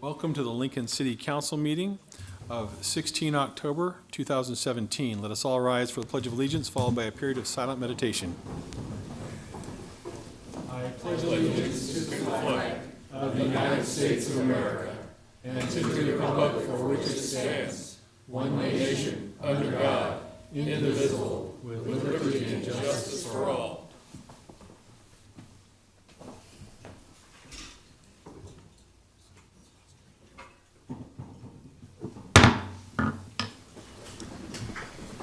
Welcome to the Lincoln City Council meeting of 16 October 2017. Let us all rise for the Pledge of Allegiance, followed by a period of silent meditation. I pledge allegiance to the flag of the United States of America and to the republic for which it stands, one nation, under God, indivisible, with liberty and justice for all.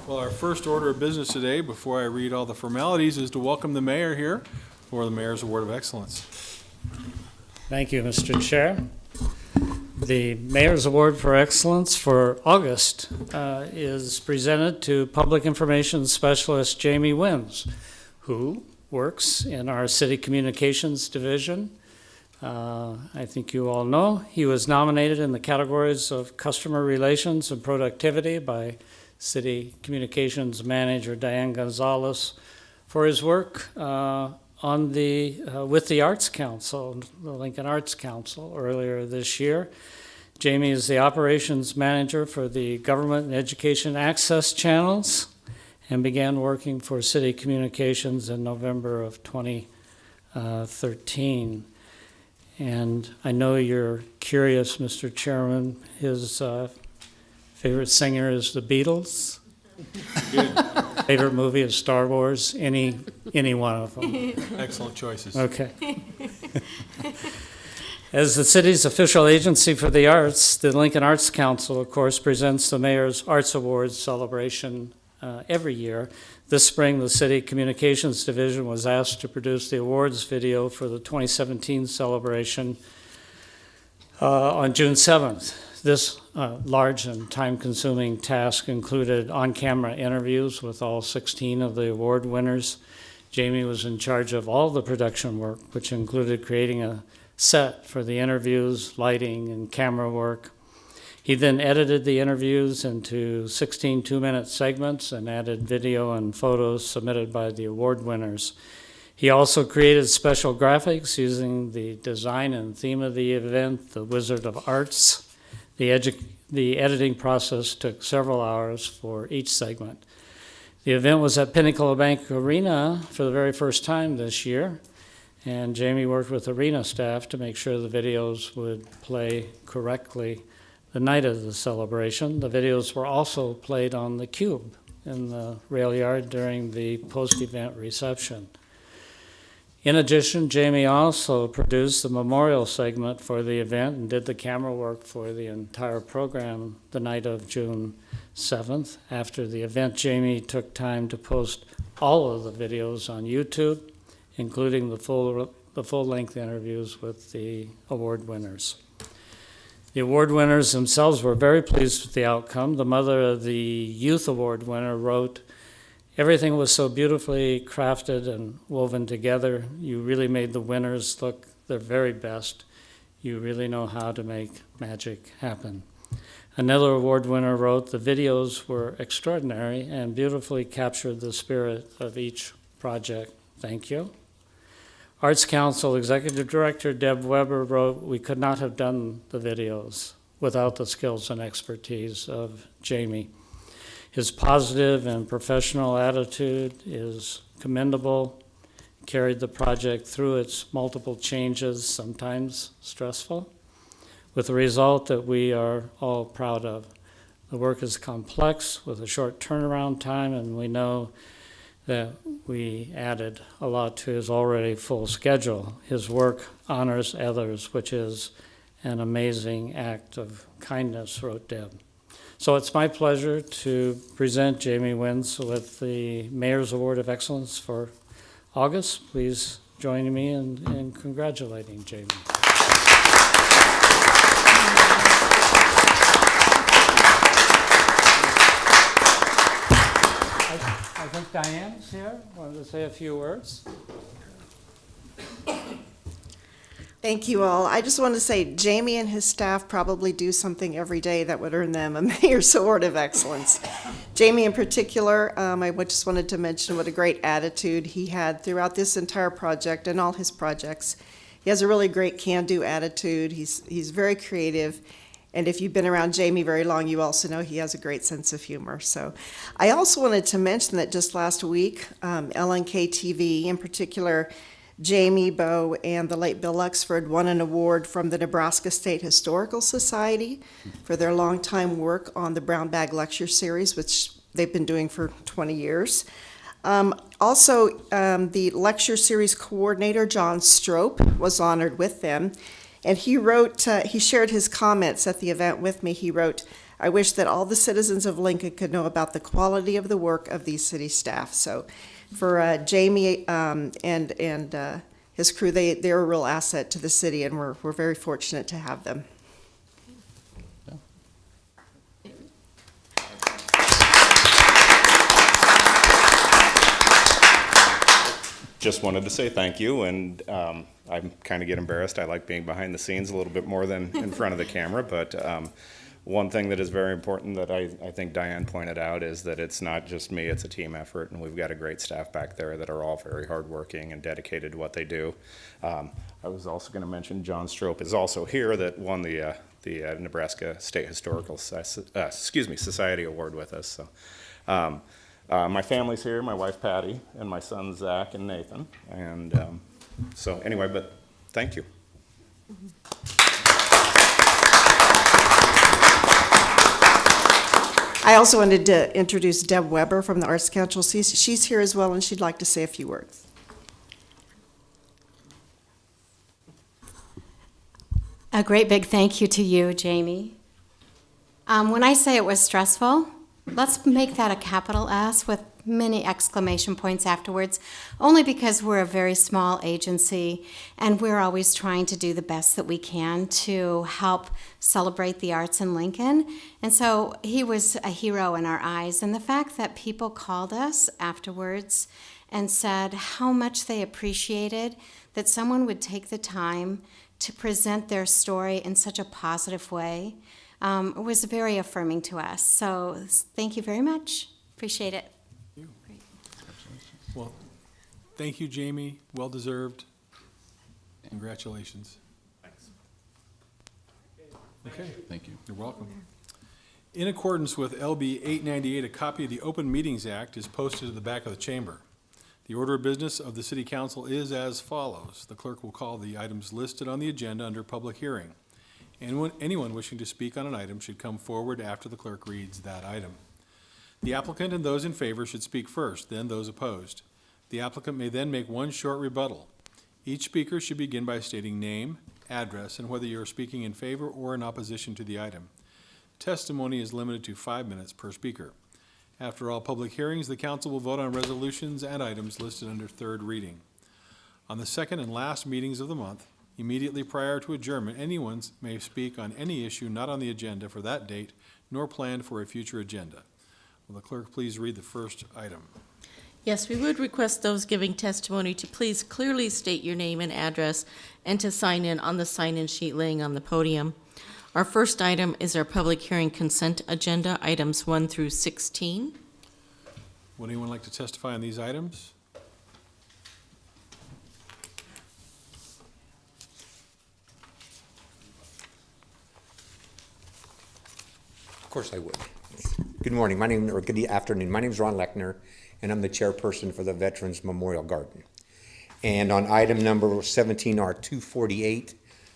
Well, our first order of business today, before I read all the formalities, is to welcome the mayor here for the Mayor's Award of Excellence. Thank you, Mr. Chair. The Mayor's Award for Excellence for August is presented to Public Information Specialist Jamie Wins, who works in our City Communications Division. I think you all know he was nominated in the categories of Customer Relations and Productivity by City Communications Manager Diane Gonzalez for his work with the Arts Council, the Lincoln Arts Council, earlier this year. Jamie is the Operations Manager for the Government and Education Access Channels and began working for City Communications in November of 2013. And I know you're curious, Mr. Chairman, his favorite singer is the Beatles. Favorite movie is Star Wars. Any one of them. Excellent choices. Okay. As the city's official agency for the arts, the Lincoln Arts Council, of course, presents the Mayor's Arts Awards celebration every year. This spring, the City Communications Division was asked to produce the awards video for the 2017 celebration on June 7th. This large and time-consuming task included on-camera interviews with all 16 of the award winners. Jamie was in charge of all the production work, which included creating a set for the interviews, lighting, and camera work. He then edited the interviews into 16 two-minute segments and added video and photos submitted by the award winners. He also created special graphics using the design and theme of the event, The Wizard of Arts. The editing process took several hours for each segment. The event was at Pinnacle Bank Arena for the very first time this year, and Jamie worked with arena staff to make sure the videos would play correctly the night of the celebration. The videos were also played on the Cube in the rail yard during the post-event reception. In addition, Jamie also produced the memorial segment for the event and did the camera work for the entire program the night of June 7th. After the event, Jamie took time to post all of the videos on YouTube, including the full-length interviews with the award winners. The award winners themselves were very pleased with the outcome. The mother of the Youth Award winner wrote, "Everything was so beautifully crafted and woven together. You really made the winners look their very best. You really know how to make magic happen." Another award winner wrote, "The videos were extraordinary and beautifully captured the spirit of each project. Thank you." Arts Council Executive Director Deb Weber wrote, "We could not have done the videos without the skills and expertise of Jamie. His positive and professional attitude is commendable, carried the project through its multiple changes, sometimes stressful, with a result that we are all proud of. The work is complex with a short turnaround time, and we know that we added a lot to his already full schedule. His work honors others, which is an amazing act of kindness," wrote Deb. So it's my pleasure to present Jamie Wins with the Mayor's Award of Excellence for August. Please join me in congratulating Jamie. I think Diane's here. Wanted to say a few words. Thank you all. I just want to say Jamie and his staff probably do something every day that would earn them a Mayor's Award of Excellence. Jamie in particular, I just wanted to mention what a great attitude he had throughout this entire project and all his projects. He has a really great can-do attitude. He's very creative. And if you've been around Jamie very long, you also know he has a great sense of humor. So I also wanted to mention that just last week, LNK TV, in particular, Jamie, Bo, and the late Bill Luxford won an award from the Nebraska State Historical Society for their longtime work on the Brown Bag Lecture Series, which they've been doing for 20 years. The lecture series coordinator, John Strope, was honored with them. And he shared his comments at the event with me. He wrote, "I wish that all the citizens of Lincoln could know about the quality of the work of these city staff." So for Jamie and his crew, they're a real asset to the city, and we're very fortunate to have them. Just wanted to say thank you, and I kind of get embarrassed. I like being behind the scenes a little bit more than in front of the camera, but one thing that is very important that I think Diane pointed out is that it's not just me, it's a team effort, and we've got a great staff back there that are all very hardworking and dedicated to what they do. I was also going to mention John Strope is also here that won the Nebraska State Historical Society Award with us. So. My family's here, my wife Patty, and my sons Zach and Nathan. And so anyway, but thank you. I also wanted to introduce Deb Weber from the Arts Council. She's here as well, and she'd like to say a few words. A great big thank you to you, Jamie. When I say it was stressful, let's make that a capital S with many exclamation points afterwards, only because we're a very small agency and we're always trying to do the best that we can to help celebrate the arts in Lincoln. And so he was a hero in our eyes. And the fact that people called us afterwards and said how much they appreciated that someone would take the time to present their story in such a positive way was very affirming to us. So thank you very much. Appreciate it. Well, thank you, Jamie. Well deserved. Congratulations. Thanks. Okay, Thank you. you're welcome. In accordance with LB 898, a copy of the Open Meetings Act is posted at the back of the chamber. The order of business of the City Council is as follows. The clerk will call the items listed on the agenda under public hearing. Anyone wishing to speak on an item should come forward after the clerk reads that item. The applicant and those in favor should speak first, then those opposed. The applicant may then make one short rebuttal. Each speaker should begin by stating name, address, and whether you are speaking in favor or in opposition to the item. Testimony is limited to 5 minutes per speaker. After all public hearings, the council will vote on resolutions and items listed under third reading. On the second and last meetings of the month, immediately prior to adjournment, anyone may speak on any issue not on the agenda for that date nor planned for a future agenda. Will the clerk please read the first item? Yes, we would request those giving testimony to please clearly state your name and address and to sign in on the sign-in sheet laying on the podium. Our first item is our public hearing consent agenda, items 1 through 16. Would anyone like to testify on these items? Of course I would. Good morning, or good afternoon. My name is Ron Lechner, and I'm the chairperson for the Veterans Memorial Garden. And on item number 17R248,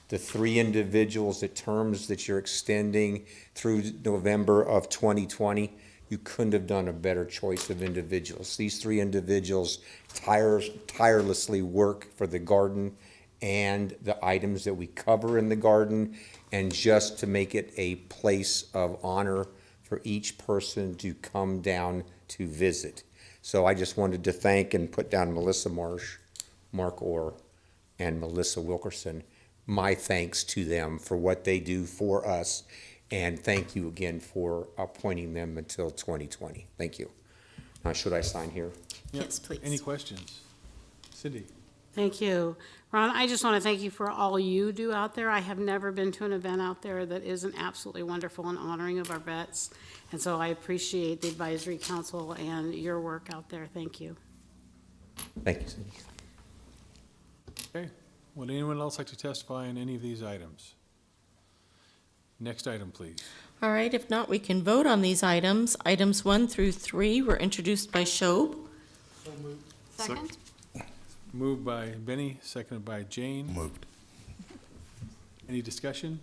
the 3 individuals, the terms that you're extending through November of 2020, you couldn't have done a better choice of individuals. These 3 individuals tirelessly work for the garden and the items that we cover in the garden, and just to make it a place of honor for each person to come down to visit. So I just wanted to thank and put down Melissa Marsh, Mark Orr, and Melissa Wilkerson. My thanks to them for what they do for us, and thank you again for appointing them until 2020. Thank you. Now, should I sign here? Yep. Yes, please. Any questions? Cindy? Thank you. Ron, I just want to thank you for all you do out there. I have never been to an event out there that isn't absolutely wonderful and honoring of our vets. And so I appreciate the advisory council and your work out there. Thank you. Thank you, Cindy. Okay. Would anyone else like to testify on any of these items? Next item, please. All right, if not, we can vote on these items. Items 1 through 3 were introduced by Shob. Second? Moved by Benny, seconded by Jane. Moved. Any discussion?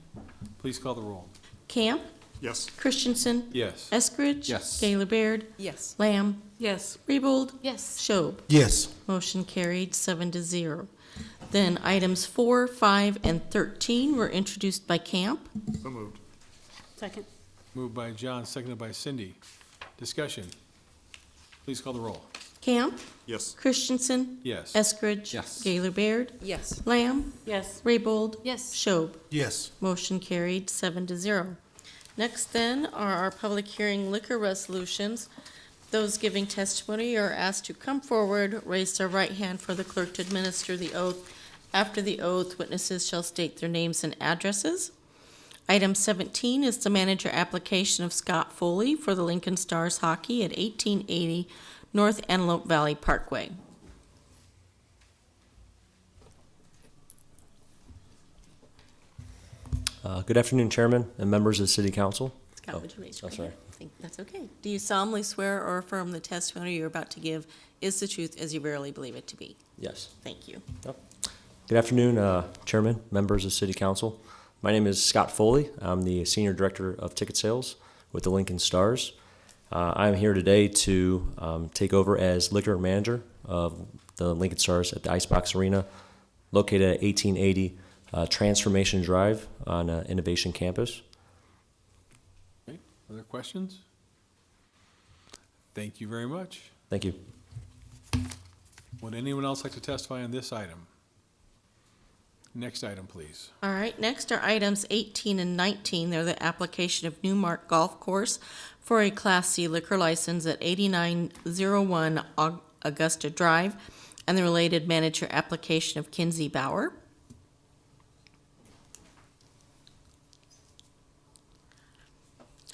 Please call the roll. Camp, Yes. Christensen, Yes. Eskridge. Yes. Gaylor Baird, Yes. Lamb, Yes. Raybold, Yes. Shob. Yes. Motion carried 7-0. Then items 4, 5, and 13 were introduced by Camp. So moved. Second? Moved by John, seconded by Cindy. Discussion. Please call the roll. Camp, Yes. Christensen, Yes. Eskridge. Yes. Gaylor Baird, Yes. Lamb, Yes. Raybold, Yes. Shob. Yes. Motion carried 7-0. Next then are our public hearing liquor resolutions. Those giving testimony are asked to come forward, raise their right hand for the clerk to administer the oath. After the oath, witnesses shall state their names and addresses. Item 17 is the manager application of Scott Foley for the Lincoln Stars Hockey at 1880 North Antelope Valley Parkway. Good afternoon, Chairman and members of the City Council. Scott, Oh, would you raise your that's right hand? I think that's okay. Do you solemnly swear or affirm the testimony you're about to give is the truth as you verily believe it to be? Yes. Thank you. Good afternoon, Chairman, members of City Council. My name is Scott Foley. I'm the Senior Director of Ticket Sales with the Lincoln Stars. I'm here today to take over as liquor manager of the Lincoln Stars at the Icebox Arena, located at 1880 Transformation Drive on Innovation Campus. Okay. Other questions? Thank you very much. Thank you. Would anyone else like to testify on this item? Next item, please. All right, next are items 18 and 19. They're the application of Newmark Golf Course for a Class C liquor license at 8901 Augusta Drive, and the related manager application of Kinsey Bauer.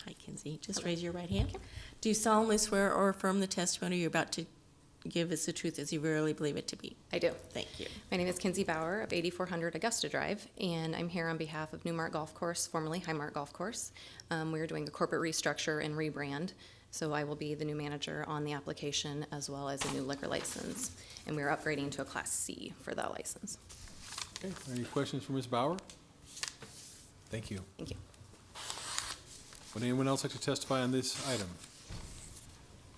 Hi, Kinsey. Just raise your right hand. Do you solemnly swear or affirm the testimony you're about to give is the truth as you really believe it to be? I do. Thank you. My name is Kinsey Bauer of 8400 Augusta Drive, and I'm here on behalf of Newmark Golf Course, formerly Highmark Golf Course. We are doing a corporate restructure and rebrand, so I will be the new manager on the application as well as a new liquor license, and we are upgrading to a Class C for that license. Okay. Any questions for Ms. Bauer? Thank you. Thank you. Would anyone else like to testify on this item?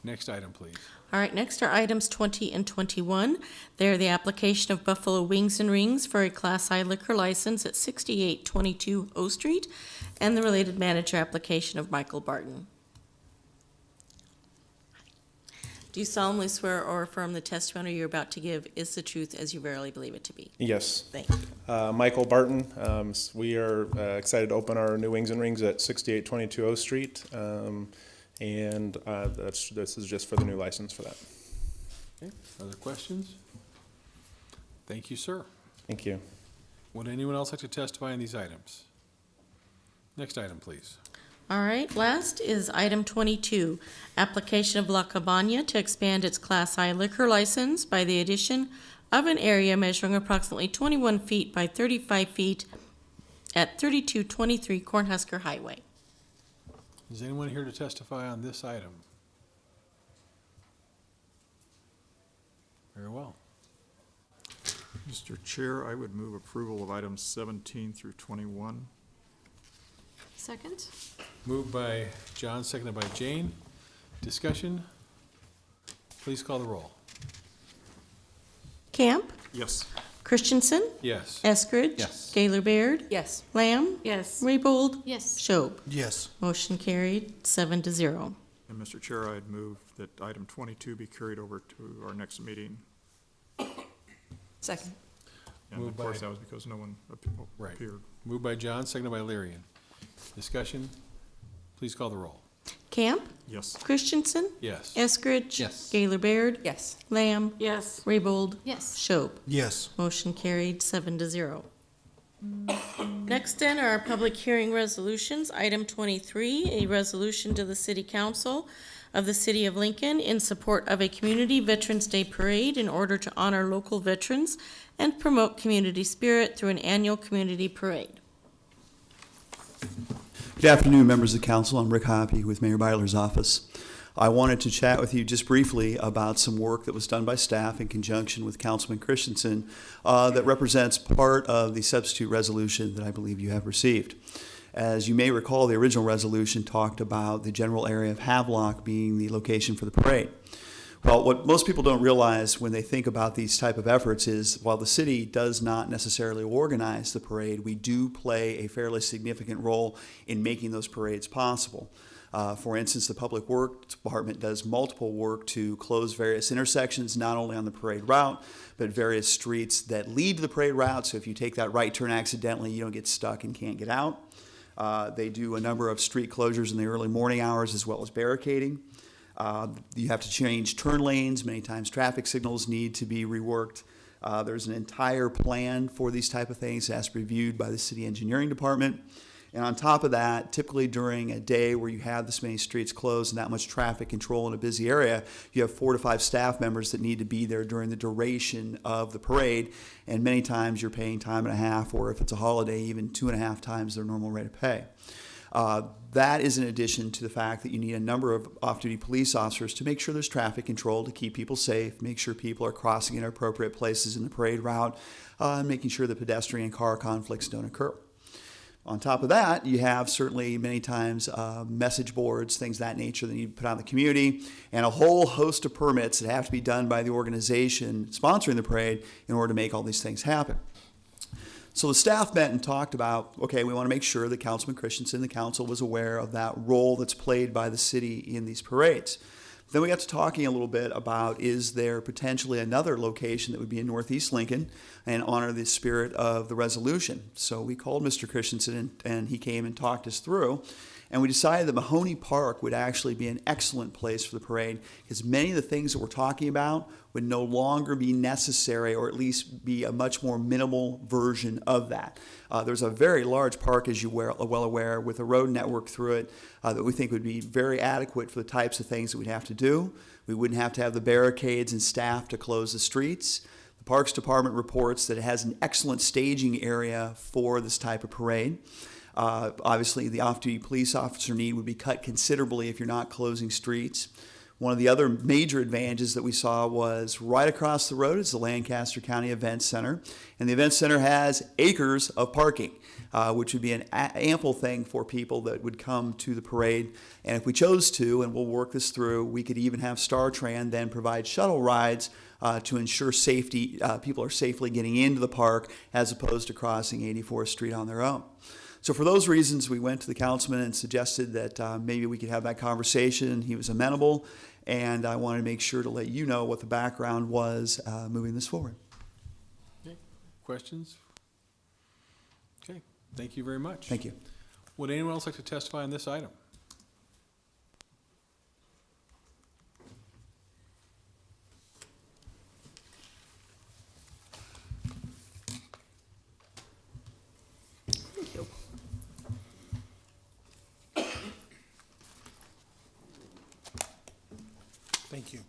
Next item, please. All right, next are items 20 and 21. They're the application of Buffalo Wings and Rings for a Class I liquor license at 6822 O Street, and the related manager application of Michael Barton. Do you solemnly swear or affirm the testimony you're about to give is the truth as you verily believe it to be? Yes. Thank you. Michael Barton. We are excited to open our new Wings and Rings at 6822 O Street. And this is just for the new license for that. Okay. Other questions? Thank you, sir. Thank you. Would anyone else like to testify on these items? Next item, please. All right, last is item 22, application of La Cabana to expand its Class I liquor license by the addition of an area measuring approximately 21 feet by 35 feet at 3223 Cornhusker Highway. Is anyone here to testify on this item? Very well. Mr. Chair, I would move approval of items 17 through 21. Second? Moved by John, seconded by Jane. Discussion? Please call the roll. Camp, Yes. Christensen, Yes. Eskridge. Yes. Gaylor Baird, Yes. Lamb, Yes. Raybold, Yes. Shob. Yes. Motion carried 7-0. And Mr. Chair, I'd move that item 22 be carried over to our next meeting. Second. And Moved of course, by- that was because no one Right. appeared. Moved by John, seconded by Lyrian. Discussion? Please call the roll. Camp, Yes. Christensen, Yes. Eskridge. Yes. Gaylor Baird, Yes. Lamb, Yes. Raybold, Yes. Shob. Yes. Motion carried 7-0. Next then are our public hearing resolutions. Item 23, a resolution to the City Council of the City of Lincoln in support of a Community Veterans Day Parade in order to honor local veterans and promote community spirit through an annual community parade. Good afternoon, members of the council. I'm Rick Hoppy with Mayor Byler's office. I wanted to chat with you just briefly about some work that was done by staff in conjunction with Councilman Christensen that represents part of the substitute resolution that I believe you have received. As you may recall, the original resolution talked about the general area of Havelock being the location for the parade. Well, what most people don't realize when they think about these type of efforts is while the city does not necessarily organize the parade, we do play a fairly significant role in making those parades possible. For instance, the Public Works Department does multiple work to close various intersections, not only on the parade route, but various streets that lead to the parade route. So if you take that right turn accidentally, you don't get stuck and can't get out. They do a number of street closures in the early morning hours as well as barricading. You have to change turn lanes. Many times traffic signals need to be reworked. There's an entire plan for these type of things that's reviewed by the city engineering department. And on top of that, typically during a day where you have this many streets closed and that much traffic control in a busy area, you have 4 to 5 staff members that need to be there during the duration of the parade. And many times you're paying time and a half, or if it's a holiday, even 2.5 times their normal rate of pay. That is in addition to the fact that you need a number of off-duty police officers to make sure there's traffic control, to keep people safe, make sure people are crossing in appropriate places in the parade route, and making sure that pedestrian and car conflicts don't occur. On top of that, you have certainly many times message boards, things of that nature that you need to put out in the community, and a whole host of permits that have to be done by the organization sponsoring the parade in order to make all these things happen. So the staff met and talked about, okay, we want to make sure that Councilman Christensen, the council, was aware of that role that's played by the city in these parades. Then we got to talking a little bit about, is there potentially another location that would be in Northeast Lincoln and honor the spirit of the resolution? So we called Mr. Christensen and he came and talked us through. And we decided that Mahoney Park would actually be an excellent place for the parade because many of the things that we're talking about would no longer be necessary, or at least be a much more minimal version of that. There's a very large park, as you're well aware, with a road network through it that we think would be very adequate for the types of things that we'd have to do. We wouldn't have to have the barricades and staff to close the streets. The Parks Department reports that it has an excellent staging area for this type of parade. Obviously, the off-duty police officer need would be cut considerably if you're not closing streets. One of the other major advantages that we saw was right across the road is the Lancaster County Event Center. And the Event Center has acres of parking, which would be an ample thing for people that would come to the parade. And if we chose to, and we'll work this through, we could even have StarTran then provide shuttle rides to ensure safety, people are safely getting into the park as opposed to crossing 84th Street on their own. So for those reasons, we went to the councilman and suggested that maybe we could have that conversation. He was amenable, and I wanted to make sure to let you know what the background was moving this forward. Okay. Questions? Okay, thank you very much. Thank you. Would anyone else like to testify on this item? Thank you.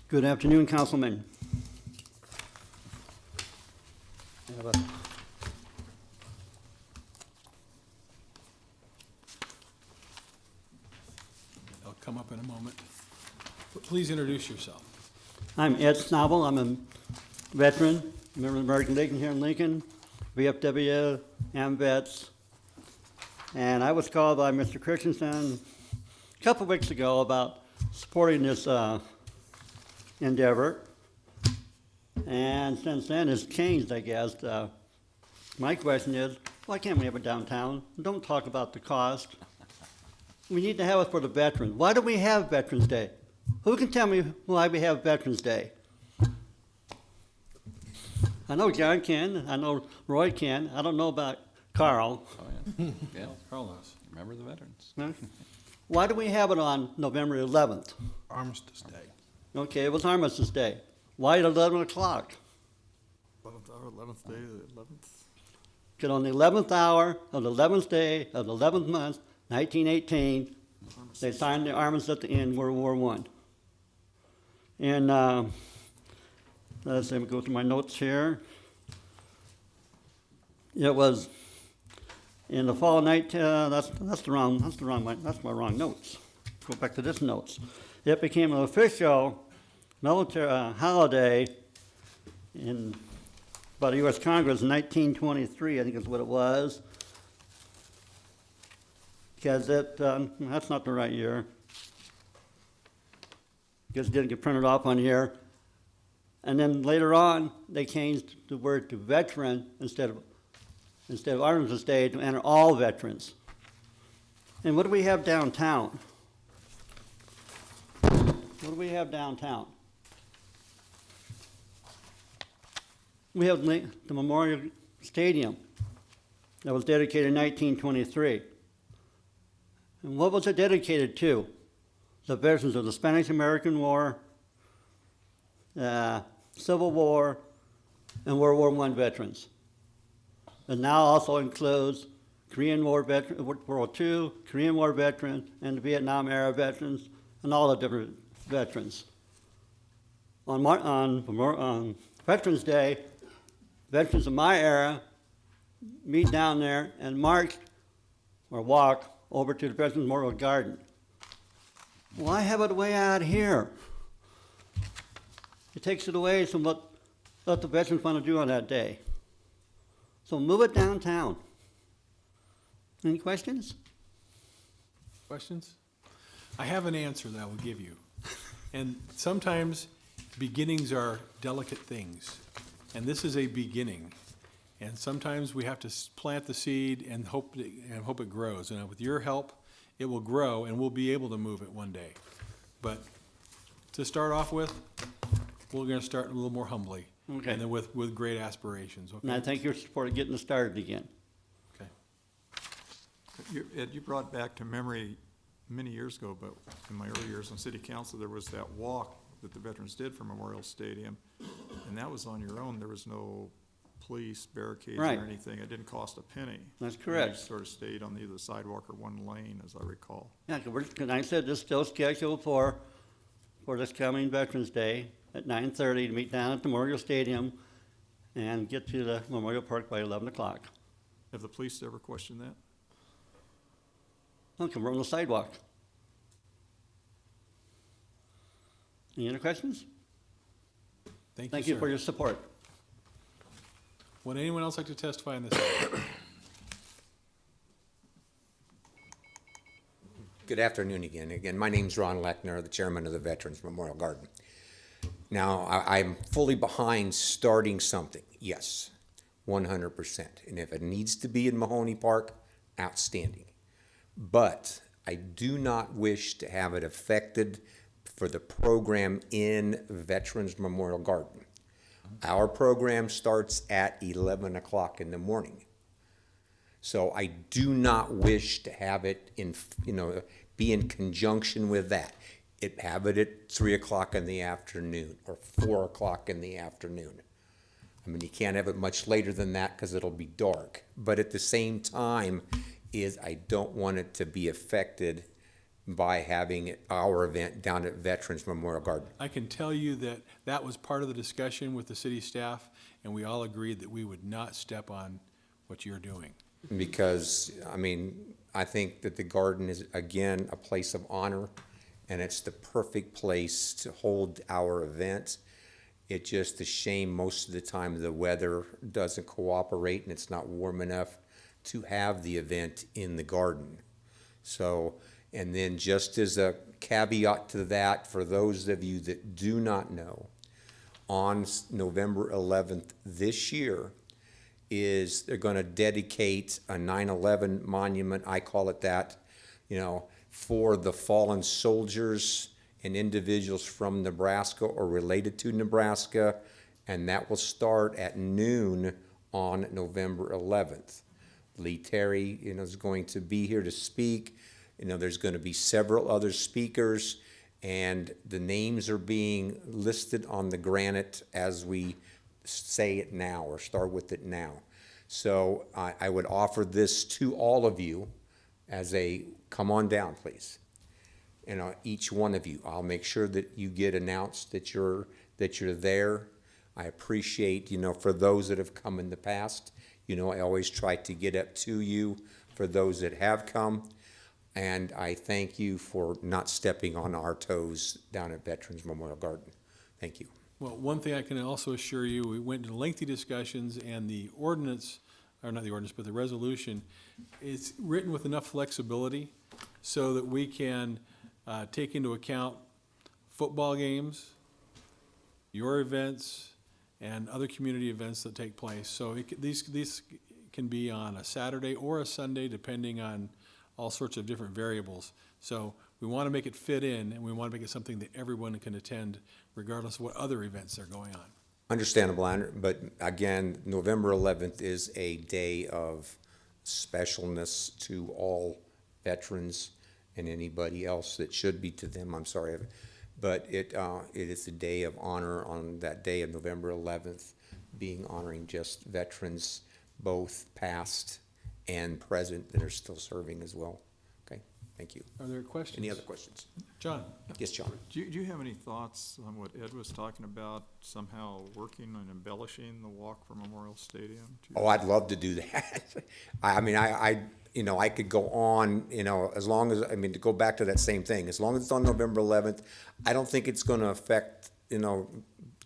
Good afternoon, Councilman. They'll come up in a moment. Please introduce yourself. I'm Ed Snobble. I'm a veteran, member of the American Legion here in Lincoln, VFW, AMVETS. And I was called by Mr. Christensen a couple weeks ago about supporting this endeavor. And since then, it's changed, I guess. My question is, why can't we have it downtown? Don't talk about the cost. We need to have it for the veterans. Why do we have Veterans Day? Who can tell me why we have Veterans Day? I know John can. I know Roy can. I don't know about Carl. Oh, yeah. Yeah. Carl knows. Remember the veterans. Huh? Why do we have it on November 11th? Armistice Day. Okay, it was Armistice Day. Why at 11 o'clock? 11th hour, 11th day, 11th. Because on the 11th hour of the 11th day of the 11th month, 1918, they signed the armistice at the end of World War I. And let's see, go through my notes here. It was in the fall of that's my wrong notes. Go back to this notes. It became an official military holiday by the U.S. Congress in 1923, I think is what it was. Because that's not the right year. Because it didn't get printed off on here. And then later on, they changed the word to veteran instead of Armistice Day to enter all veterans. And what do we have downtown? What do we have downtown? We have the Memorial Stadium that was dedicated in 1923. And what was it dedicated to? The veterans of the Spanish-American War, Civil War, and World War I veterans. It now also includes Korean War veterans, World War II, Korean War veterans, and the Vietnam era veterans, and all the different veterans. On Veterans Day, veterans of my era meet down there and march or walk over to the Veterans Memorial Garden. Why have it way out here? It takes it away from what the veterans want to do on that day. So move it downtown. Any questions? Questions? I have an answer that I will give you. And sometimes beginnings are delicate things. And this is a beginning. And sometimes we have to plant the seed and hope it grows. And with your help, it will grow and we'll be able to move it one day. But to start off with, we're going to start a little more humbly. Okay. And then with great aspirations. Okay? And I thank you for getting us started again. Okay. Ed, you brought back to memory many years ago, but in my early years on city council, there was that walk that the veterans did from Memorial Stadium, and that was on your own. There was no police barricades Right. or anything. It didn't cost a penny. That's You correct. sort of stayed on either sidewalk or one lane, as I recall. Yeah, because I said this is still scheduled for this coming Veterans Day at 9:30 to meet down at the Memorial Stadium and get to the Memorial Park by 11 o'clock. Have the police ever questioned that? Okay, we're on the sidewalk. Any other questions? Thank you sir. for your support. Would anyone else like to testify on this item? Good afternoon again. Again, my name's Ron Lechner, the chairman of the Veterans Memorial Garden. Now, I'm fully behind starting something, yes, 100%. And if it needs to be in Mahoney Park, outstanding. But I do not wish to have it affected for the program in Veterans Memorial Garden. Our program starts at 11 o'clock in the morning. So I do not wish to have it be in conjunction with that. Have it at 3 o'clock in the afternoon or 4 o'clock in the afternoon. I mean, you can't have it much later than that because it'll be dark. But at the same time, I don't want it to be affected by having our event down at Veterans Memorial Garden. I can tell you that was part of the discussion with the city staff, and we all agreed that we would not step on what you're doing. Because, I mean, I think that the garden is, again, a place of honor, and it's the perfect place to hold our event. It's just a shame most of the time the weather doesn't cooperate and it's not warm enough to have the event in the garden. So, and then just as a caveat to that, for those of you that do not know, on November 11th this year they're going to dedicate a 9/11 monument, I call it that, for the fallen soldiers and individuals from Nebraska or related to Nebraska, and that will start at noon on November 11th. Lee Terry, is going to be here to speak. There's going to be several other speakers, and the names are being listed on the granite as we say it now or start with it now. So I would offer this to all of you as a, come on down, please. Each one of you, I'll make sure that you get announced that you're there. I appreciate, for those that have come in the past, I always try to get up to you for those that have come. And I thank you for not stepping on our toes down at Veterans Memorial Garden. Thank you. Well, one thing I can also assure you, we went into lengthy discussions, and the ordinance, or not the ordinance, but the resolution, is written with enough flexibility so that we can take into account football games, your events, and other community events that take place. So these can be on a Saturday or a Sunday, depending on all sorts of different variables. So we want to make it fit in, and we want to make it something that everyone can attend, regardless of what other events are going on. Understandable, but again, November 11th is a day of specialness to all veterans and anybody else that should be to them. I'm sorry, but it is a day of honor on that day of November 11th, being honoring just veterans, both past and present, that are still serving as well. Okay, thank you. Are there questions? Any other questions? John? Yes, John. Do you have any thoughts on what Ed was talking about, somehow working on embellishing the walk from Memorial Stadium? Oh, I'd love to do that. I could go on, as long as, to go back to that same thing, as long as it's on November 11th, I don't think it's going to affect,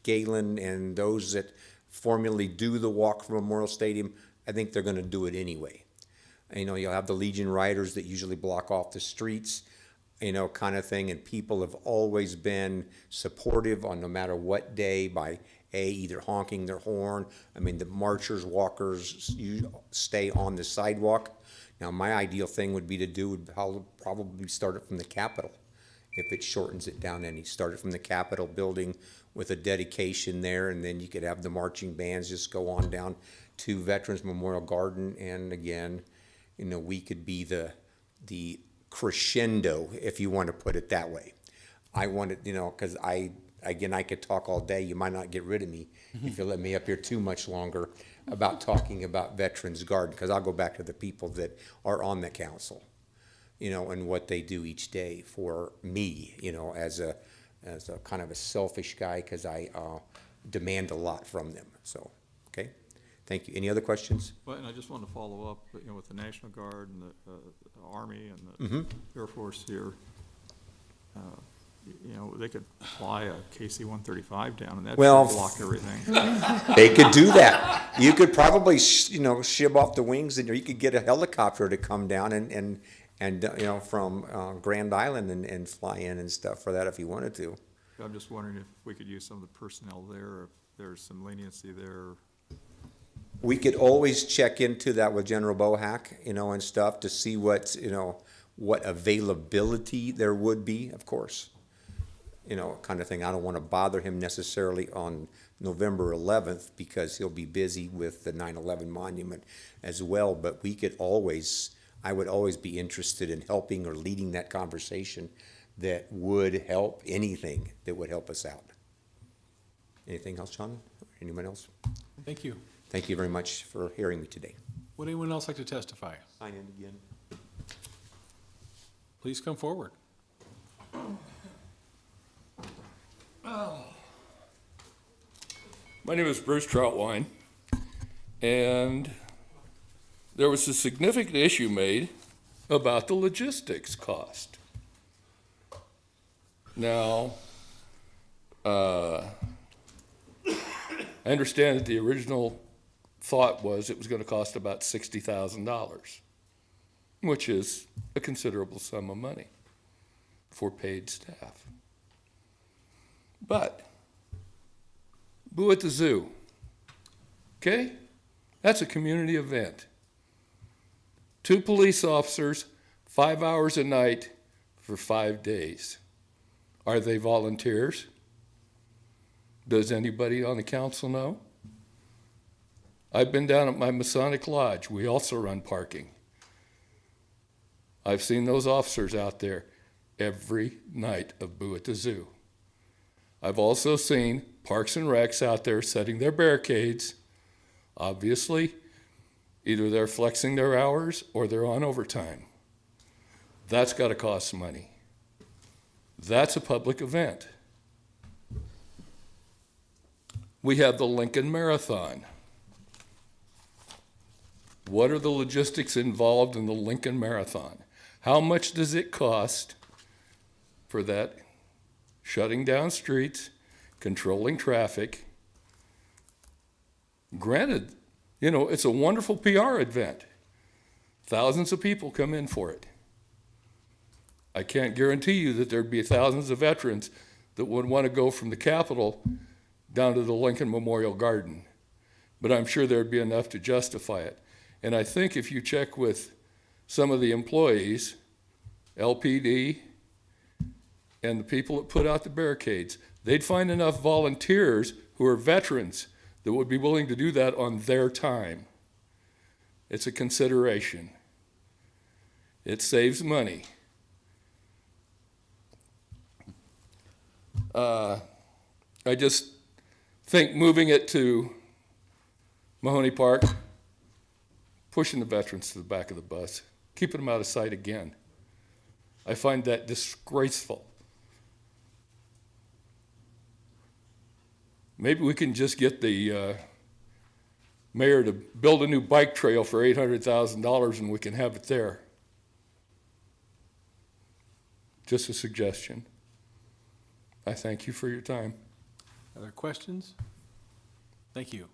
Galen and those that formally do the walk from Memorial Stadium. I think they're going to do it anyway. You'll have the Legion riders that usually block off the streets, kind of thing, and people have always been supportive on no matter what day by either honking their horn. The marchers, walkers, you stay on the sidewalk. Now, my ideal thing would be to do would probably start it from the Capitol, if it shortens it down any. Start it from the Capitol building with a dedication there, and then you could have the marching bands just go on down to Veterans Memorial Garden, and again, we could be the crescendo, if you want to put it that way. I want it, because I could talk all day. You might not get rid of me if you let me up here too much longer about talking about Veterans Garden, because I'll go back to the people that are on the council, and what they do each day for me, as a kind of a selfish guy, because I demand a lot from them. So, okay. Thank you. Any other questions? Well, and I just wanted to follow up, with the National Guard and the Army and the Air Force here. They could fly a KC-135 down, and that Well, should block everything. They could do that. You could probably, shib off the wings, and you could get a helicopter to come down and from Grand Island and fly in and stuff for that if you wanted to. I'm just wondering if we could use some of the personnel there, if there's some leniency there. We could always check into that with General Bohack, and stuff to see what availability there would be, of course. Kind of thing. I don't want to bother him necessarily on November 11th because he'll be busy with the 9/11 monument as well, but I would always be interested in helping or leading that conversation that would help, anything that would help us out. Anything else, John? Anyone else? Thank you. Thank you very much for hearing me today. Would anyone else like to testify? Sign in again. Please come forward. My name is Bruce Troutwine, and there was a significant issue made about the logistics cost. Now, I understand that the original thought was it was going to cost about $60,000, which is a considerable sum of money for paid staff. But Boo at the Zoo, okay? That's a community event. 2 police officers, 5 hours a night for 5 days. Are they volunteers? Does anybody on the council know? I've been down at my Masonic Lodge. We also run parking. I've seen those officers out there every night of Boo at the Zoo. I've also seen Parks and Recs out there setting their barricades. Obviously, either they're flexing their hours or they're on overtime. That's got to cost money. That's a public event. We have the Lincoln Marathon. What are the logistics involved in the Lincoln Marathon? How much does it cost for that? Shutting down streets, controlling traffic. Granted, you know, it's a wonderful PR event. Thousands of people come in for it. I can't guarantee you that there'd be thousands of veterans that would want to go from the Capitol down to the Lincoln Memorial Garden, but I'm sure there'd be enough to justify it. And I think if you check with some of the employees, LPD, and the people that put out the barricades, they'd find enough volunteers who are veterans that would be willing to do that on their time. It's a consideration. It saves money. I just think moving it to Mahoney Park, pushing the veterans to the back of the bus, keeping them out of sight again. I find that disgraceful. Maybe we can just get the mayor to build a new bike trail for $800,000 and we can have it there. Just a suggestion. I thank you for your time. Other questions? Thank you.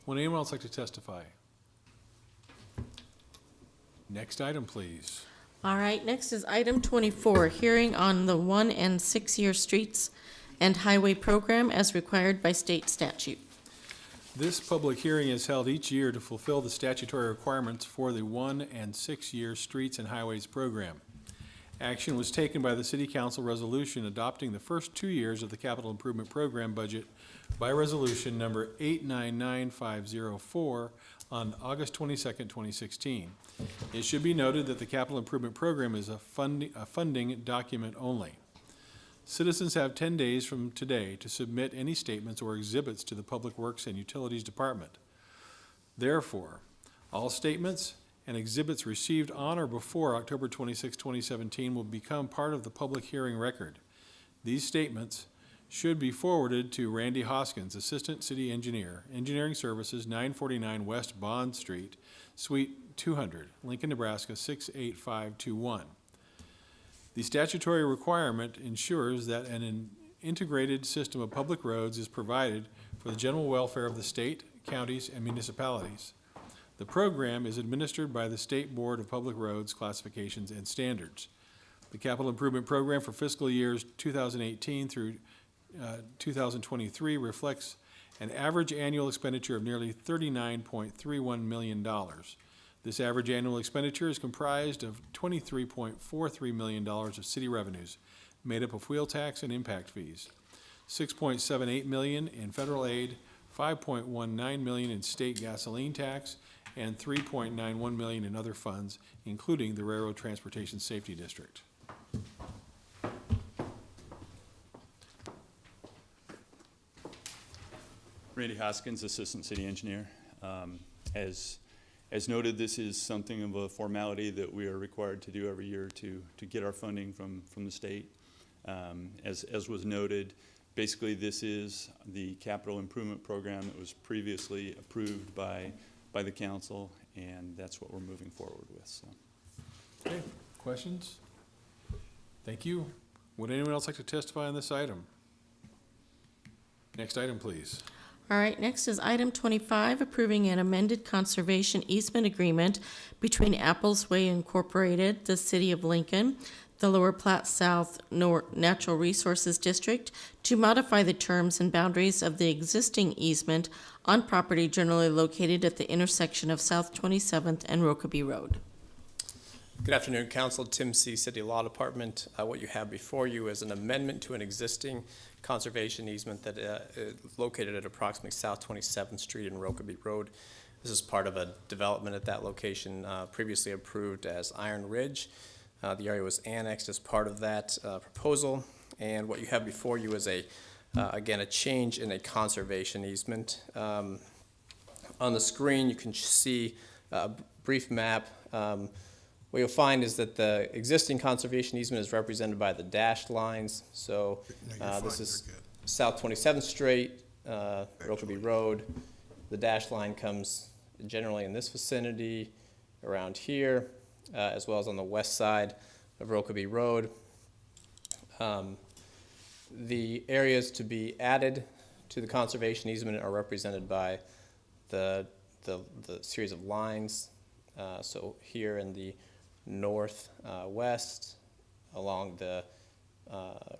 Would anyone else like to testify? Next item, please. All right, next is item 24, hearing on the 1- and 6-year streets and highway program as required by state statute. This public hearing is held each year to fulfill the statutory requirements for the 1- and 6-year Streets and Highways program. Action was taken by the City Council resolution adopting the first 2 years of the Capital Improvement Program budget by resolution number 899504 on August 22nd, 2016. It should be noted that the Capital Improvement Program is a funding document only. Citizens have 10 days from today to submit any statements or exhibits to the Public Works and Utilities Department. Therefore, all statements and exhibits received on or before October 26, 2017 will become part of the public hearing record. These statements should be forwarded to Randy Hoskins, Assistant City Engineer, Engineering Services, 949 West Bond Street, Suite 200, Lincoln, Nebraska 68521. The statutory requirement ensures that an integrated system of public roads is provided for the general welfare of the state, counties, and municipalities. The program is administered by the State Board of Public Roads Classifications and Standards. The Capital Improvement Program for fiscal years 2018 through 2023 reflects an average annual expenditure of nearly $39.31 million. This average annual expenditure is comprised of $23.43 million of city revenues, made up of wheel tax and impact fees, $6.78 million in federal aid, $5.19 million in state gasoline tax, and $3.91 million in other funds, including the Railroad Transportation Safety District. Randy Hoskins, Assistant City Engineer. As noted, this is something of a formality that we are required to do every year to get our funding from the state. As was noted, basically this is the capital improvement program that was previously approved by the council, and that's what we're moving forward with. So. Okay, questions? Thank you. Would anyone else like to testify on this item? Next item, please. All right, next is item 25, approving an amended conservation easement agreement between Apples Way Incorporated, the City of Lincoln, the Lower Platte South Natural Resources District, to modify the terms and boundaries of the existing easement on property generally located at the intersection of South 27th and Rokeby Road. Good afternoon, Council. Tim C., City Law Department. What you have before you is an amendment to an existing conservation easement that is located at approximately South 27th Street and Rokeby Road. This is part of a development at that location previously approved as Iron Ridge. The area was annexed as part of that proposal, and what you have before you is again, a change in a conservation easement. On the screen, you can see a brief map. What you'll find is that the existing conservation easement is represented by the dashed lines. So this is South 27th Street, Rokeby Road. The dashed line comes generally in this vicinity, around here, as well as on the west side of Rokeby Road. The areas to be added to the conservation easement are represented by the series of lines. So here in the northwest, along the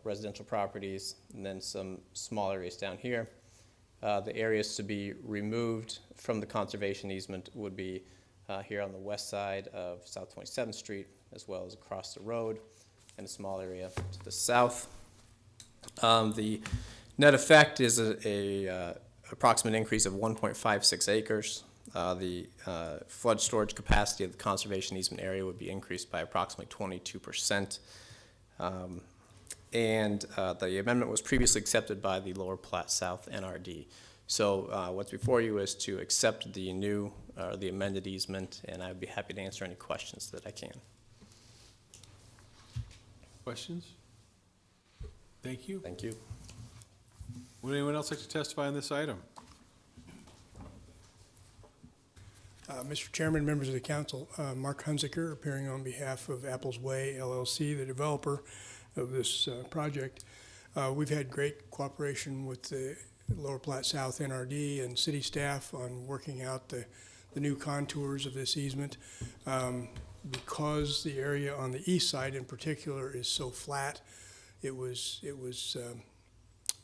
residential properties, and then some small areas down here. The areas to be removed from the conservation easement would be here on the west side of South 27th Street, as well as across the road, and a small area to the south. The net effect is a approximate increase of 1.56 acres. The flood storage capacity of the conservation easement area would be increased by approximately 22%. And the amendment was previously accepted by the Lower Platte South NRD. So what's before you is to accept the new, the amended easement, and I'd be happy to answer any questions that I can. Questions? Thank you. Thank you. Would anyone else like to testify on this item? Mr. Chairman, members of the council, Mark Hunziker, appearing on behalf of Apples Way LLC, the developer of this project. We've had great cooperation with the Lower Platte South NRD and city staff on working out the new contours of this easement. Because the area on the east side in particular is so flat, it was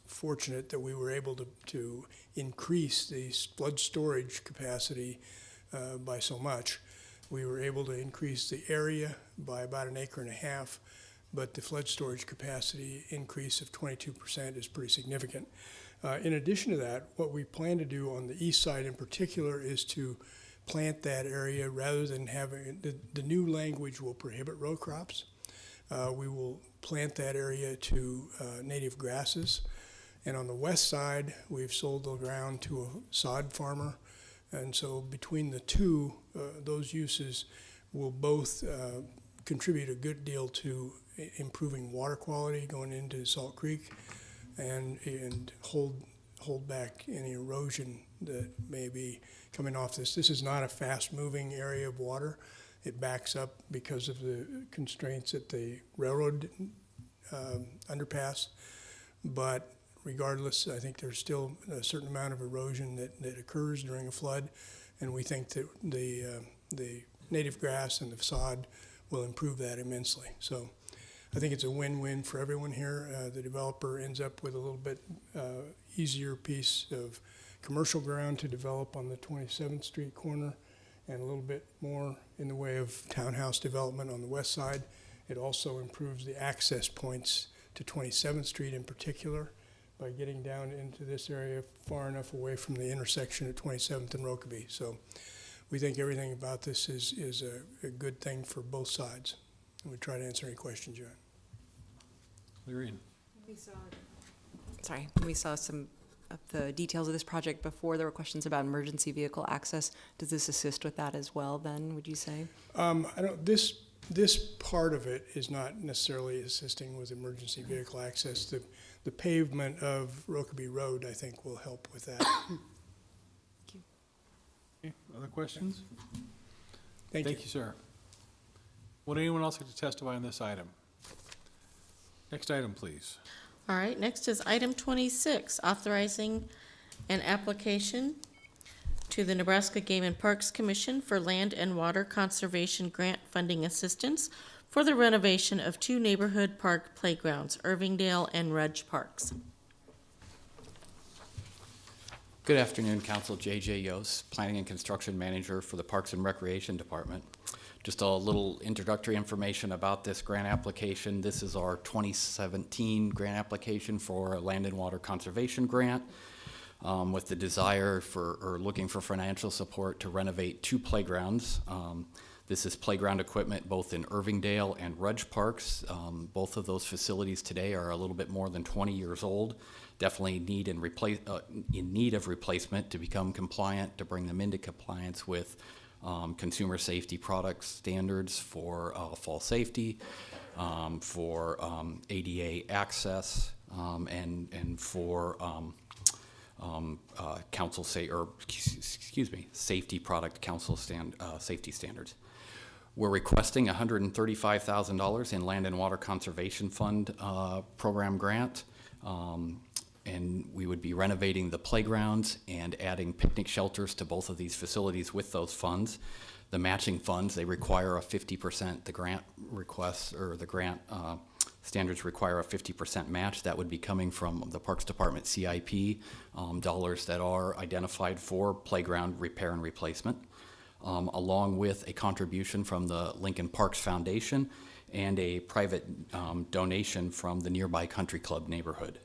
fortunate that we were able to increase the flood storage capacity by so much. We were able to increase the area by about 1.5 acres, but the flood storage capacity increase of 22% is pretty significant. In addition to that, what we plan to do on the east side in particular is to plant that area rather than having, the new language will prohibit row crops. We will plant that area to native grasses. And on the west side, we've sold the ground to a sod farmer. And so between the two, those uses will both contribute a good deal to improving water quality going into Salt Creek and hold back any erosion that may be coming off this. This is not a fast-moving area of water. It backs up because of the constraints at the railroad underpass. But regardless, I think there's still a certain amount of erosion that occurs during a flood, and we think that the native grass and the sod will improve that immensely. So I think it's a win-win for everyone here. The developer ends up with a little bit easier piece of commercial ground to develop on the 27th Street corner, and a little bit more in the way of townhouse development on the west side. It also improves the access points to 27th Street in particular by getting down into this area far enough away from the intersection at 27th and Rokeby. So we think everything about this is a good thing for both sides. And we try to answer any questions you have. Lorene. We saw some of the details of this project before. There were questions about emergency vehicle access. Does this assist with that as well then, would you say? This part of it is not necessarily assisting with emergency vehicle access. The pavement of Rokeby Road, I think, will help with that. Thank you. Okay, other questions? Thank you. Thank you, sir. Would anyone else like to testify on this item? Next item, please. All right, next is item 26, authorizing an application to the Nebraska Game and Parks Commission for Land and Water Conservation Grant Funding Assistance for the renovation of 2 neighborhood park playgrounds, Irvingdale and Rudge Parks. Good afternoon, Council. J.J. Yost, Planning and Construction Manager for the Parks and Recreation Department. Just a little introductory information about this grant application. This is our 2017 grant application for a Land and Water Conservation Grant. with the desire for, or looking for financial support to renovate 2 playgrounds. This is playground equipment both in Irvingdale and Rudge Parks. Both of those facilities today are a little bit more than 20 years old. Definitely in need of replacement to become compliant, to bring them into compliance with consumer safety product standards for fall safety, for ADA access, and for safety product council safety standards. We're requesting $135,000 in Land and Water Conservation Fund program grant. And we would be renovating the playgrounds and adding picnic shelters to both of these facilities with those funds. The matching funds, they require a 50%, the grant requests, or the grant standards require a 50% match. That would be coming from the Parks Department CIP, dollars that are identified for playground repair and replacement, along with a contribution from the Lincoln Parks Foundation and a private donation from the nearby Country Club neighborhood.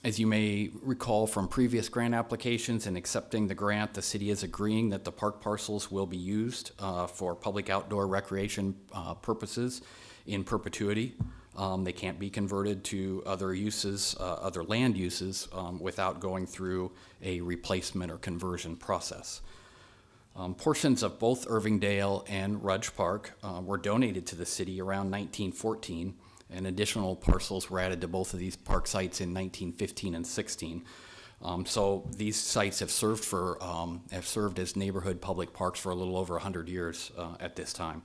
As you may recall from previous grant applications, and accepting the grant, the city is agreeing that the park parcels will be used for public outdoor recreation purposes in perpetuity. They can't be converted to other uses, other land uses, without going through a replacement or conversion process. Portions of both Irvingdale and Rudge Park were donated to the city around 1914. And additional parcels were added to both of these park sites in 1915 and 16. So these sites have served as neighborhood public parks for a little over 100 years at this time.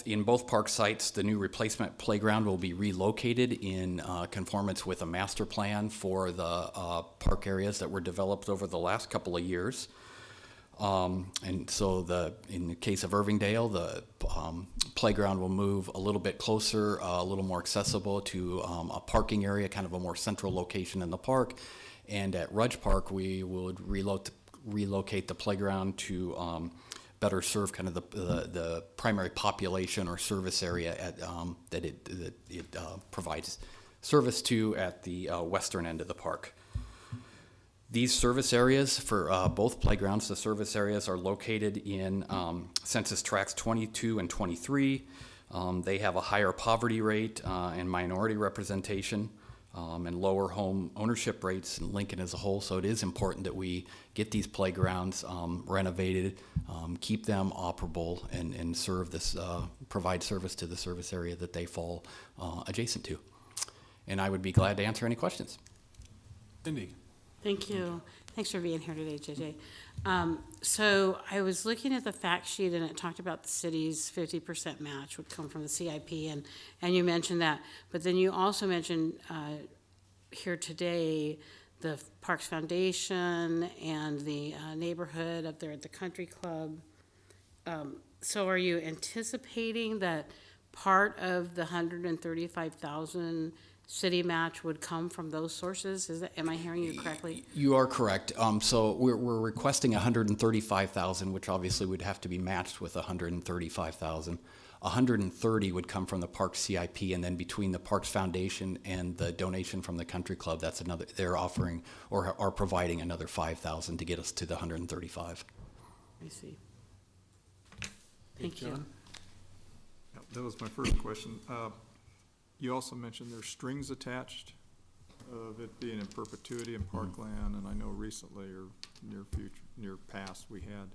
In both park sites, the new replacement playground will be relocated in conformance with a master plan for the park areas that were developed over the last couple of years. And so in the case of Irvingdale, the playground will move a little bit closer, a little more accessible to a parking area, kind of a more central location in the park. And at Rudge Park, we would relocate the playground to better serve kind of the primary population or service area that it provides service to at the western end of the park. These service areas for both playgrounds, the service areas are located in Census Tracts 22 and 23. They have a higher poverty rate and minority representation and lower home ownership rates in Lincoln as a whole. So it is important that we get these playgrounds renovated, keep them operable, and serve this, provide service to the service area that they fall adjacent to. And I would be glad to answer any questions. Cindy. Thank you. Thanks for being here today, JJ. So I was looking at the fact sheet, and it talked about the city's 50% match would come from the CIP, and you mentioned that. But then you also mentioned here today the Parks Foundation and the neighborhood up there at the Country Club. So are you anticipating that part of the $135,000 city match would come from those sources? Am I hearing you correctly? You are correct. So we're requesting $135,000, which obviously would have to be matched with $135,000. $130,000 would come from the Parks CIP, and then between the Parks Foundation and the donation from the Country Club, that's another. They're offering or are providing another $5,000 to get us to the $135,000. I see. Thank you. Yeah, that was my first question. You also mentioned there's strings attached of it being in perpetuity in parkland, and I know recently or near past we had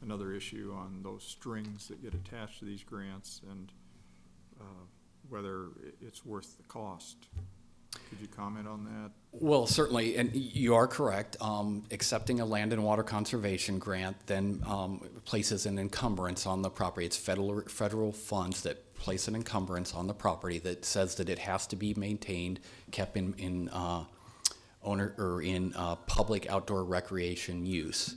another issue on those strings that get attached to these grants and whether it's worth the cost. Could you comment on that? Well, certainly, and you are correct. Accepting a land and water conservation grant then places an encumbrance on the property. It's federal funds that place an encumbrance on the property that says that it has to be maintained, kept in public outdoor recreation use.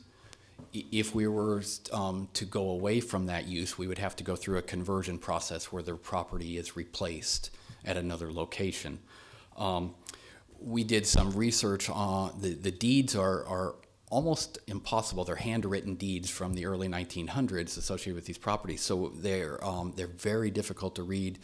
If we were to go away from that use, we would have to go through a conversion process where the property is replaced at another location. We did some research on the deeds are almost impossible. They're handwritten deeds from the early 1900s associated with these properties, so they're very difficult to read.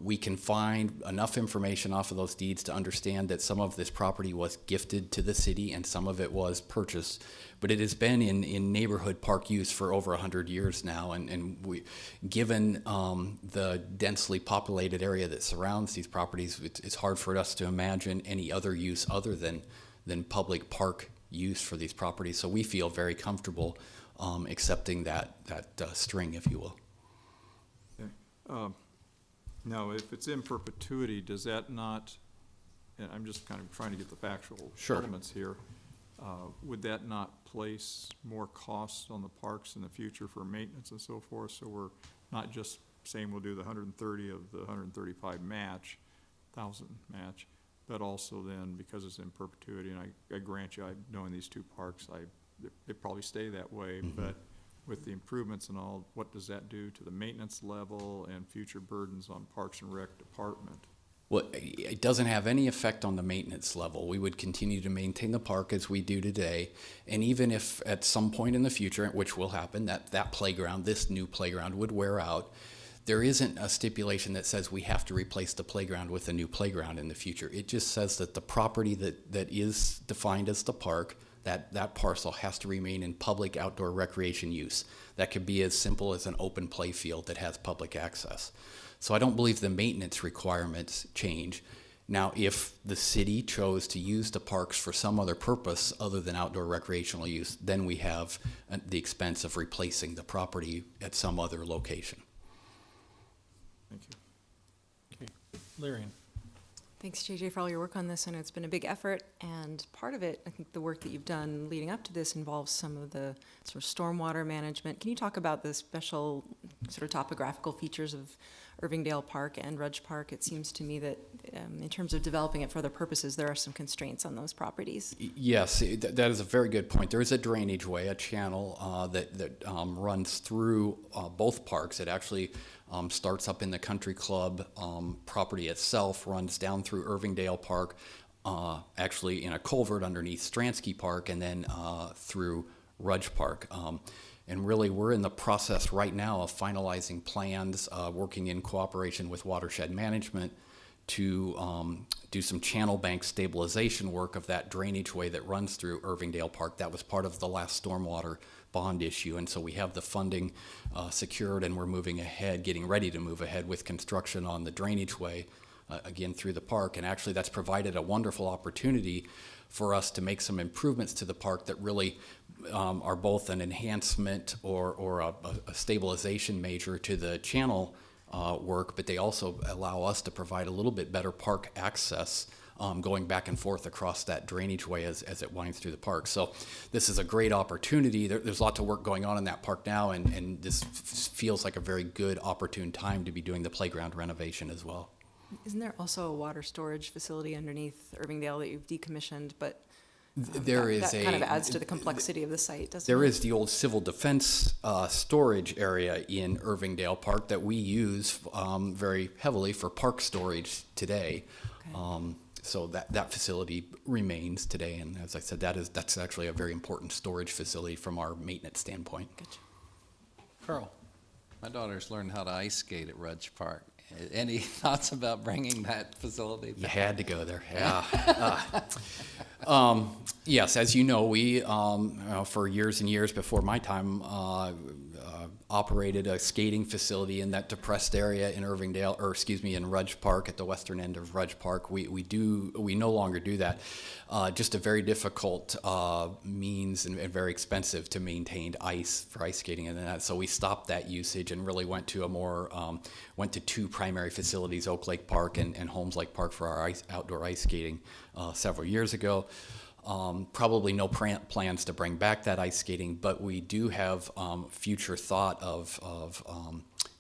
we can find enough information off of those deeds to understand that some of this property was gifted to the city and some of it was purchased. But it has been in neighborhood park use for over 100 years now, and we, given the densely populated area that surrounds these properties, it's hard for us to imagine any other use other than public park use for these properties. So we feel very comfortable accepting that string, if you will. Okay. Now, if it's in perpetuity, does that not, and I'm just kind of trying to get the factual elements here, would that not place more costs on the parks in the future for maintenance and so forth? So we're not just saying we'll do the 130 of the 135 match, 1,000 match, but also then, because it's in perpetuity, and I grant you, knowing these two parks, they probably stay that way, but with the improvements and all, what does that do to the maintenance level and future burdens on Parks and Rec Department? Well, it doesn't have any effect on the maintenance level. We would continue to maintain the park as we do today, and even if at some point in the future, which will happen, that playground, this new playground, would wear out, there isn't a stipulation that says we have to replace the playground with a new playground in the future. It just says that the property that is defined as the park, that parcel has to remain in public outdoor recreation use. That could be as simple as an open play field that has public access. So I don't believe the maintenance requirements change. Now, if the city chose to use the parks for some other purpose other than outdoor recreational use, then we have the expense of replacing the property at some other location. Thank you. Okay, Larian. Thanks, JJ, for all your work on this. I know it's been a big effort, and part of it, I think the work that you've done leading up to this involves some of the sort of stormwater management. Can you talk about the special sort of topographical features of Irvingdale Park and Rudge Park? It seems to me that in terms of developing it for other purposes, there are some constraints on those properties. Yes, that is a very good point. There is a drainage way, a channel that runs through both parks. It actually starts up in the country club property itself, runs down through Irvingdale Park, actually in a culvert underneath Stransky Park, and then through Rudge Park. And really, we're in the process right now of finalizing plans, working in cooperation with Watershed Management to do some channel bank stabilization work of that drainage way that runs through Irvingdale Park. That was part of the last stormwater bond issue, and so we have the funding secured, and we're moving ahead, getting ready to move ahead with construction on the drainage way again through the park. And actually, that's provided a wonderful opportunity for us to make some improvements to the park that really are both an enhancement or a stabilization measure to the channel work, but they also allow us to provide a little bit better park access going back and forth across that drainage way as it winds through the park. So this is a great opportunity. There's lots of work going on in that park now, and this feels like a very good, opportune time to be doing the playground renovation as well. Isn't there also a water storage facility underneath Irvingdale that you've decommissioned, but that kind of adds to the complexity of the site, doesn't it? There is the old civil defense storage area in Irvingdale Park that we use very heavily for park storage today. Okay. So that facility remains today, and as I said, that's actually a very important storage facility from our maintenance standpoint. Gotcha. Carl. My daughter's learned how to ice skate at Rudge Park. Any thoughts about bringing that facility back? You had to go there, yeah. Yes, as you know, we, for years and years before my time, operated a skating facility in that depressed area in in Rudge Park, at the western end of Rudge Park. We no longer do that. Just a very difficult means and very expensive to maintain ice for ice skating, and that. So we stopped that usage and really went to two primary facilities, Oak Lake Park and Holmes Lake Park, for our outdoor ice skating several years ago. Probably no plans to bring back that ice skating, but we do have future thought of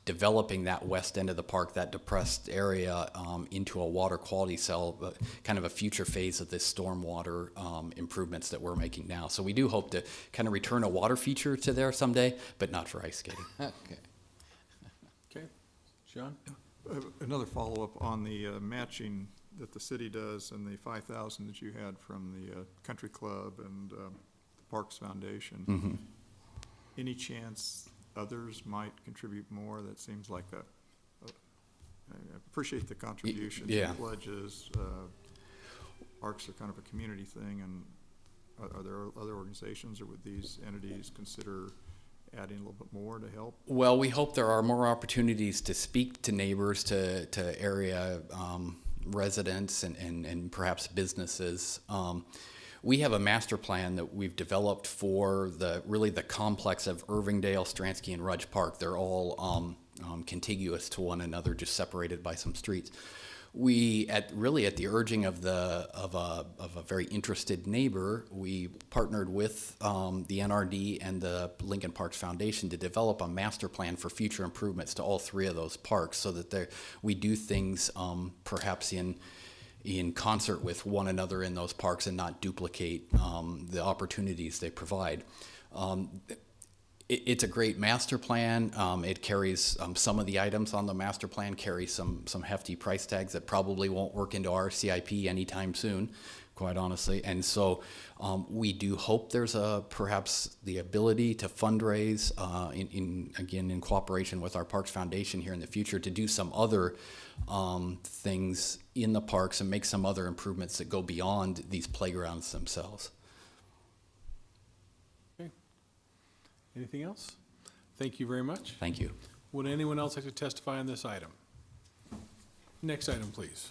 developing that west end of the park, that depressed area, into a water quality cell, kind of a future phase of this stormwater improvements that we're making now. So we do hope to kind of return a water feature to there someday, but not for ice skating. Okay. Okay. John? Another follow-up on the matching that the city does and the 5,000 that you had from the country club and the Parks Foundation. Mm-hmm. Any chance others might contribute more? That seems like I appreciate the contribution. Yeah. Pledges, parks are kind of a community thing, and are there other organizations, or would these entities consider adding a little bit more to help? Well, we hope there are more opportunities to speak to neighbors, to area residents and perhaps businesses. We have a master plan that we've developed for really the complex of Irvingdale, Stransky, and Rudge Park. They're all contiguous to one another, just separated by some streets. We, at the urging of a very interested neighbor, we partnered with the NRD and the Lincoln Parks Foundation to develop a master plan for future improvements to all three of those parks, so that we do things perhaps in concert with one another in those parks and not duplicate the opportunities they provide. It's a great master plan. It carries some of the items on the master plan carry some hefty price tags that probably won't work into our CIP anytime soon, quite honestly. And so we do hope there's perhaps the ability to fundraise in cooperation with our Parks Foundation here in the future to do some other things in the parks and make some other improvements that go beyond these playgrounds themselves. Anything else? Thank you very much. Thank you. Would anyone else like to testify on this item? Next item, please.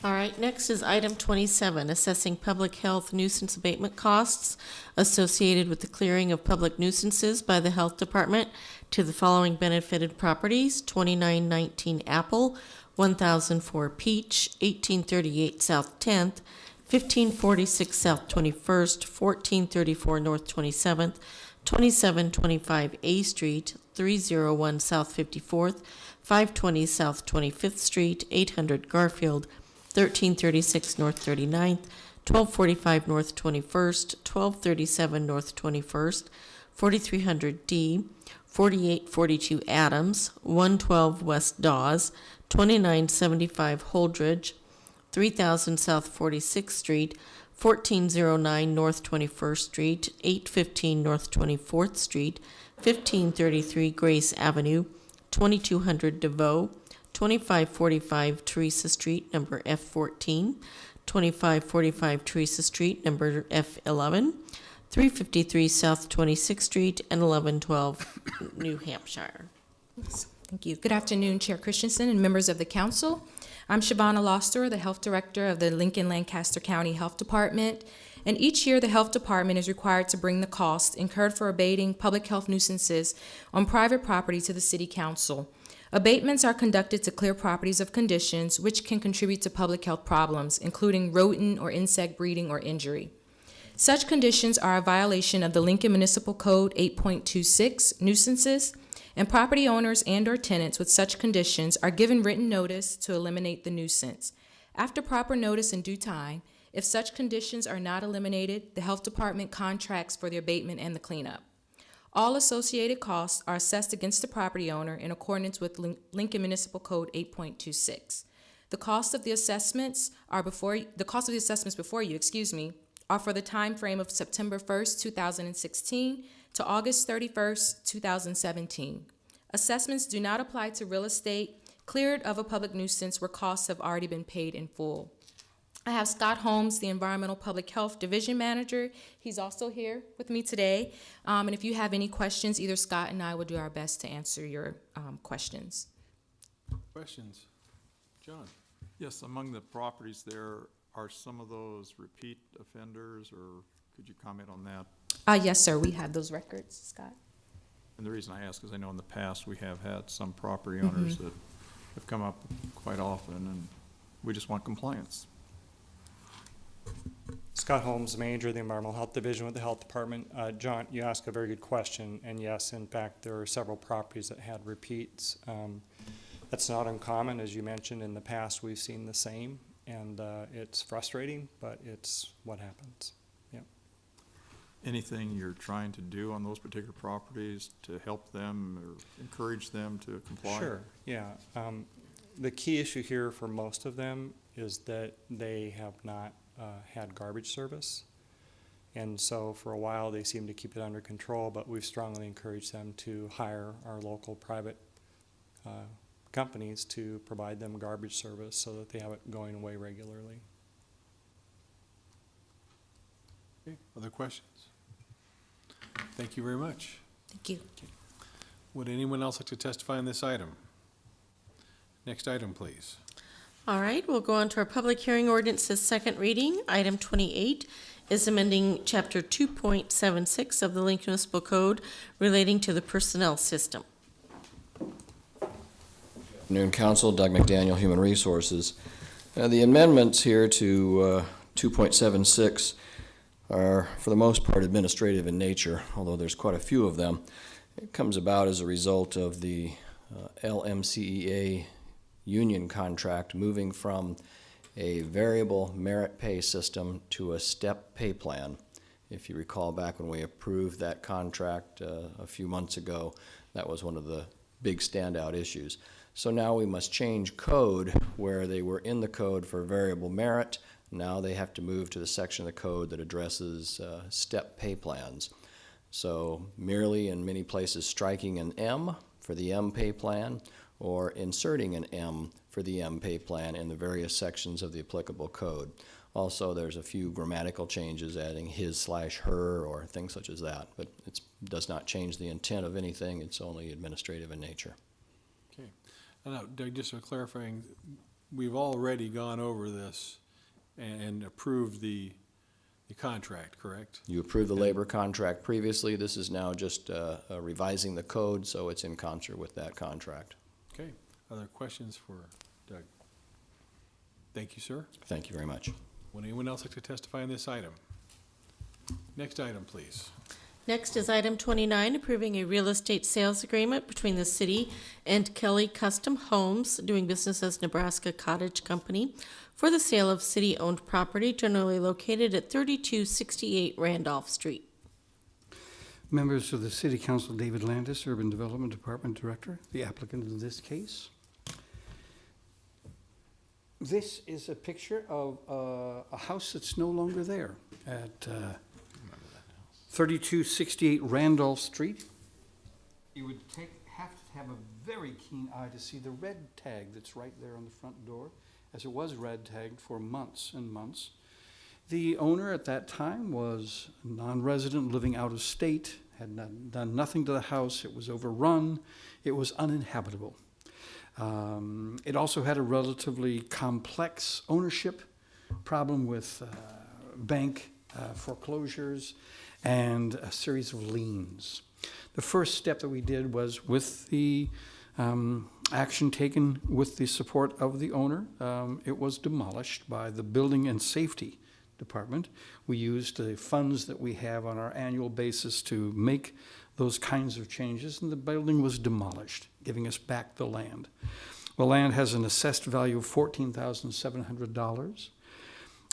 All right, next is item 27, assessing public health nuisance abatement costs associated with the clearing of public nuisances by the Health Department to the following benefited properties: 2919 Apple, 1004 Peach, 1838 South 10th, 1546 South 21st, 1434 North 27th, 2725 A Street, 301 South 54th, 520 South 25th Street, 800 Garfield, 1336 North 39th, 1245 North 21st, 1237 North 21st, 4300 D, 4842 Adams, 112 West Dawes, 2975 Holdridge, 3000 South 46th Street, 1409 North 21st Street, 815 North 24th Street, 1533 Grace Avenue, 2200 DeVoe, 2545 Teresa Street, number F14, 2545 Teresa Street, number F11, 353 South 26th Street, and 1112 New Hampshire. Thank you. Good afternoon, Chair Christensen and members of the council. I'm Shabana Loster, the Health Director of the Lincoln Lancaster County Health Department, and each year the Health Department is required to bring the costs incurred for abating public health nuisances on private property to the City Council. Abatements are conducted to clear properties of conditions which can contribute to public health problems, including rodent or insect breeding or injury. Such conditions are a violation of the Lincoln Municipal Code 8.26, nuisances, and property owners and/or tenants with such conditions are given written notice to eliminate the nuisance. After proper notice in due time, if such conditions are not eliminated, the Health Department contracts for the abatement and the cleanup. All associated costs are assessed against the property owner in accordance with Lincoln Municipal Code 8.26. The cost of the assessments before you, are for the time frame of September 1st, 2016 to August 31st, 2017. Assessments do not apply to real estate cleared of a public nuisance where costs have already been paid in full. I have Scott Holmes, the Environmental Public Health Division Manager. He's also here with me today. And if you have any questions, either Scott and I will do our best to answer your questions. Questions? John? Yes, among the properties there, are some of those repeat offenders, or could you comment on that? Yes, sir. We have those records, Scott. And the reason I ask is I know in the past we have had some property owners that have come up quite often, and we just want compliance. Scott Holmes, Manager of the Environmental Health Division with the Health Department. John, you asked a very good question, and yes, in fact, there are several properties that had repeats. That's not uncommon. As you mentioned, in the past we've seen the same, and it's frustrating, but it's what happens. Yeah. Anything you're trying to do on those particular properties to help them or encourage them to comply? Sure, yeah. The key issue here for most of them is that they have not had garbage service. And so for a while they seem to keep it under control, but we've strongly encouraged them to hire our local private companies to provide them garbage service so that they have it going away regularly. Okay, other questions? Thank you very much. Thank you. Would anyone else like to testify on this item? Next item, please. All right, we'll go on to our public hearing ordinance's second reading. Item 28 is amending Chapter 2.76 of the Lincoln Municipal Code relating to the personnel system. Afternoon, Council. Doug McDaniel, Human Resources. The amendments here to 2.76 are, for the most part, administrative in nature, although there's quite a few of them. It comes about as a result of the LMCEA union contract moving from a variable merit pay system to a step pay plan. If you recall back when we approved that contract a few months ago, that was one of the big standout issues. So now we must change code where they were in the code for variable merit. Now they have to move to the section of the code that addresses step pay plans. So merely in many places striking an M for the M pay plan or inserting an M for the M pay plan in the various sections of the applicable code. Also, there's a few grammatical changes, adding his/her or things such as that, but it does not change the intent of anything. It's only administrative in nature. Okay. Now, Doug, just for clarifying, we've already gone over this and approved the contract, correct? You approved the labor contract previously. This is now just revising the code, so it's in concert with that contract. Okay. Other questions for Doug? Thank you, sir. Thank you very much. Would anyone else like to testify on this item? Next item, please. Next is item 29, approving a real estate sales agreement between the city and Kelly Custom Homes, doing business as Nebraska Cottage Company, for the sale of city-owned property generally located at 3268 Randolph Street. Members of the City Council, David Landis, Urban Development Department Director, the applicant in this case. This is a picture of a house that's no longer there at 3268 Randolph Street. You would have to have a very keen eye to see the red tag that's right there on the front door, as it was red tagged for months and months. The owner at that time was a non-resident living out of state, had done nothing to the house. It was overrun. It was uninhabitable. It also had a relatively complex ownership problem with bank foreclosures and a series of liens. The first step that we did was with the action taken with the support of the owner. It was demolished by the Building and Safety Department. We used the funds that we have on our annual basis to make those kinds of changes, and the building was demolished, giving us back the land. The land has an assessed value of $14,700.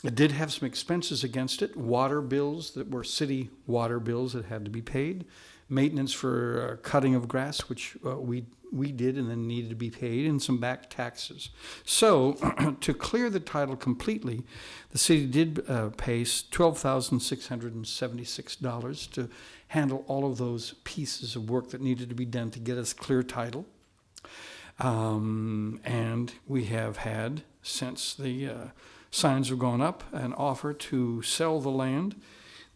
It did have some expenses against it, water bills that were city water bills that had to be paid, maintenance for cutting of grass, which we did and then needed to be paid, and some back taxes. So to clear the title completely, the city did pay $12,676 to handle all of those pieces of work that needed to be done to get us clear title. And we have had, since the signs have gone up, an offer to sell the land.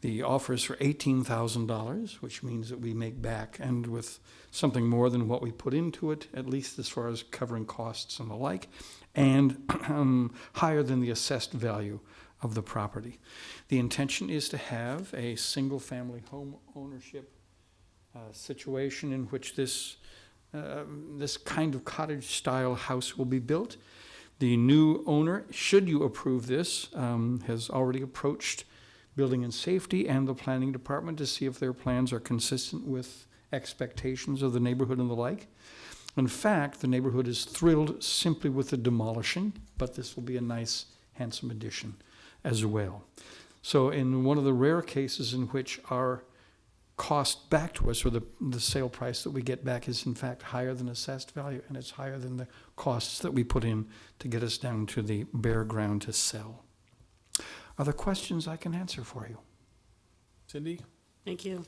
The offer is for $18,000, which means that we make back, and with something more than what we put into it, at least as far as covering costs and the like, and higher than the assessed value of the property. The intention is to have a single-family home ownership situation in which this kind of cottage-style house will be built. The new owner, should you approve this, has already approached Building and Safety and the Planning Department to see if their plans are consistent with expectations of the neighborhood and the like. In fact, the neighborhood is thrilled simply with the demolishing, but this will be a nice, handsome addition as well. So in one of the rare cases in which our cost back to us, or the sale price that we get back, is in fact higher than assessed value, and it's higher than the costs that we put in to get us down to the bare ground to sell. Are there questions I can answer for you? Cindy? Thank you.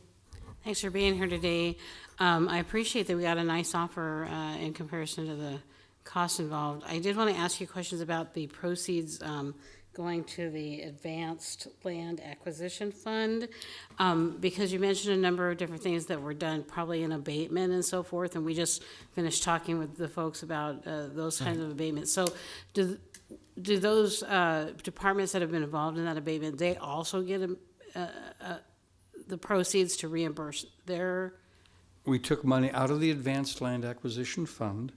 Thanks for being here today. I appreciate that we got a nice offer in comparison to the costs involved. I did want to ask you questions about the proceeds going to the Advanced Land Acquisition Fund, because you mentioned a number of different things that were done, probably in abatement and so forth, and we just finished talking with the folks about those kinds of abatements. So do those departments that have been involved in that abatement, they also get the proceeds to reimburse their? We took money out of the Advanced Land Acquisition Fund.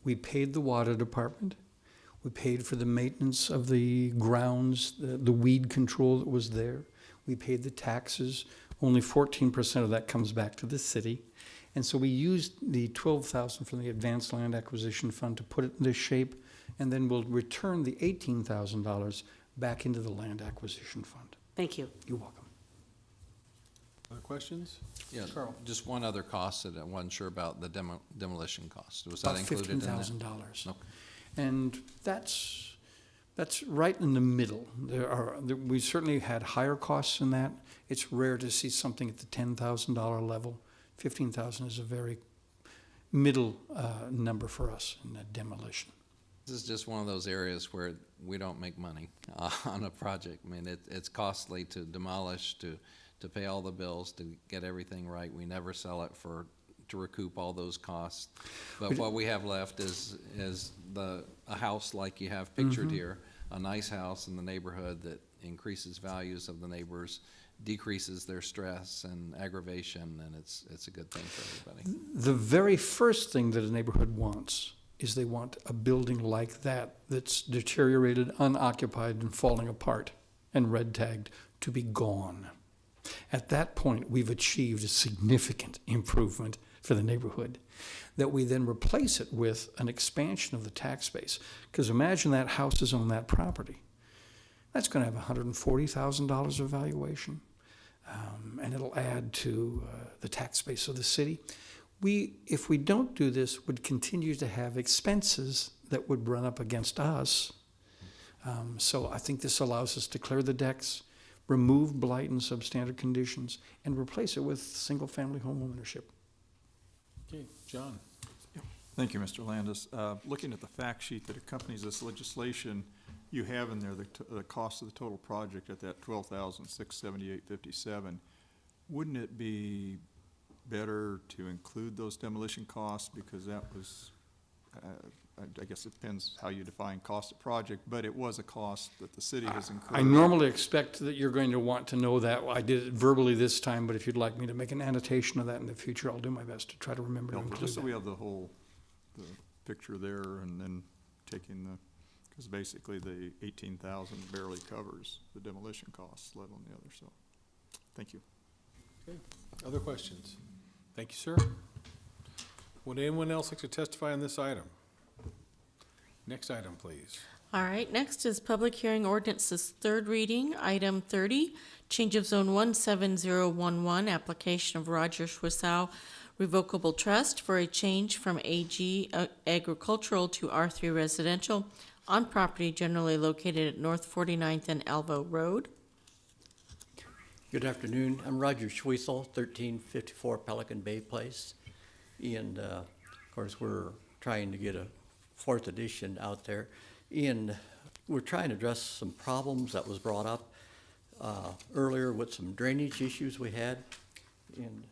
We paid the water department. We paid for the maintenance of the grounds, the weed control that was there. We paid the taxes. Only 14% of that comes back to the city. And so we used the $12,000 from the Advanced Land Acquisition Fund to put it in this shape, and then we'll return the $18,000 back into the Land Acquisition Fund. Thank you. You're welcome. Other questions? Yeah, Carl? just one other cost that I wasn't sure about, the demolition cost. Was that included in that? About $15,000. Okay. And that's right in the middle. We certainly had higher costs than that. It's rare to see something at the $10,000 level. $15,000 is a very middle number for us in that demolition. This is just one of those areas where we don't make money on a project. I mean, it's costly to demolish, to pay all the bills, to get everything right. We never sell it to recoup all those costs. But what we have left is a house like you have pictured here, a nice house in the neighborhood that increases values of the neighbors, decreases their stress and aggravation, and it's a good thing for everybody. The very first thing that a neighborhood wants is they want a building like that that's deteriorated, unoccupied, and falling apart and red tagged to be gone. At that point, we've achieved a significant improvement for the neighborhood, that we then replace it with an expansion of the tax base. Because imagine that house is on that property. That's going to have $140,000 of valuation, and it'll add to the tax base of the city. If we don't do this, would continue to have expenses that would run up against us. So I think this allows us to clear the decks, remove blight and substandard conditions, and replace it with single-family home ownership. Okay, John. Thank you, Mr. Landis. Looking at the fact sheet that accompanies this legislation, you have in there the cost of the total project at that $12,678.57. Wouldn't it be better to include those demolition costs, because that was, I guess it depends how you define cost of project, but it was a cost that the city has incurred. I normally expect that you're going to want to know that. I did it verbally this time, but if you'd like me to make an annotation of that in the future, I'll do my best to try to remember to include Just so that. we have the picture there, and then taking because basically the 18,000 barely covers the demolition costs, let alone the other, so, thank you. Okay, other questions? Thank you, sir. Would anyone else like to testify on this item? Next item, please. All right, next is public hearing ordinances, third reading, item 30, change of zone 17011, application of Roger Schwissow Revocable Trust for a change from AG agricultural to R3 residential on property generally located at North 49th and Alvo Road. Good afternoon. I'm Roger Schwiesel, 1354 Pelican Bay Place. And of course, we're trying to get a fourth edition out there. And we're trying to address some problems that was brought up earlier with some drainage issues we had. And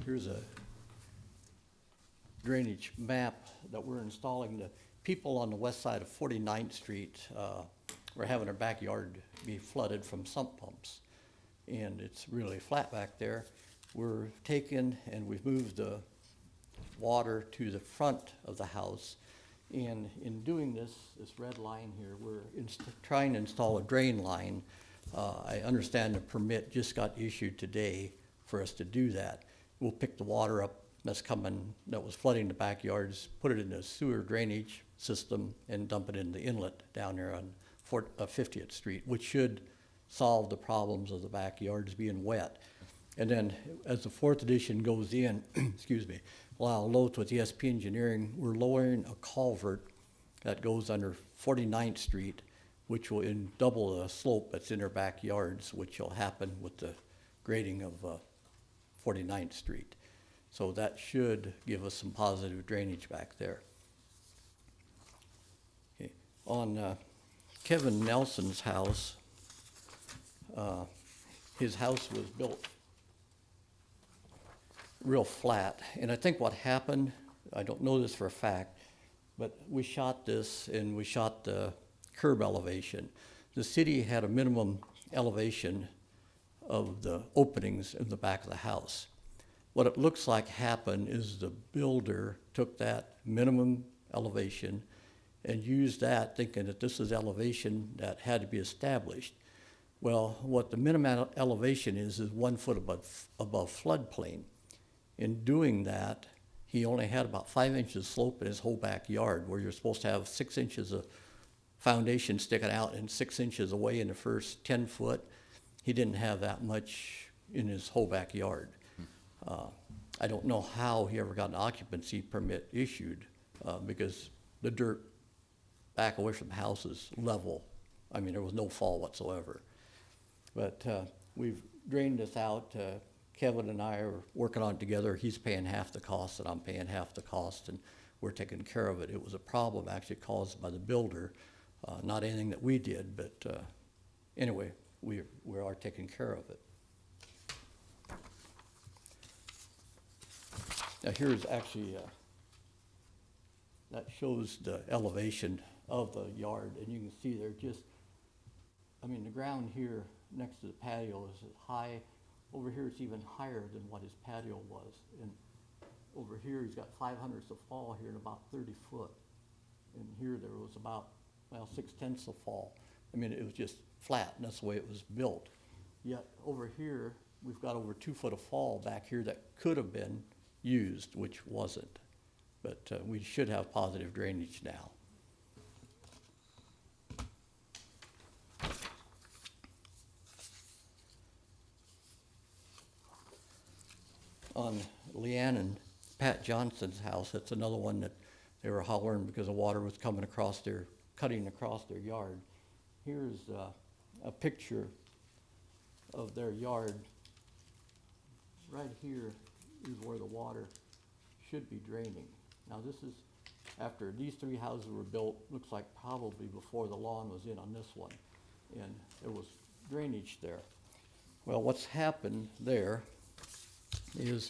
here's a drainage map that we're installing. The people on the west side of 49th Street were having their backyard be flooded from sump pumps. And it's really flat back there. We're taking and we've moved the water to the front of the house. And in doing this red line here, we're trying to install a drain line. I understand the permit just got issued today for us to do that. We'll pick the water up that was flooding the backyards, put it in a sewer drainage system and dump it in the inlet down there on 50th Street, which should solve the problems of the backyards being wet. And then as the fourth edition goes in, excuse me, Lyle Loth with ESP Engineering, we're lowering a culvert that goes under 49th Street, which will double the slope that's in their backyards, which will happen with the grading of 49th Street. So that should give us some positive drainage back there. Okay. On Kevin Nelson's house, his house was built real flat. And I think what happened, I don't know this for a fact, but we shot this and we shot the curb elevation. The city had a minimum elevation of the openings in the back of the house. What it looks like happened is the builder took that minimum elevation and used that thinking that this is elevation that had to be established. Well, what the minimum elevation is 1 foot above floodplain. In doing that, he only had about 5 inches slope in his whole backyard, where you're supposed to have 6 inches of foundation sticking out and 6 inches away in the first 10 foot. He didn't have that much in his whole backyard. I don't know how he ever got an occupancy permit issued, because the dirt back away from the house is level. I mean, there was no fall whatsoever. But we've drained this out. Kevin and I are working on it together. He's paying half the cost and I'm paying half the cost, and we're taking care of it. It was a problem actually caused by the builder, not anything that we did, but anyway, we are taking care of it. Now here's actually, that shows the elevation of the yard, and you can see there just, I mean, the ground here next to the patio is high. Over here it's even higher than what his patio was. And over here he's got 5/100 of fall here and about 30 foot. And here there was about, well, 6/10 of fall. I mean, it was just flat, and that's the way it was built. Yet over here, we've got over 2 foot of fall back here that could have been used, which wasn't. But we should have positive drainage now. On Leanne and Pat Johnson's house, that's another one that they were hollering because the water was coming across their, cutting across their yard. Here's a picture of their yard. Right here is where the water should be draining. Now this is after these 3 houses were built, looks like probably before the lawn was in on this one. And there was drainage there. Well, what's happened there is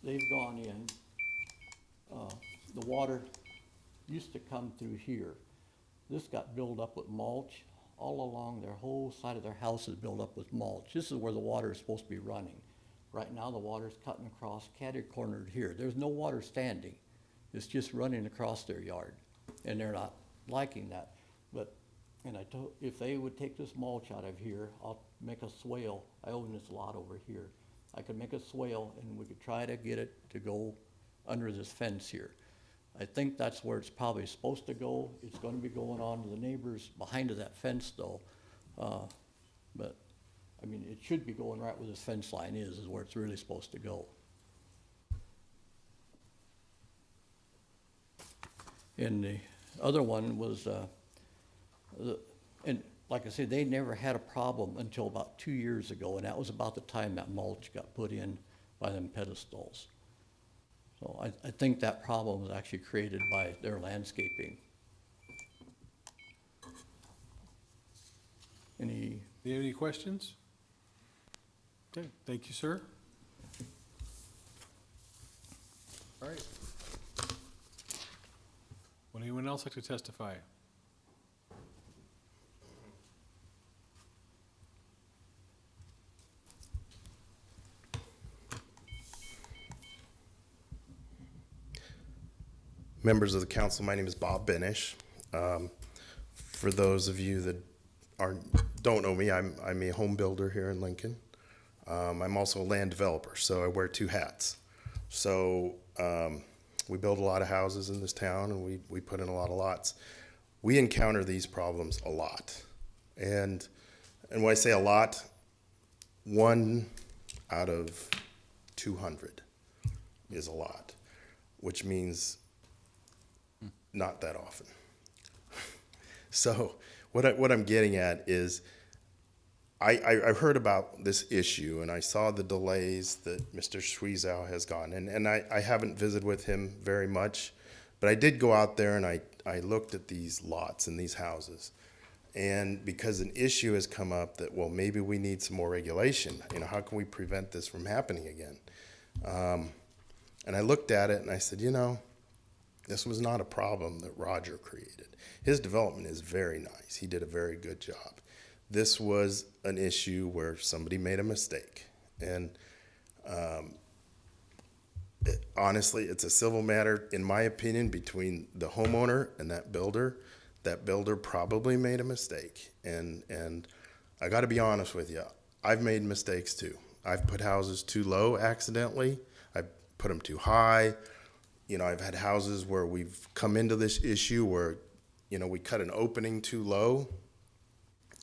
they've gone in, the water used to come through here. This got built up with mulch. All along their whole side of their house is built up with mulch. This is where the water is supposed to be running. Right now the water's cutting across, catty-cornered here. There's no water standing. It's just running across their yard, and they're not liking that. But, and I told, if they would take this mulch out of here, I'll make a swale. I own this lot over here. I could make a swale and we could try to get it to go under this fence here. I think that's where it's probably supposed to go. It's going to be going on to the neighbors behind that fence though. But I mean, it should be going right where this fence line is where it's really supposed to go. And the other one was, and like I said, they never had a problem until about 2 years ago, and that was about the time that mulch got put in by them pedestals. So I think that problem was actually created by their landscaping. Do you have any questions? Okay, thank you, sir. All right. Would anyone else like to testify? Members of the council, my name is Bob Benish. For those of you that don't know me, I'm a home builder here in Lincoln. I'm also a land developer, so I wear 2 hats. So we build a lot of houses in this town, and we put in a lot of lots. We encounter these problems a lot. And when I say a lot, 1 out of 200 is a lot, which means not that often. So what I'm getting at is I heard about this issue, and I saw the delays that Mr. Schwezow has gone, and I haven't visited with him very much, but I did go out there and I looked at these lots and these houses. And because an issue has come up that, well, maybe we need some more regulation. You know, how can we prevent this from happening again? And I looked at it and I said, you know, this was not a problem that Roger created. His development is very nice. He did a very good job. This was an issue where somebody made a mistake. And honestly, it's a civil matter, in my opinion, between the homeowner and that builder. That builder probably made a mistake. And I got to be honest with you, I've made mistakes too. I've put houses too low accidentally. I put them too high. You know, I've had houses where we've come into this issue where, you know, we cut an opening too low.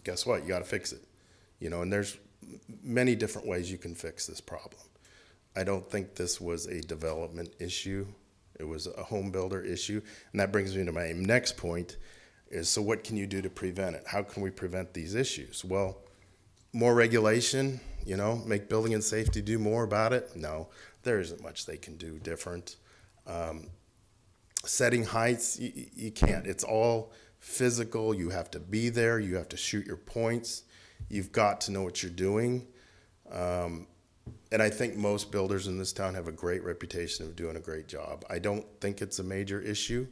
Guess what? You got to fix it. You know, and there's many different ways you can fix this problem. I don't think this was a development issue. It was a home builder issue. And that brings me to my next point is, so what can you do to prevent it? How can we prevent these issues? Well, more regulation, you know, make building and safety do more about it? No, there isn't much they can do different. Setting heights, you can't. It's all physical. You have to be there. You have to shoot your points. You've got to know what you're doing. And I think most builders in this town have a great reputation of doing a great job. I don't think it's a major issue.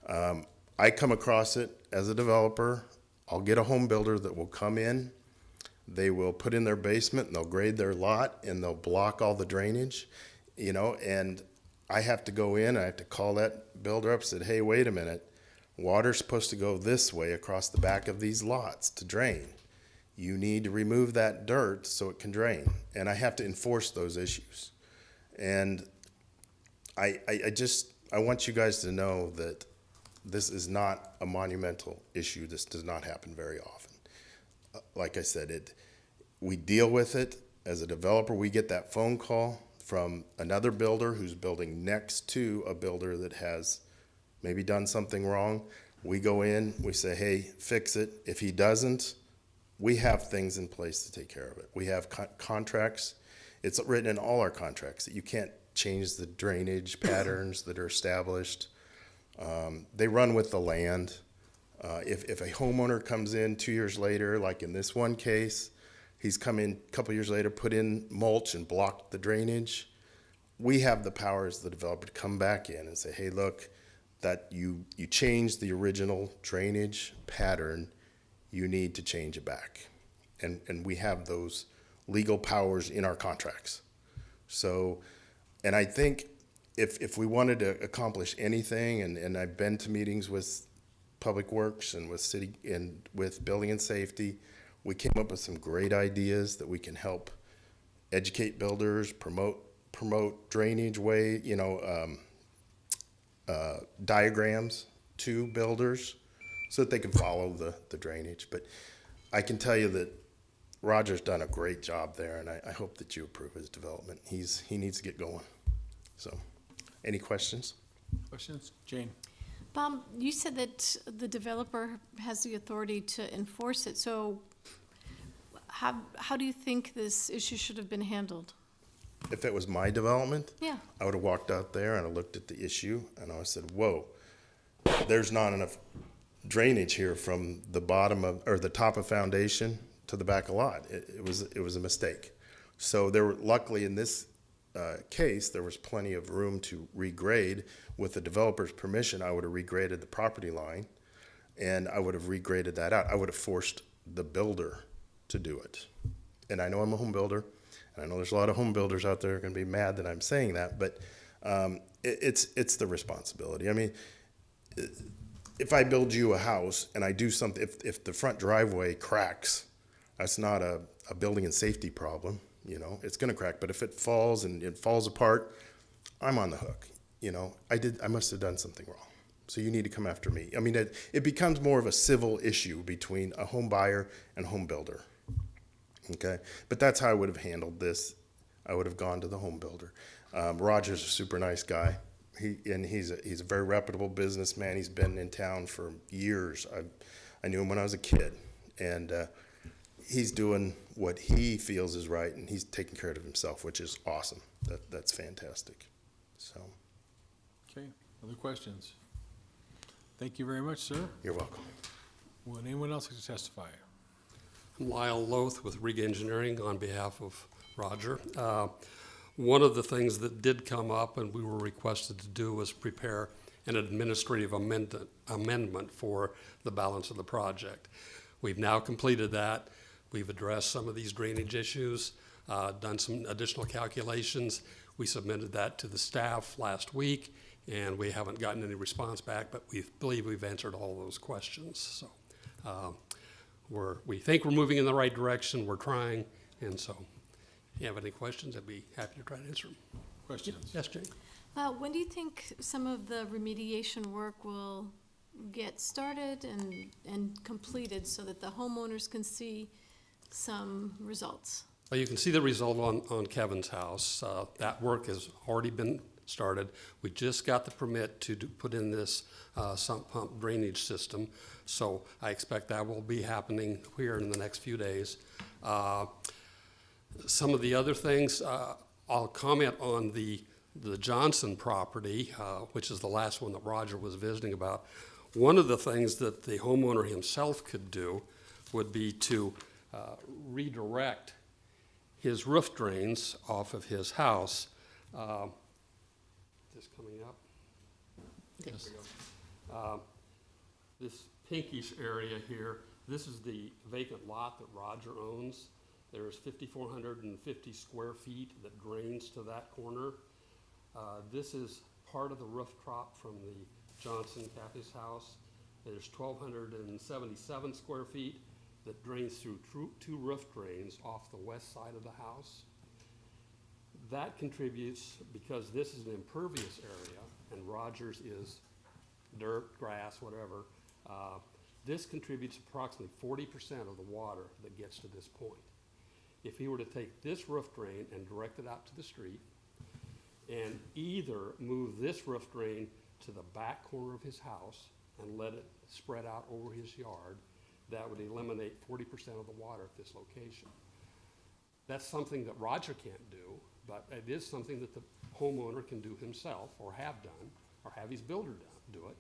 I come across it as a developer. I'll get a home builder that will come in. They will put in their basement and they'll grade their lot and they'll block all the drainage, you know, and I have to go in, I have to call that builder up and say, hey, wait a minute, water's supposed to go this way across the back of these lots to drain. You need to remove that dirt so it can drain. And I have to enforce those issues. And I want you guys to know that this is not a monumental issue. This does not happen very often. Like I said, we deal with it. As a developer, we get that phone call from another builder who's building next to a builder that has maybe done something wrong. We go in, we say, hey, fix it. If he doesn't, we have things in place to take care of it. We have contracts. It's written in all our contracts that you can't change the drainage patterns that are established. They run with the land. If a homeowner comes in 2 years later, like in this one case, he's come in a couple years later, put in mulch and blocked the drainage. We have the power as the developer to come back in and say, hey, look, that you changed the original drainage pattern, you need to change it back. And we have those legal powers in our contracts. So, and I think if we wanted to accomplish anything, and I've been to meetings with Public Works and with city and with building and safety, we came up with some great ideas that we can help educate builders, promote drainage diagrams to builders so that they can follow the drainage. But I can tell you that Roger's done a great job there, and I hope that you approve his development. He needs to get going. So, any questions? Questions? Jane? Bob, you said that the developer has the authority to enforce it, so how do you think this issue should have been handled? If it was my development, Yeah. I would have walked out there and I looked at the issue and I said, whoa, there's not enough drainage here from the bottom of, or the top of foundation to the back of lot. It was a mistake. So there were, luckily in this case, there was plenty of room to regrade. With the developer's permission, I would have regraded the property line and I would have regraded that out. I would have forced the builder to do it. And I know I'm a home builder, and I know there's a lot of home builders out there who are going to be mad that I'm saying that, but it's the responsibility. I mean, if I build you a house and I do something, if the front driveway cracks, that's not a building and safety problem. You know, it's going to crack, but if it falls and it falls apart, I'm on the hook. You know, I must have done something wrong. So you need to come after me. I mean, it becomes more of a civil issue between a home buyer and home builder. Okay, but that's how I would have handled this. I would have gone to the home builder. Roger's a super nice guy. He's a very reputable businessman. He's been in town for years. I knew him when I was a kid, and he's doing what he feels is right, and he's taking care of himself, which is awesome. That's fantastic. So, Okay, other questions? Thank you very much, sir. you're welcome. Would anyone else like to testify? Lyle Loth with Rig Engineering on behalf of Roger. One of the things that did come up and we were requested to do was prepare an administrative amendment for the balance of the project. We've now completed that. We've addressed some of these drainage issues, done some additional calculations. We submitted that to the staff last week, and we haven't gotten any response back, but we believe we've answered all those questions. So we think we're moving in the right direction. We're trying, and so if you have any questions, I'd be happy to try to answer them. Questions? Yes, Jane? When do you think some of the remediation work will get started and completed so that the homeowners can see some results? Well, you can see the result on Kevin's house. That work has already been started. We just got the permit to put in this sump pump drainage system, so I expect that will be happening here in the next few days. Some of the other things, I'll comment on the Johnson property, which is the last one that Roger was visiting about. One of the things that the homeowner himself could do would be to redirect his roof drains off of his house. This coming up? Yes. This pinkish area here, this is the vacant lot that Roger owns. There's 5,450 square feet that drains to that corner. This is part of the roof crop from the Johnson Kathy's house. There's 1,277 square feet that drains through two roof drains off the west side of the house. That contributes, because this is an impervious area and Rogers is dirt, grass, whatever, this contributes approximately 40% of the water that gets to this point. If he were to take this roof drain and direct it out to the street, and either move this roof drain to the back corner of his house and let it spread out over his yard, that would eliminate 40% of the water at this location. That's something that Roger can't do, but it is something that the homeowner can do himself, or have done, or have his builder do it.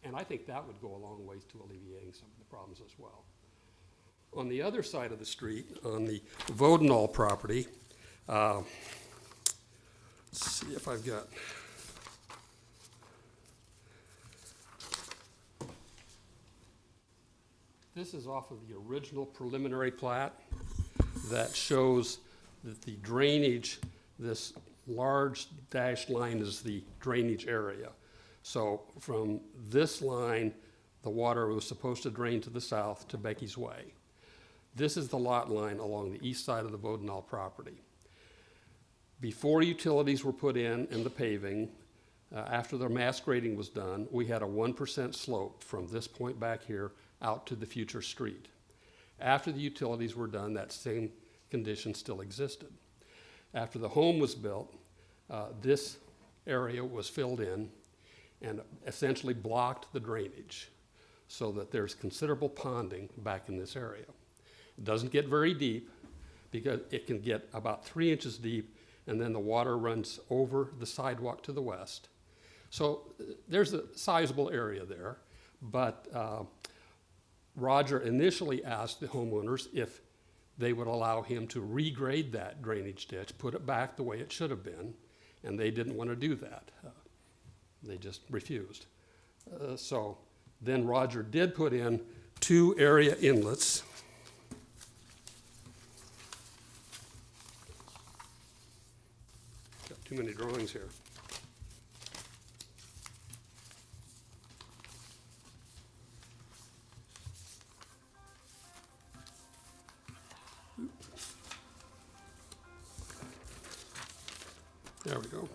And I think that would go a long ways to alleviating some of the problems as well. On the other side of the street, on the Vodenall property, let's see if I've got, this is off of the original preliminary plat that shows that the drainage, this large dashed line is the drainage area. So from this line, the water was supposed to drain to the south to Becky's Way. This is the lot line along the east side of the Vodenall property. Before utilities were put in and the paving, after the mass grading was done, we had a 1% slope from this point back here out to the future street. After the utilities were done, that same condition still existed. After the home was built, this area was filled in and essentially blocked the drainage so that there's considerable ponding back in this area. It doesn't get very deep because it can get about 3 inches deep, and then the water runs over the sidewalk to the west. So there's a sizable area there, but Roger initially asked the homeowners if they would allow him to regrade that drainage ditch, put it back the way it should have been, and they didn't want to do that. They just refused. So then Roger did put in 2 area inlets. Got too many drawings here. There we go.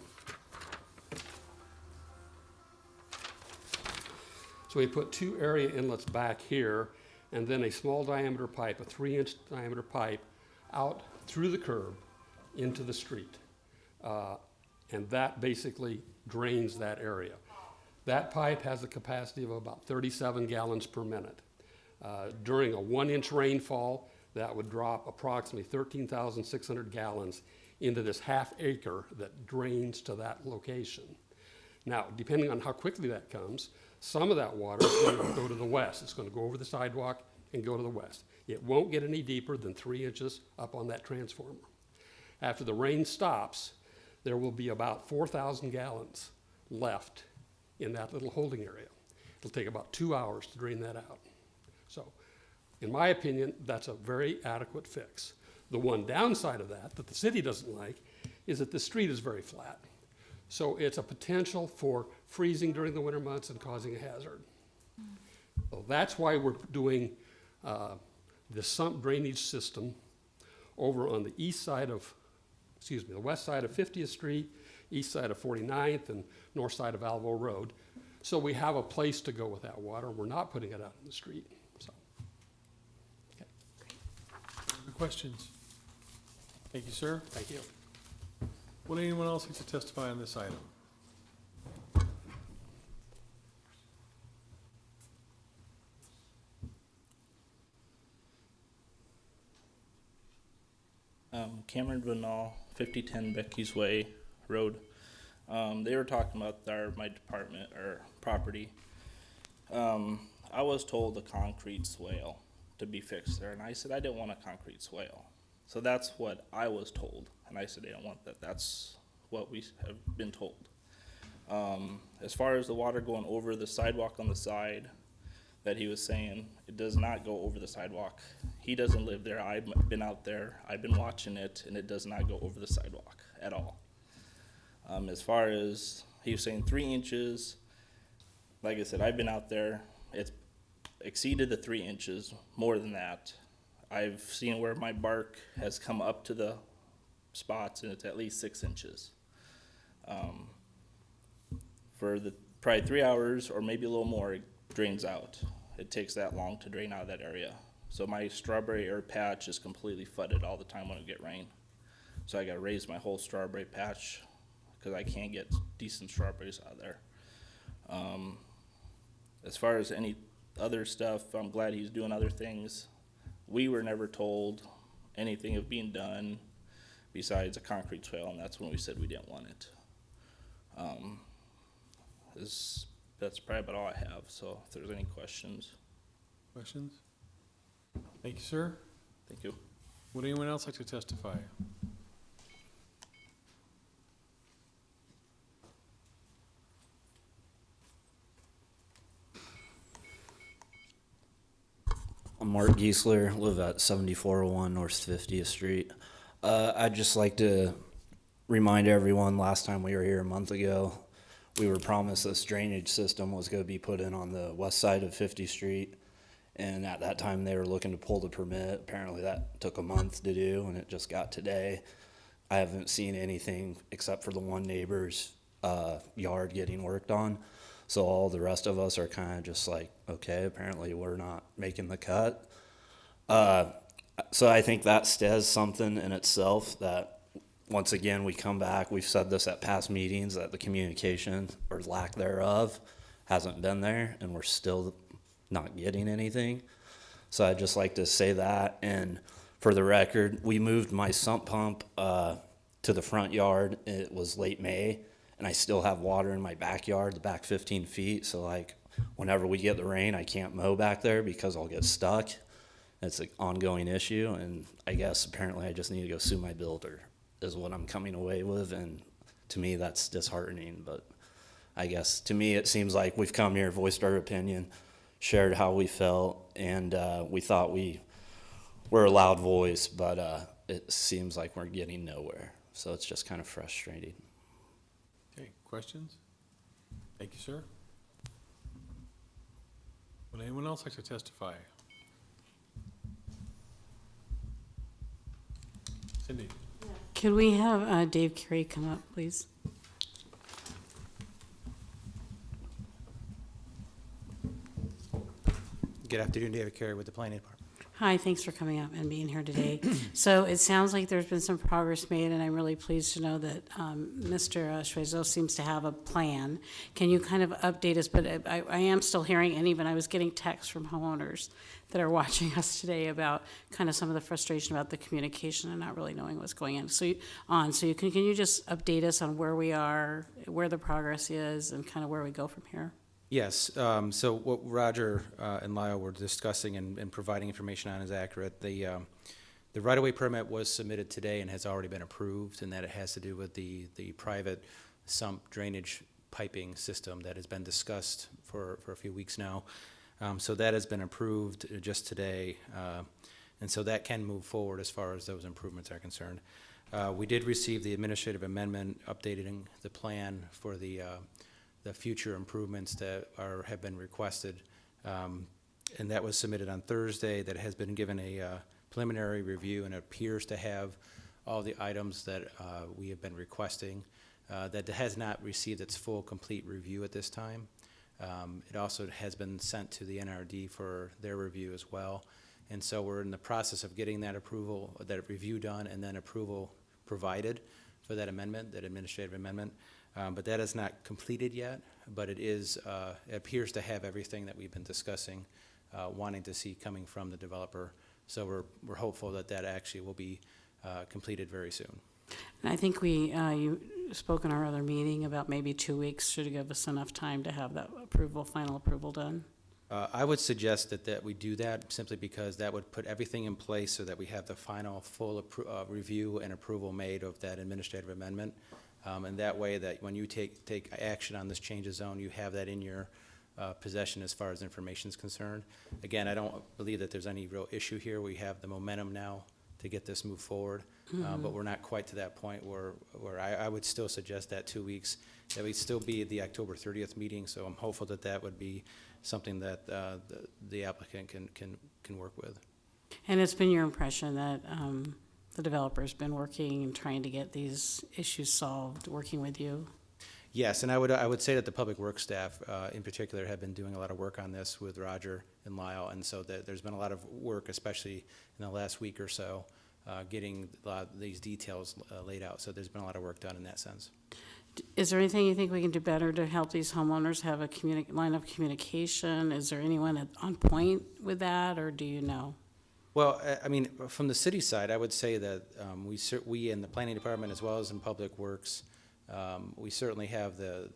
So we put 2 area inlets back here, and then a small diameter pipe, a 3-inch diameter pipe, out through the curb into the street. And that basically drains that area. That pipe has a capacity of about 37 gallons per minute. During a 1-inch rainfall, that would drop approximately 13,600 gallons into this half acre that drains to that location. Now, depending on how quickly that comes, some of that water is going to go to the west. It's going to go over the sidewalk and go to the west. It won't get any deeper than 3 inches up on that transformer. After the rain stops, there will be about 4,000 gallons left in that little holding area. It'll take about 2 hours to drain that out. So, in my opinion, that's a very adequate fix. The one downside of that the city doesn't like is that the street is very flat. So it's a potential for freezing during the winter months and causing a hazard. So that's why we're doing the sump drainage system over on the the west side of 50th Street, east side of 49th, and north side of Alvo Road. So we have a place to go with that water. We're not putting it out in the street. So, okay. Other questions? Thank you, sir. Thank you. Would anyone else like to testify on this item? Cameron Vinall, 5010 Becky's Way Road. They were talking about my department or property. I was told a concrete swale to be fixed there, and I said I didn't want a concrete swale. So that's what I was told, and I said I don't want that. That's what we have been told. As far as the water going over the sidewalk on the side that he was saying, it does not go over the sidewalk. He doesn't live there. I've been out there. I've been watching it, and it does not go over the sidewalk at all. As far as he was saying 3 inches, like I said, I've been out there. It's exceeded the 3 inches, more than that. I've seen where my bark has come up to the spots, and it's at least 6 inches. For the probably 3 hours or maybe a little more, it drains out. It takes that long to drain out of that area. So my strawberry herb patch is completely flooded all the time when it get rain. So I got to raise my whole strawberry patch because I can't get decent strawberries out of there. As far as any other stuff, I'm glad he's doing other things. We were never told anything of being done besides a concrete swale, and that's when we said we didn't want it. That's probably about all I have, so if there's any questions. Questions? Thank you, sir. Thank you. Would anyone else like to testify? I'm Mark Giesler, live at 7401 North 50th Street. I'd just like to remind everyone, last time we were here a month ago, we were promised this drainage system was going to be put in on the west side of 50th Street. And at that time, they were looking to pull the permit. Apparently that took a month to do, and it just got today. I haven't seen anything except for the one neighbor's yard getting worked on. So all the rest of us are kind of just like, okay, apparently we're not making the cut. So I think that says something in itself that, once again, we come back. We've said this at past meetings that the communication or lack thereof hasn't been there, and we're still not getting anything. So I'd just like to say that. And for the record, we moved my sump pump to the front yard. It was late May, and I still have water in my backyard, the back 15 feet. So like whenever we get the rain, I can't mow back there because I'll get stuck. It's an ongoing issue, and I guess apparently I just need to go sue my builder is what I'm coming away with, and to me that's disheartening. But I guess to me it seems like we've come here, voiced our opinion, shared how we felt, and we thought we were a loud voice, but it seems like we're getting nowhere. So it's just kind of frustrating. Okay, questions? Thank you, sir. Would anyone else like to testify? Cindy? Could we have Dave Carey come up, please? Good afternoon, David Carey with the Planning Department. Hi, thanks for coming up and being here today. So it sounds like there's been some progress made, and I'm really pleased to know that Mr. Schwezo seems to have a plan. Can you kind of update us? But I am still hearing, and even I was getting texts from homeowners that are watching us today about kind of some of the frustration about the communication and not really knowing what's going on. So can you just update us on where we are, where the progress is, and kind of where we go from here? Yes, so what Roger and Lyle were discussing and providing information on is accurate. The right-of-way permit was submitted today and has already been approved, and that it has to do with the private sump drainage piping system that has been discussed for a few weeks now. So that has been approved just today, and so that can move forward as far as those improvements are concerned. We did receive the administrative amendment updating the plan for the future improvements that have been requested. And that was submitted on Thursday. That has been given a preliminary review and appears to have all the items that we have been requesting. That has not received its full, complete review at this time. It also has been sent to the NRD for their review as well. And so we're in the process of getting that approval, that review done, and then approval provided for that amendment, that administrative amendment. But that is not completed yet, but it is, it appears to have everything that we've been discussing, wanting to see coming from the developer. So we're hopeful that that actually will be completed very soon. And I think you spoke in our other meeting about maybe 2 weeks should give us enough time to have that final approval done. I would suggest that we do that simply because that would put everything in place so that we have the final full review and approval made of that administrative amendment. And that way that when you take action on this change of zone, you have that in your possession as far as information is concerned. Again, I don't believe that there's any real issue here. We have the momentum now to get this moved forward, but we're not quite to that point where I would still suggest that 2 weeks. That would still be the October 30th meeting, so I'm hopeful that that would be something that the applicant can work with. And it's been your impression that the developer's been working and trying to get these issues solved, working with you? Yes, and I would say that the public works staff in particular have been doing a lot of work on this with Roger and Lyle, and so there's been a lot of work, especially in the last week or so, getting a lot of these details laid out. So there's been a lot of work done in that sense. Is there anything you think we can do better to help these homeowners have a line of communication? Is there anyone on point with that, or do you know? Well, I mean, from the city side, I would say that we in the planning department as well as in public works, we certainly have the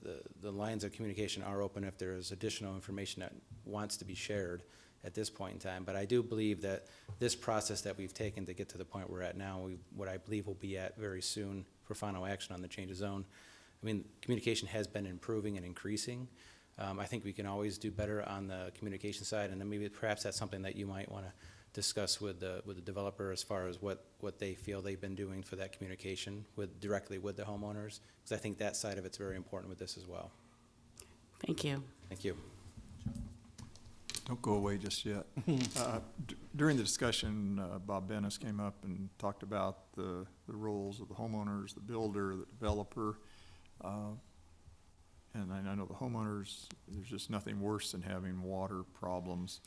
lines of communication are open if there is additional information that wants to be shared at this point in time. But I do believe that this process that we've taken to get to the point we're at now, what I believe we'll be at very soon for final action on the change of zone. I mean, communication has been improving and increasing. I think we can always do better on the communication side, and then maybe perhaps that's something that you might want to discuss with the developer as far as what they feel they've been doing for that communication directly with the homeowners, because I think that side of it's very important with this as well. Thank you. Thank you. Don't go away just yet. During the discussion, Bob Bennis came up and talked about the roles of the homeowners, the builder, the developer. And I know the homeowners, there's just nothing worse than having water problems.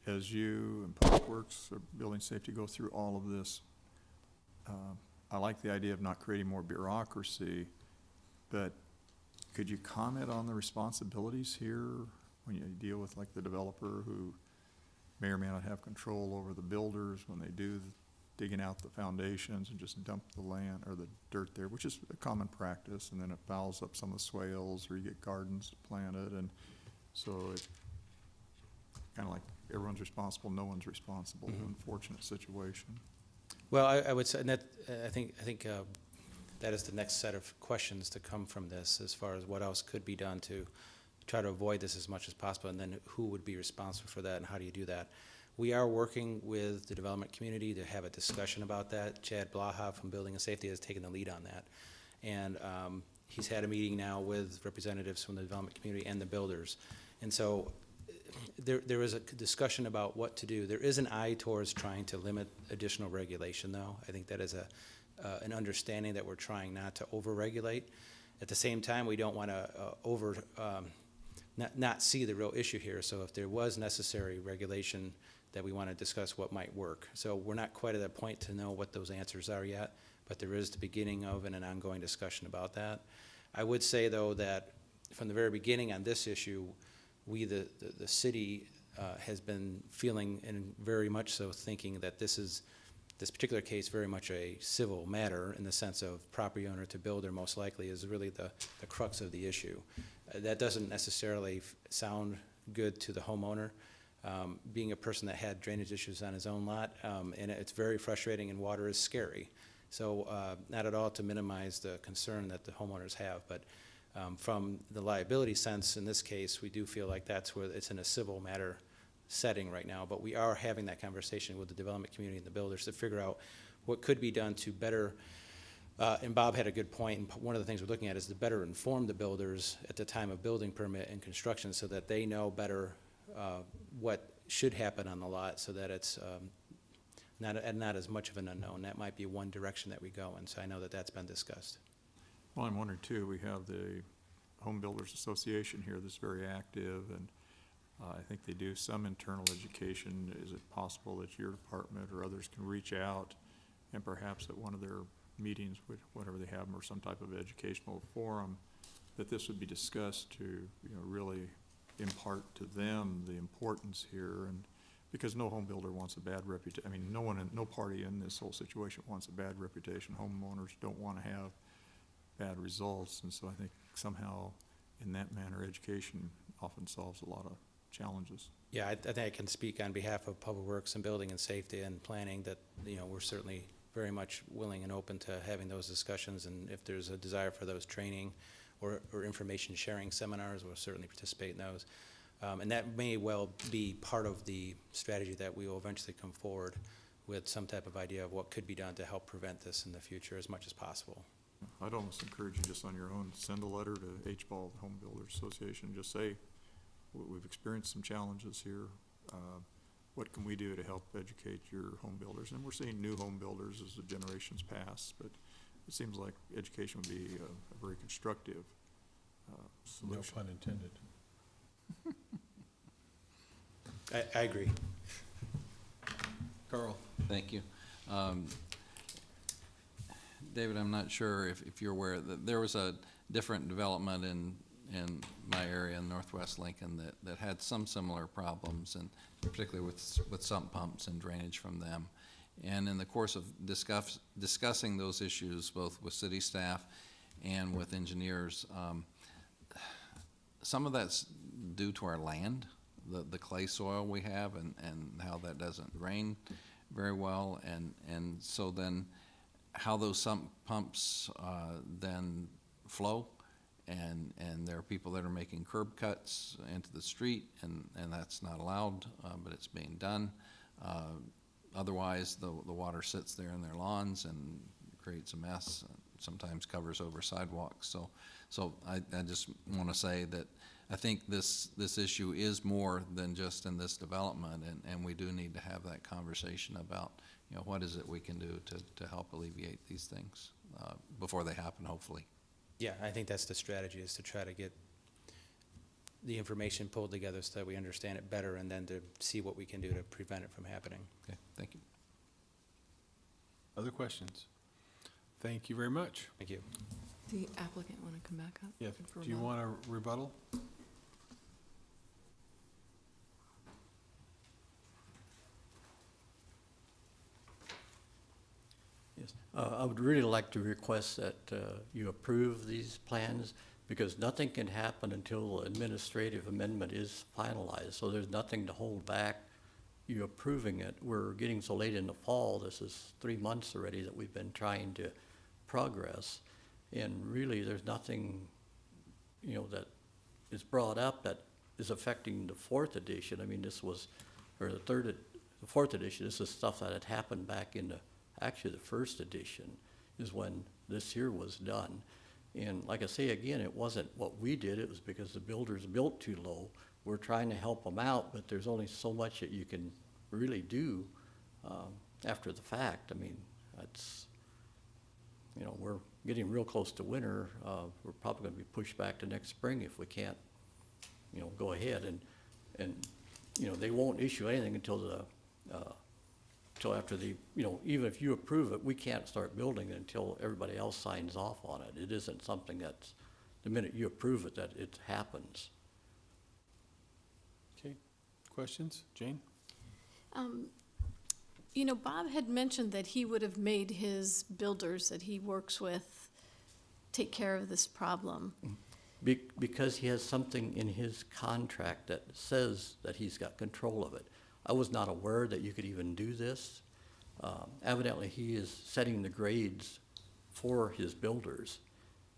As you and Public Works or Building Safety go through all of this, I like the idea of not creating more bureaucracy, but could you comment on the responsibilities here when you deal with like the developer who may or may not have control over the builders when they do digging out the foundations and just dump the land or the dirt there, which is a common practice, and then it fouls up some of the swales or you get gardens planted, and so it kind of like everyone's responsible, no one's responsible. Unfortunate situation. Well, I would say, and that I think that is the next set of questions to come from this, as far as what else could be done to try to avoid this as much as possible, and then who would be responsible for that, and how do you do that? We are working with the development community to have a discussion about that. Chad Blaha from Building and Safety has taken the lead on that, and he's had a meeting now with representatives from the development community and the builders, and so there is a discussion about what to do. There is an eye towards trying to limit additional regulation, though. I think that is an understanding that we're trying not to over-regulate. At the same time, we don't want to not see the real issue here. So if there was necessary regulation, that we want to discuss what might work. So we're not quite at that point to know what those answers are yet, but there is the beginning of and an ongoing discussion about that. I would say, though, that from the very beginning on this issue, we, the city, has been feeling and very much so thinking that this particular case very much a civil matter in the sense of property owner to builder most likely is really the crux of the issue. That doesn't necessarily sound good to the homeowner. Being a person that had drainage issues on his own lot, and it's very frustrating, and water is scary. So not at all to minimize the concern that the homeowners have, but from the liability sense, in this case, we do feel like that's where it's in a civil matter setting right now. But we are having that conversation with the development community and the builders to figure out what could be done to better, and Bob had a good point, and one of the things we're looking at is to better inform the builders at the time of building permit and construction so that they know better what should happen on the lot, so that it's not as much of an unknown. That might be one direction that we go, and so I know that that's been discussed. Well, I'm wondering too, we have the Home Builders Association here that's very active, and I think they do some internal education. Is it possible that your department or others can reach out and perhaps at one of their meetings, whatever they have, or some type of educational forum, that this would be discussed to, really impart to them the importance here? And because no home builder wants a bad reputation. I mean, no party in this whole situation wants a bad reputation. Homeowners don't want to have bad results, and so I think somehow in that manner education often solves a lot of challenges. Yeah, I think I can speak on behalf of Public Works and Building and Safety and Planning that, we're certainly very much willing and open to having those discussions, and if there's a desire for those training or information sharing seminars, we'll certainly participate in those. And that may well be part of the strategy that we will eventually come forward with some type of idea of what could be done to help prevent this in the future as much as possible. I'd almost encourage you just on your own, send a letter to HBAL, the Home Builders Association, just say, we've experienced some challenges here. What can we do to help educate your home builders? And we're seeing new home builders as the generations pass, but it seems like education would be a very constructive solution. No pun intended. I agree. Carl. Thank you. David, I'm not sure if you're aware that there was a different development in my area in Northwest Lincoln that had some similar problems, and particularly with sump pumps and drainage from them. And in the course of discussing those issues, both with city staff and with engineers, some of that's due to our land, the clay soil we have, and how that doesn't drain very well, and so then how those sump pumps then flow, and there are people that are making curb cuts into the street, and that's not allowed, but it's being done. Otherwise, the water sits there in their lawns and creates a mess, sometimes covers over sidewalks. So I just want to say that I think this issue is more than just in this development, and we do need to have that conversation about, what is it we can do to help alleviate these things before they happen, hopefully. Yeah, I think that's the strategy, is to try to get the information pulled together so that we understand it better, and then to see what we can do to prevent it from happening. Okay, thank you. Other questions? Thank you very much. Thank you. The applicant want to come back up? Yeah, for do you want a rebuttal? Yes, I would really like to request that you approve these plans, because nothing can happen until administrative amendment is finalized, so there's nothing to hold back you approving it. We're getting so late in the fall, this is 3 months already that we've been trying to progress, and really there's nothing, that is brought up that is affecting the fourth edition. I mean, this was, or the fourth edition, this is stuff that had happened back in actually the first edition is when this here was done. And like I say again, it wasn't what we did, it was because the builders built too low. We're trying to help them out, but there's only so much that you can really do after the fact. I mean, it's, we're getting real close to winter. We're probably going to be pushed back to next spring if we can't, go ahead and, they won't issue anything until till after the, even if you approve it, we can't start building it until everybody else signs off on it. It isn't something that's, the minute you approve it, that it happens. Okay, questions? Jane? Bob had mentioned that he would have made his builders that he works with take care of this problem. Because he has something in his contract that says that he's got control of it. I was not aware that you could even do this. Evidently, he is setting the grades for his builders,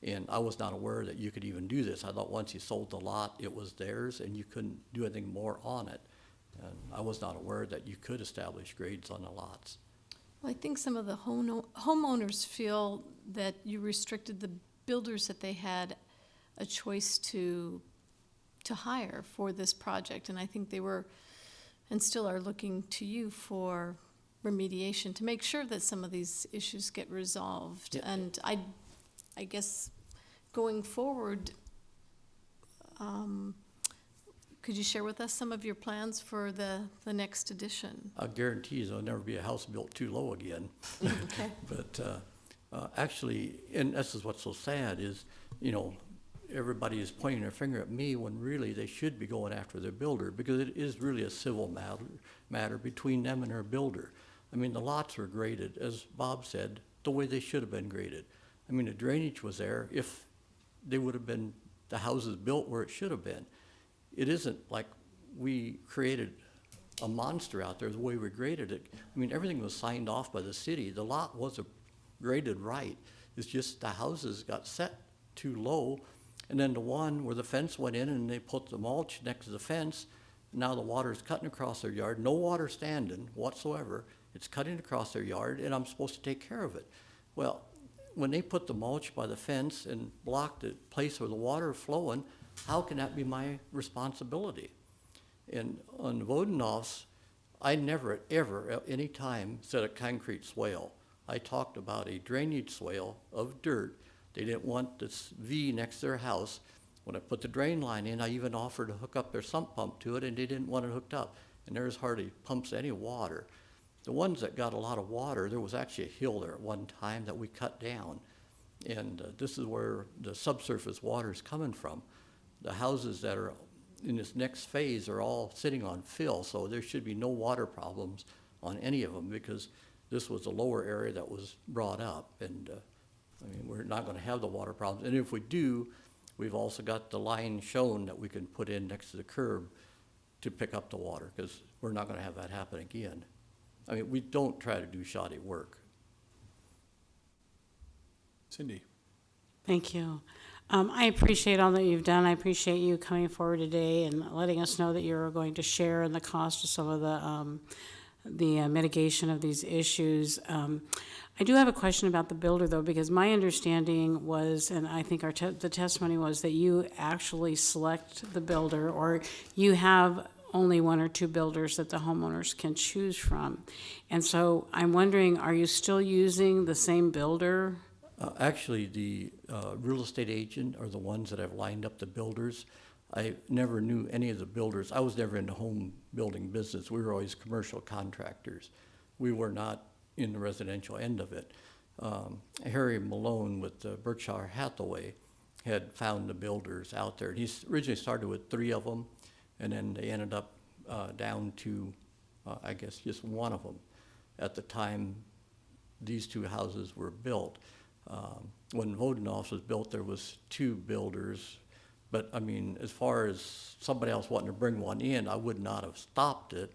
and I was not aware that you could even do this. I thought once you sold the lot, it was theirs, and you couldn't do anything more on it. And I was not aware that you could establish grades on the lots. Well, I think some of the homeowners feel that you restricted the builders that they had a choice to hire for this project, and I think they were and still are looking to you for remediation to make sure that some of these issues get resolved. Yeah. And I guess going forward, could you share with us some of your plans for the next edition? I guarantee you there'll never be a house built too low again. Okay. But actually, and this is what's so sad is, everybody is pointing their finger at me when really they should be going after their builder, because it is really a civil matter between them and their builder. I mean, the lots were graded, as Bob said, the way they should have been graded. I mean, the drainage was there if they would have been, the houses built where it should have been. It isn't like we created a monster out there the way we graded it. I mean, everything was signed off by the city. The lot was graded right. It's just the houses got set too low. And then the one where the fence went in and they put the mulch next to the fence, now the water's cutting across their yard, no water standing whatsoever. It's cutting across their yard, and I'm supposed to take care of it. Well, when they put the mulch by the fence and blocked the place where the water is flowing, how can that be my responsibility? And on Vodenoff's, I never, ever, at any time said a concrete swale. I talked about a drainage swale of dirt. They didn't want this V next to their house. When I put the drain line in, I even offered to hook up their sump pump to it, and they didn't want it hooked up. And there's hardly pumps any water. The ones that got a lot of water, there was actually a hill there at one time that we cut down. And this is where the subsurface water is coming from. The houses that are in this next phase are all sitting on fill, so there should be no water problems on any of them, because this was a lower area that was brought up. And I mean, we're not gonna have the water problems. And if we do, we've also got the line shown that we can put in next to the curb to pick up the water, because we're not gonna have that happen again. I mean, we don't try to do shoddy work. Cindy? Thank you. I appreciate all that you've done. I appreciate you coming forward today and letting us know that you're going to share in the cost of some of the mitigation of these issues. I do have a question about the builder, though, because my understanding was, and I think the testimony was, that you actually select the builder, or you have only one or two builders that the homeowners can choose from. And so I'm wondering, are you still using the same builder? Actually, the real estate agent are the ones that have lined up the builders. I never knew any of the builders. I was never in the home building business. We were always commercial contractors. We were not in the residential end of it. Harry Malone with Berkshire Hathaway had found the builders out there. He originally started with 3 of them, and then they ended up down to, I guess, just one of them at the time these 2 houses were built. When Vodenoff's was built, there was 2 builders. But I mean, as far as somebody else wanting to bring one in, I would not have stopped it,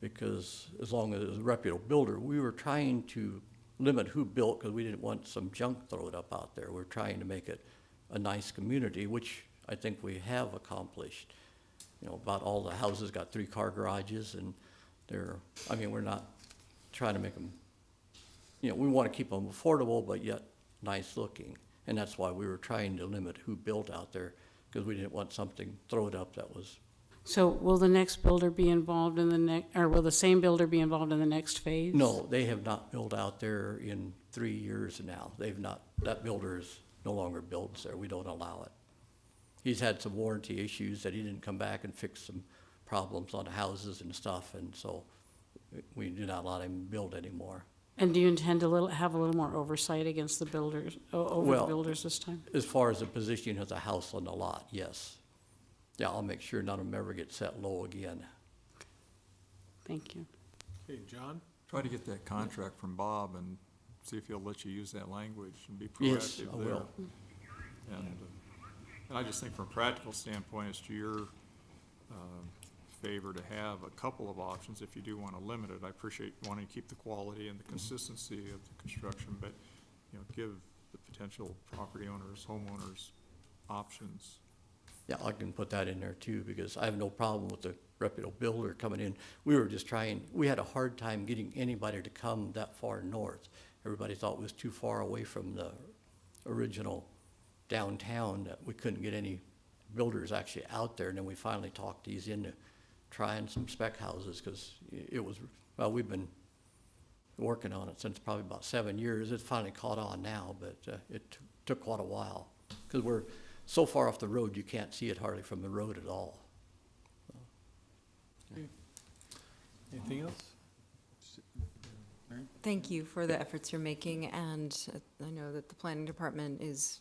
because as long as it was a reputable builder, we were trying to limit who built, because we didn't want some junk thrown up out there. We're trying to make it a nice community, which I think we have accomplished. You know, about all the houses got 3-car garages, and I mean, we're not trying to make them, you know, we want to keep them affordable, but yet nice looking. And that's why we were trying to limit who built out there, because we didn't want something thrown up that was. So will the next builder be involved in the next, or will the same builder be involved in the next phase? No, they have not built out there in 3 years now. They've not, that builder is no longer builds there. We don't allow it. he's had some warranty issues that he didn't come back and fix some problems on the houses and stuff, and so we do not let him build anymore. And do you intend to have a little more oversight against the builders, over the Well, builders this time? As far as the positioning of the house on the lot, yes. Yeah, I'll make sure none of them ever get set low again. Thank you. Okay, John? Try to get that contract from Bob and see if he'll let you use that language and be Yes, proactive I there. will. And I just think from a practical standpoint, it's to your favor to have a couple of options if you do want to limit it. I appreciate wanting to keep the quality and the consistency of the construction, but, you know, give the potential property owners, homeowners, options. Yeah, I can put that in there too, because I have no problem with the reputable builder coming in. We were just we had a hard time getting anybody to come that far north. Everybody thought it was too far away from the original downtown that we couldn't get any builders actually out there. And then we finally talked these into trying some spec houses, because it was, well, we've been working on it since probably about 7 years. It's finally caught on now, but it took quite a while, because we're so far off the road you can't see it hardly from the road at all. Anything else? Thank you for the efforts you're making, and I know that the planning department is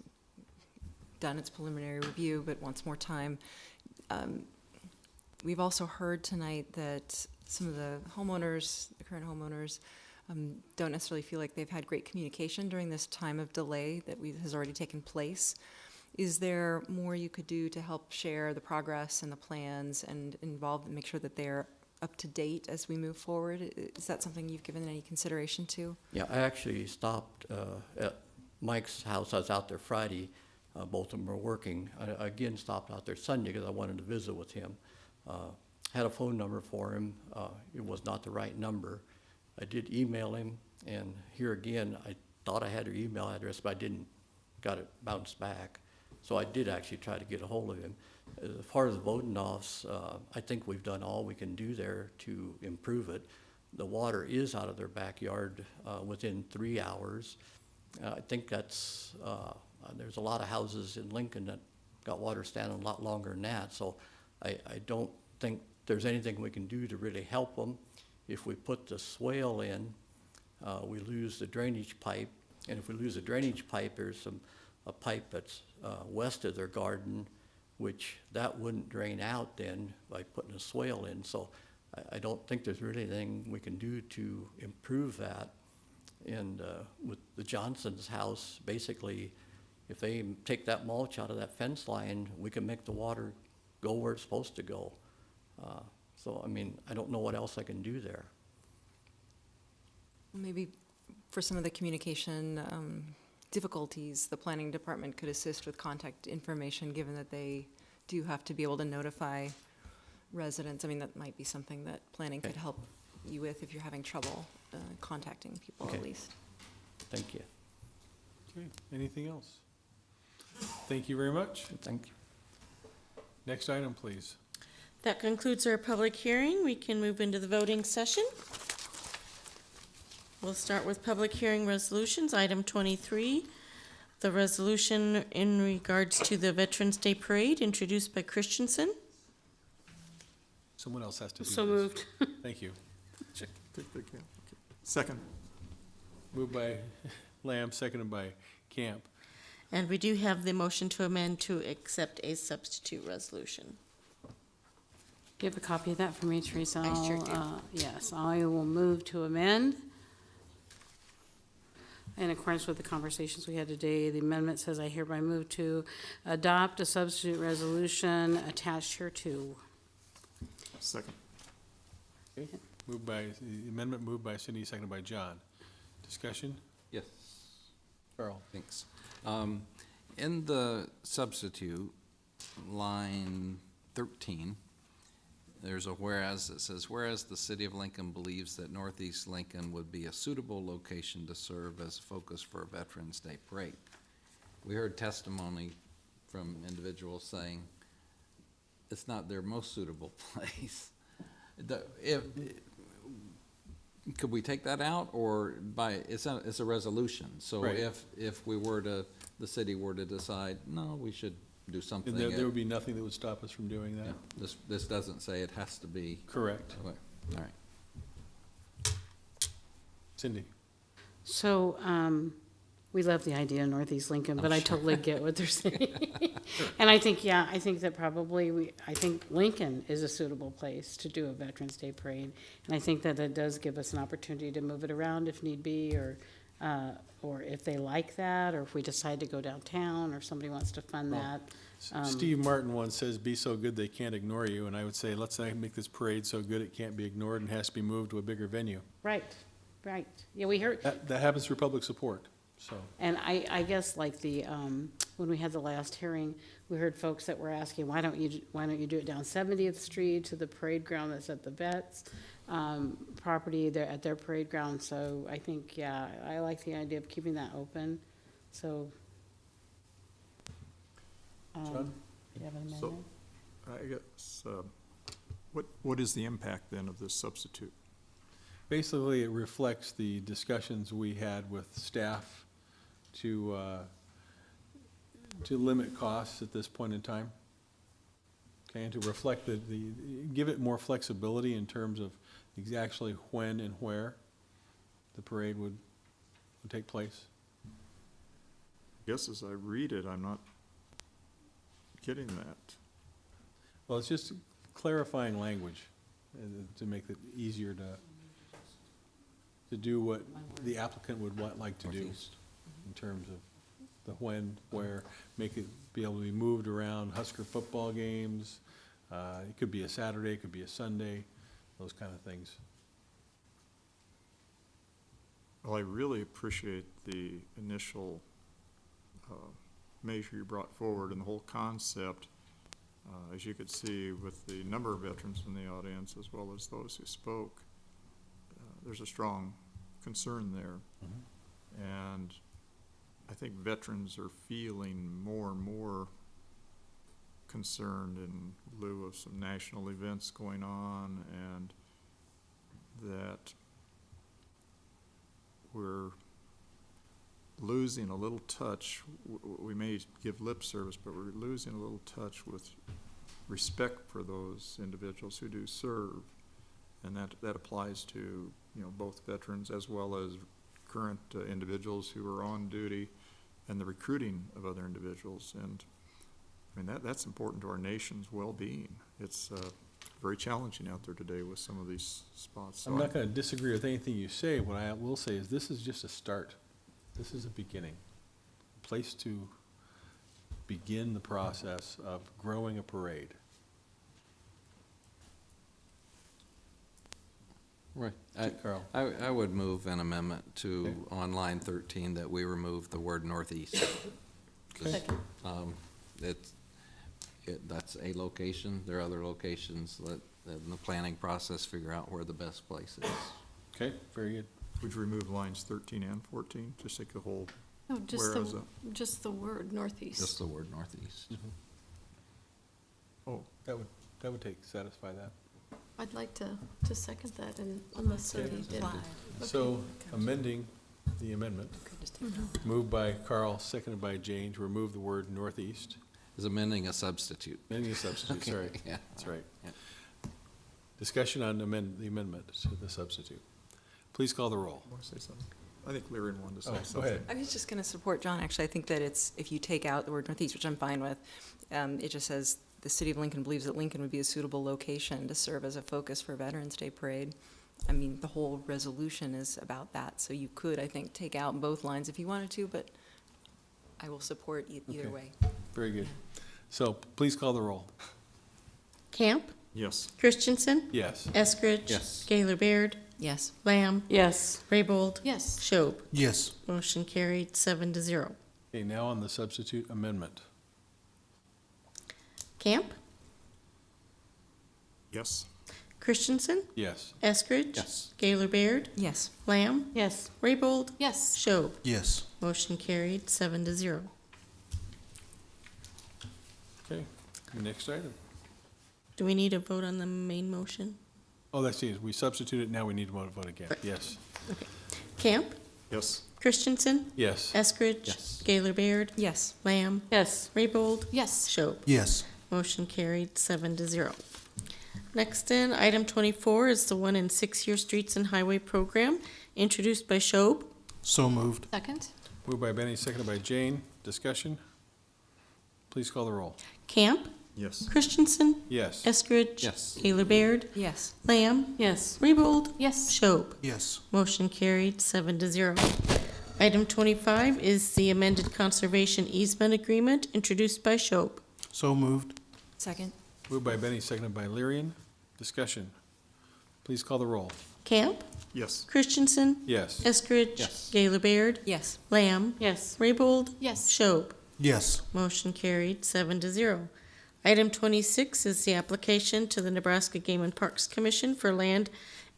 done its preliminary review, but wants more time. We've also heard tonight that some of the homeowners, the current homeowners, don't necessarily feel like they've had great communication during this time of delay that has already taken place. Is there more you could do to help share the progress and the plans and make sure that they're up to date as we move forward? Is that something you've given any consideration to? Yeah, I actually stopped at Mike's house. I was out there Friday. Both of them were working. I again stopped out there Sunday because I wanted to visit with him. Had a phone number for him. It was not the right number. I did email him, and here again, I thought I had her email address, but I didn't. Got it bounced back. So I did actually try to get a hold of him. As far as voting offs, I think we've done all we can do there to improve it. The water is out of their backyard within 3 hours. I think that's, there's a lot of houses in Lincoln that got water standing a lot longer than that, so I don't think there's anything we can do to really help them. If we put the swale in, we lose the drainage pipe, and if we lose the drainage pipe, there's a pipe that's west of their garden, which that wouldn't drain out then by putting a swale in. So I don't think there's really anything we can do to improve that. And with the Johnson's house, basically, if they take that mulch out of that fence line, we can make the water go where it's supposed to go. So, I mean, I don't know what else I can do there. Maybe for some of the communication difficulties, the planning department could assist with contact information, given that they do have to be able to notify residents. I mean, that might be something that planning could help you with if you're having trouble contacting people, at least. Thank you. Okay, anything else? Thank you very much. Thank you. Next item, please. That concludes our public hearing. We can move into the voting session. We'll start with public hearing resolutions. Item 23, the resolution in regards to the Veterans Day Parade introduced by Christensen. Someone else has to do this. So moved. Thank you. Second. Moved by Lamb, seconded by Camp. And we do have the motion to amend to accept a substitute resolution. Do you have a copy of that for me, Teresa? I sure do. Yes, I will move to amend. In accordance with the conversations we had today, the amendment says I hereby move to adopt a substitute resolution attached here to. Second. Okay. Moved by, the amendment moved by Cindy, seconded by John. Discussion? Yes. Earl. Thanks. In the substitute, line 13, there's a whereas that says, whereas the city of Lincoln believes that Northeast Lincoln would be a suitable location to serve as a focus for a Veterans Day Parade. We heard testimony from individuals saying it's not their most suitable place. Could we take that out, or it's a resolution? So Right. if we were to, the city were to decide, no, we should do something. And there would be nothing that would stop us from doing that? Yeah, this doesn't say it has to be. Correct. All right. Cindy? So, we love the idea of Northeast Lincoln, but I totally get what they're saying. And I think, yeah, I think that probably I think Lincoln is a suitable place to do a Veterans Day parade. And I think that it does give us an opportunity to move it around if need be, or if they like that, or if we decide to go downtown, or somebody wants to fund that. Steve Martin once says, "Be so good they can't ignore you," and I would say, let's not make this parade so good it can't be ignored and has to be moved to a bigger venue. Right, right. Yeah, we heard, That happens through public support, so. and I guess like when we had the last hearing, we heard folks that were asking, why don't you do it down 70th Street to the parade ground that's at the Vets property there at their parade ground. So I think, yeah, I like the idea of keeping that open. So. John? Do you have an So, amendment? I guess, what is the impact then of this substitute? Basically, it reflects the discussions we had with staff to limit costs at this point in time. Okay, and to reflect give it more flexibility in terms of exactly when and where the parade would take place. I guess as I read it, I'm not getting that. Well, it's just clarifying language to make it easier to do what the applicant would like to do in terms of the when, where, make it be able to be moved around, Husker football games. It could be a Saturday, it could be a Sunday, those kind of things. Well, I really appreciate the initial measure you brought forward and the whole concept. As you could see with the number of veterans in the audience as well as those who spoke, there's a strong concern there. And I think veterans are feeling more and more concerned in lieu of some national events going on, and that we're losing a little touch. We may give lip service, but we're losing a little touch with respect for those individuals who do serve. And that applies to, both veterans as well as current individuals who are on duty, and the recruiting of other individuals. And I mean, that's important to our nation's well-being. It's very challenging out there today with some of these spots. I'm not going to disagree with anything you say. What I will say is this is just a start. This is a beginning, a place to begin the process of growing a parade. Right. Carl. I would move an amendment to on line 13 that we remove the word northeast. Second. That's a location. There are other locations. Let in the planning process figure out where the best place is. Okay, very good. Would you remove lines 13 and 14? Just take the whole No, whereas. just the word northeast. Just the word northeast. Oh, That would satisfy that. I'd like to second that, and unless Okay. somebody did. So amending the amendment, moved by Carl, seconded by Jane, to remove the word northeast. Is amending a substitute. Amending a substitute, sorry. Yeah. That's right. Yeah. Discussion on the amendment to the substitute. Please call the roll. Want to say something? I think Larry wanted to say Oh, something. go ahead. I was just going to support John. Actually, I think that if you take out the word northeast, which I'm fine with, it just says, the city of Lincoln believes that Lincoln would be a suitable location to serve as a focus for Veterans Day Parade. I mean, the whole resolution is about that, so you could, I think, take out both lines if you wanted to, but I will support either Okay. way. Very good. So please call the roll. Camp? Yes. Christensen? Yes. Eskridge? Yes. Gaylor Baird? Yes. Lamb? Yes. Raybold? Yes. Schob? Yes. Motion carried 7-0. Okay, now on the substitute amendment. Camp? Yes. Christensen? Yes. Eskridge? Yes. Gaylor Baird? Yes. Lamb? Yes. Raybold? Yes. Schob? Yes. Motion carried 7-0. Okay, next item. Do we need a vote on the main motion? Oh, that's it. We substituted, now we need to vote again. Right. Yes. Okay. Camp? Yes. Christensen, Yes. Eskridge. Yes. Gaylor Baird, Yes. Lamb, Yes. Raybold, Yes. Schob. Yes. Motion carried 7-0. Next in, item 24 is the 1 and 6-year Streets and Highway Program, introduced by Schob. So moved. Second? Moved by Benny, seconded by Jane. Discussion? Please call the roll. Camp, Yes. Christensen, Yes. Eskridge. Yes. Gaylor Baird, Yes. Lamb, Yes. Raybold, Yes. Schob. Yes. Motion carried 7-0. Item 25 is the amended conservation easement agreement, introduced by Schob. So moved. Second? Moved by Benny, seconded by Lyrian. Discussion? Please call the roll. Camp, Yes. Christensen, Yes. Eskridge. Yes. Gaylor Baird, Yes. Lamb, Yes. Raybold, Yes. Schob. Yes. Motion carried 7-0. Item 26 is the application to the Nebraska Game and Parks Commission for land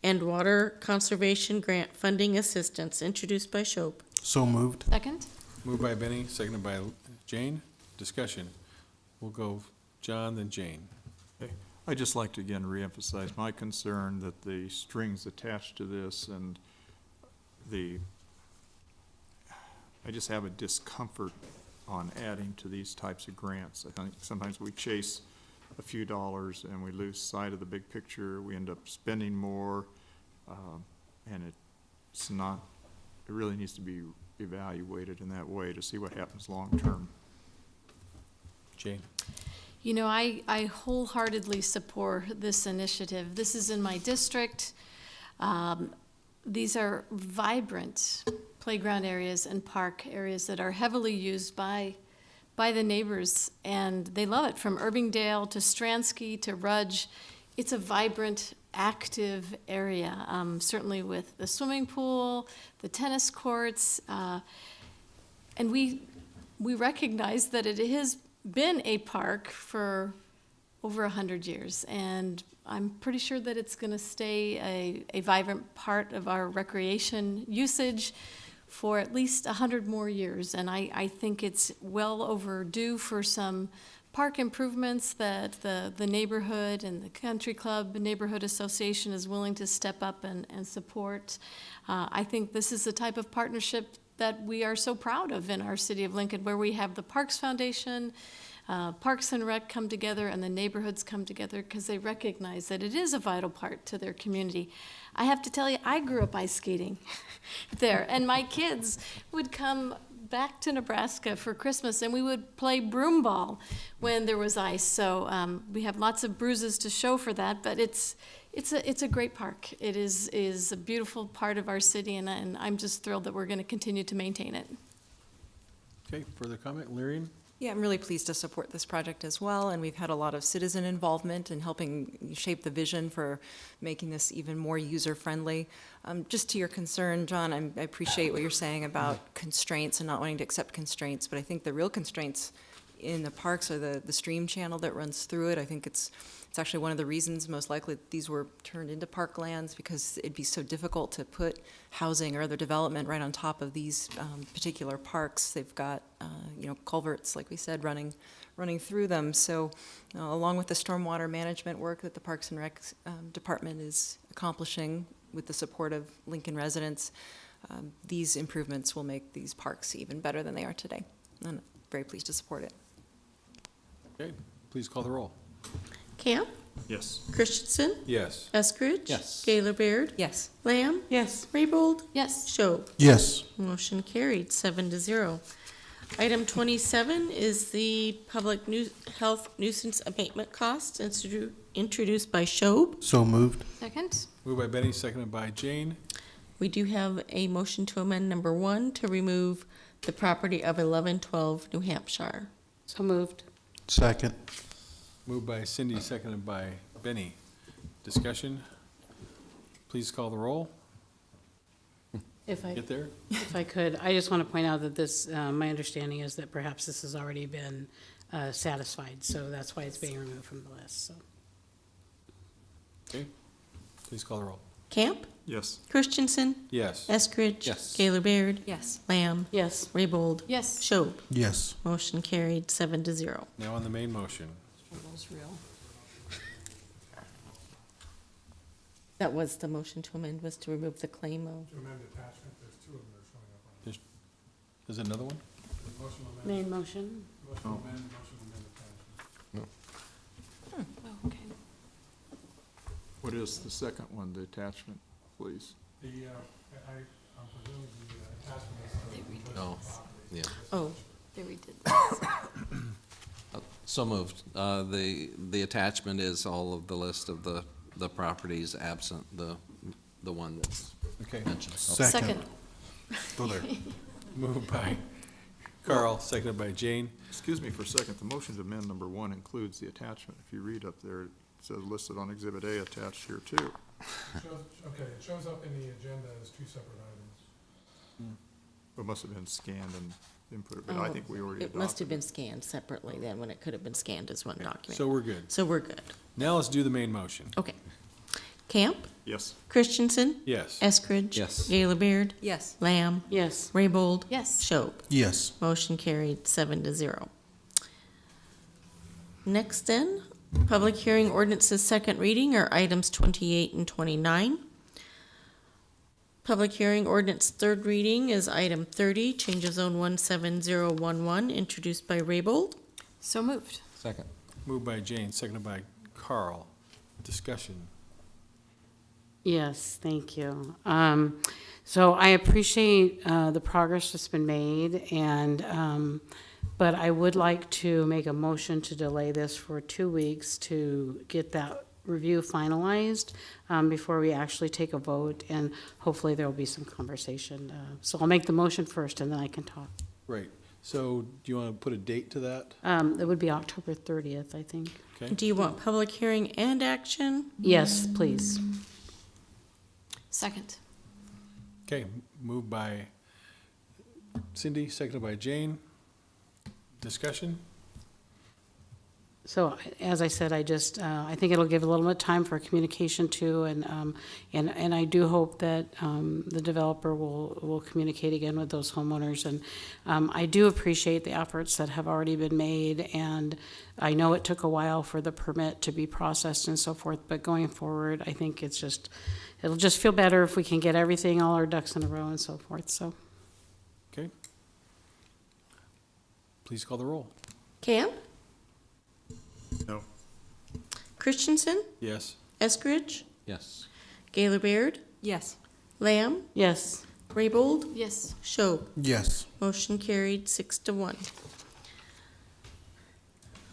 and water conservation grant funding assistance, introduced by Schob. So moved. Second? Moved by Benny, seconded by Jane. Discussion? We'll go John, then Jane. I'd just like to again reemphasize my concern that the strings attached to this and I just have a discomfort on adding to these types of grants. I think sometimes we chase a few dollars and we lose sight of the big picture. We end up spending more, and it's not, it really needs to be evaluated in that way to see what happens long-term. Jane? You know, I wholeheartedly support this initiative. This is in my district. These are vibrant playground areas and park areas that are heavily used by the neighbors, and they love it, from Irvingdale to Stransky to Rudge. It's a vibrant, active area, certainly with the swimming pool, the tennis courts, and we recognize that it has been a park for over 100 years, and I'm pretty sure that it's going to stay a vibrant part of our recreation usage for at least 100 more years. And I think it's well overdue for some park improvements that the neighborhood and the Country Club Neighborhood Association is willing to step up and support. I think this is the type of partnership that we are so proud of in our city of Lincoln, where we have the Parks Foundation, Parks and Rec come together, and the neighborhoods come together because they recognize that it is a vital part to their community. I have to tell you, I grew up ice skating there, and my kids would come back to Nebraska for Christmas, and we would play broom ball when there was ice. So we have lots of bruises to show for that, but it's a great park. It is a beautiful part of our city, and I'm just thrilled that we're going to continue to maintain it. Okay, further comment? Lyrian? Yeah, I'm really pleased to support this project as well, and we've had a lot of citizen involvement in helping shape the vision for making this even more user-friendly. Just to your concern, John, I appreciate what you're saying about constraints and not wanting to accept constraints, but I think the real constraints in the parks are the stream channel that runs through it. I think it's actually one of the reasons most likely that these were turned into parklands, because it'd be so difficult to put housing or other development right on top of these particular parks. They've got culverts, like we said, running through them. So along with the stormwater management work that the Parks and Rec Department is accomplishing with the support of Lincoln residents, these improvements will make these parks even better than they are today. And I'm very pleased to support it. Okay, please call the roll. Camp, Yes. Christensen, Yes. Eskridge. Yes. Gaylor Baird, Yes. Lamb, Yes. Raybold, Yes. Schob. Yes. Motion carried 7-0. Item 27 is the public health nuisance abatement costs, introduced by Schob. So moved. Second? Moved by Benny, seconded by Jane. We do have a motion to amend number 1 to remove the property of 1112 New Hampshire. So moved. Second. Moved by Cindy, seconded by Benny. Discussion? Please call the roll. If I Get there? If I could, I just want to point out that this, my understanding is that perhaps this has already been satisfied, so that's why it's being removed from the list, so. Okay, please call the roll. Camp, Yes. Christensen, Yes. Eskridge. Yes. Gaylor Baird, Yes. Lamb, Yes. Raybold, Yes. Schob. Yes. Motion carried 7-0. Now on the main motion. That was the motion to amend, was to remove the claim of. There's Is it another one? Main motion? Okay. What is the second one, the attachment, please? I'm presuming the attachment is. Oh, yeah. Oh, They redid this. So moved. The attachment is all of the list of the properties absent the one that's Okay. mentioned. Second. Go there. Moved by Carl, seconded by Jane. Excuse me for a second, the motion to amend number 1 includes the attachment. If you read up there, it says listed on Exhibit A attached here too. Okay, it shows up in the agenda as two separate items. It must have been scanned and input, but I think we already It adopted. must have been scanned separately then, when it could have been scanned as one document. So we're good. So we're good. Now let's do the main motion. Okay. Camp? Yes. Christensen? Yes. Eskridge? Yes. Gaylor Baird? Yes. Lamb? Yes. Raybold? Yes. Schob? Yes. Motion carried 7-0. Next then, public hearing ordinances second reading are items 28 and 29. Public hearing ordinance third reading is item 30, change of zone 17011, introduced by Raybold. So moved. Second. Moved by Jane, seconded by Carl. Discussion. Yes, thank you. So I appreciate the progress that's been made, and, but I would like to make a motion to delay this for 2 weeks to get that review finalized before we actually take a vote, and hopefully there will be some conversation. So I'll make the motion first, and then I can talk. Right. So do you want to put a date to that? It would be October 30th, I think. Okay. Do you want public hearing and action? Yes, please. Second. Okay, moved by Cindy, seconded by Jane. Discussion? So, as I said, I think it'll give a little bit of time for communication too, and I do hope that the developer will communicate again with those homeowners. And I do appreciate the efforts that have already been made, and I know it took a while for the permit to be processed and so forth, but going forward, I think it'll just feel better if we can get everything, all our ducks in a row and so forth, so. Okay. Please call the roll. Camp? No. Christensen? Yes. Eskridge? Yes. Gaylor Baird? Yes. Lamb? Yes. Raybold? Yes. Schob? Yes. Motion carried 6-1.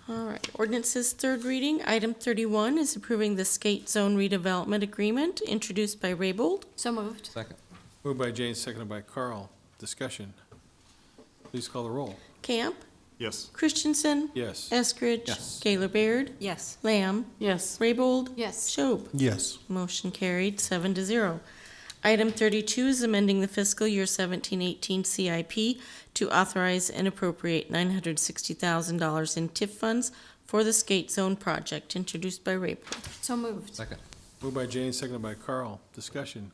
All right, ordinances third reading. Item 31 is approving the skate zone redevelopment agreement introduced by Raybold. So moved. Second. Moved by Jane, seconded by Carl. Discussion. Please call the roll. Camp? Yes. Christensen? Yes. Eskridge? Yes. Gaylor Baird? Yes. Lamb? Yes. Raybold? Yes. Schob? Yes. Motion carried 7-0. Item 32 is amending the fiscal year 17-18 CIP to authorize and appropriate $960,000 in TIF funds for the skate zone project, introduced by Raybold. So moved. Second. Moved by Jane, seconded by Carl. Discussion.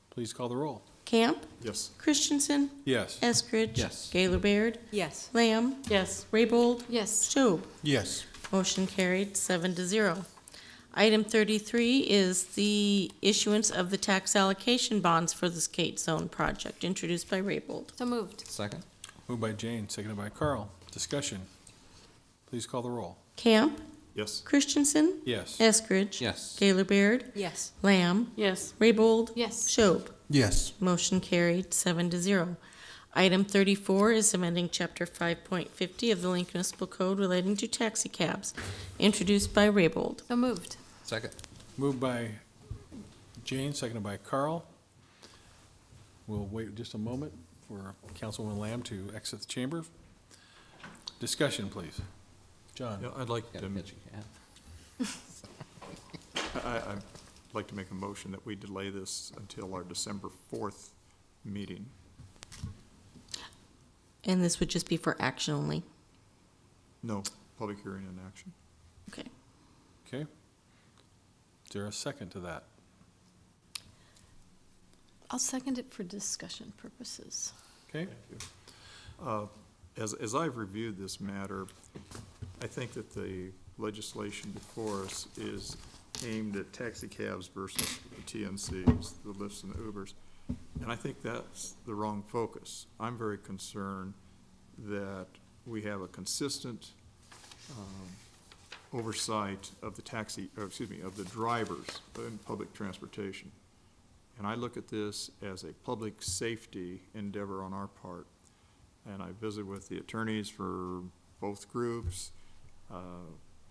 Please call the roll. Camp? Yes. Christensen? Yes. Eskridge? Yes. Gaylor Baird? Yes. Lamb? Yes. Raybold? Yes. Schob? Yes. Motion carried 7-0. Item 33 is the issuance of the tax allocation bonds for the skate zone project, introduced by Raybold. So moved. Second. Moved by Jane, seconded by Carl. Discussion. Please call the roll. Camp? Yes. Christensen? Yes. Eskridge? Yes. Gaylor Baird? Yes. Lamb? Yes. Raybold? Yes. Schob? Yes. Motion carried 7-0. Item 34 is amending Chapter 5.50 of the Lincoln Municipal Code relating to taxi cabs, introduced by Raybold. So moved. Second. Moved by Jane, seconded by Carl. We'll wait just a moment for Councilwoman Lamb to exit the chamber. Discussion, please. John? Yeah, I'd like to, Gotta catch a cat. I'd like to make a motion that we delay this until our December 4th meeting. And this would just be for action only. No, public hearing and action. Okay. Okay. Is there a second to that? I'll second it for discussion purposes. Okay. As I've reviewed this matter, I think that the legislation before us is aimed at taxi cabs versus the TNCs, the Lyfts and the Ubers. And I think that's the wrong focus. I'm very concerned that we have a consistent oversight of the of the drivers in public transportation. And I look at this as a public safety endeavor on our part. And I visited with the attorneys for both groups,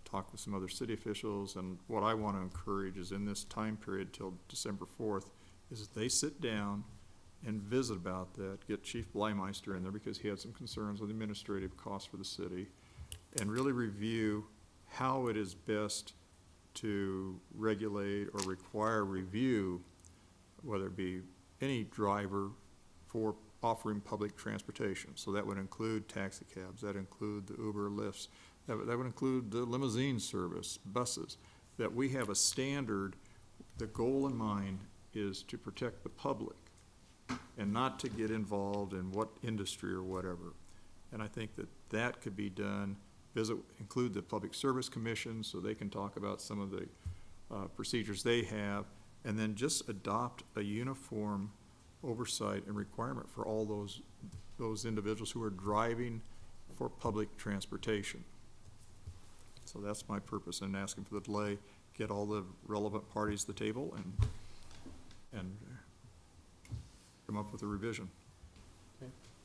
talked with some other city officials, and what I want to encourage is in this time period till December 4th, is that they sit down and visit about that, get Chief Bleimeister in there because he had some concerns with administrative costs for the city, and really review how it is best to regulate or require review, whether it be any driver for offering public transportation. So that would include taxi cabs, that include the Uber, Lyfts, that would include the limousine service, buses, that we have a standard. The goal in mind is to protect the public and not to get involved in what industry or whatever. And I think that that could be done, include the Public Service Commission so they can talk about some of the procedures they have, and then just adopt a uniform oversight and requirement for all those individuals who are driving for public transportation. So that's my purpose in asking for the delay, get all the relevant parties to the table and come up with a revision.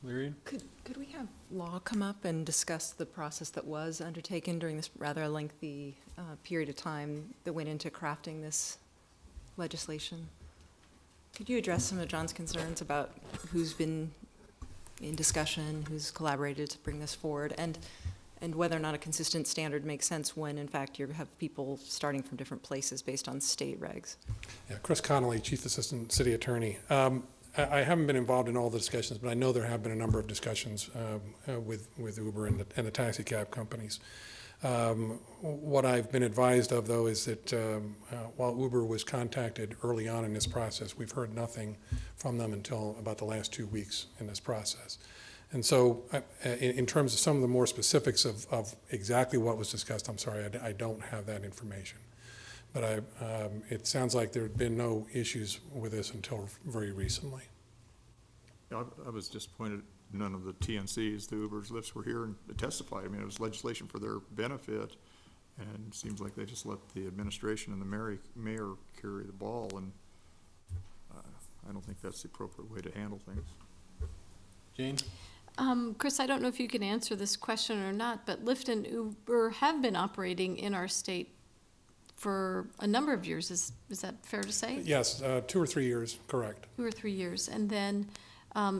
Lyrian? Could we have law come up and discuss the process that was undertaken during this rather lengthy period of time that went into crafting this legislation? Could you address some of John's concerns about who's been in discussion, who's collaborated to bring this forward, and whether or not a consistent standard makes sense when, in fact, you have people starting from different places based on state regs? Yeah, Chris Connolly, Chief Assistant City Attorney. I haven't been involved in all the discussions, but I know there have been a number of discussions with Uber and the taxi cab companies. What I've been advised of, though, is that while Uber was contacted early on in this process, we've heard nothing from them until about the last 2 weeks in this process. And so in terms of some of the more specifics of exactly what was discussed, I'm sorry, I don't have that information. But it sounds like there had been no issues with this until very recently. I was disappointed none of the TNCs, the Ubers, Lyfts were here and testified. I mean, it was legislation for their benefit, and it seems like they just let the administration and the mayor carry the ball, and I don't think that's the appropriate way to handle things. Jane? Chris, I don't know if you can answer this question or not, but Lyft and Uber have been operating in our state for a number of years. Is that fair to say? Yes, 2 or 3 years, correct. 2 or 3 years. And then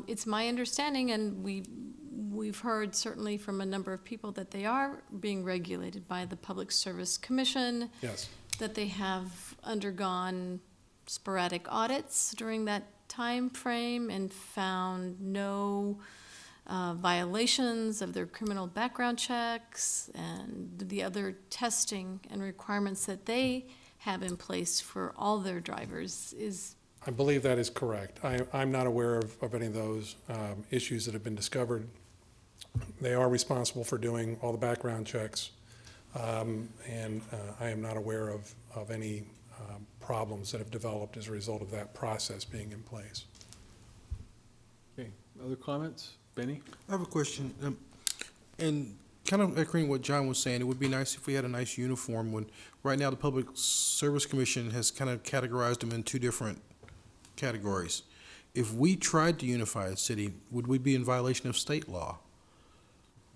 it's my understanding, and we've heard certainly from a number of people, that they are being regulated by the Public Service Commission. Yes. That they have undergone sporadic audits during that time frame and found no violations of their criminal background checks and the other testing and requirements that they have in place for all their drivers. I believe that is correct. I'm not aware of any of those issues that have been discovered. They are responsible for doing all the background checks, and I am not aware of any problems that have developed as a result of that process being in place. Okay, other comments? Benny? I have a question. And kind of echoing what John was saying, it would be nice if we had a nice uniform when, right now, the Public Service Commission has kind of categorized them in 2 different categories. If we tried to unify a city, would we be in violation of state law?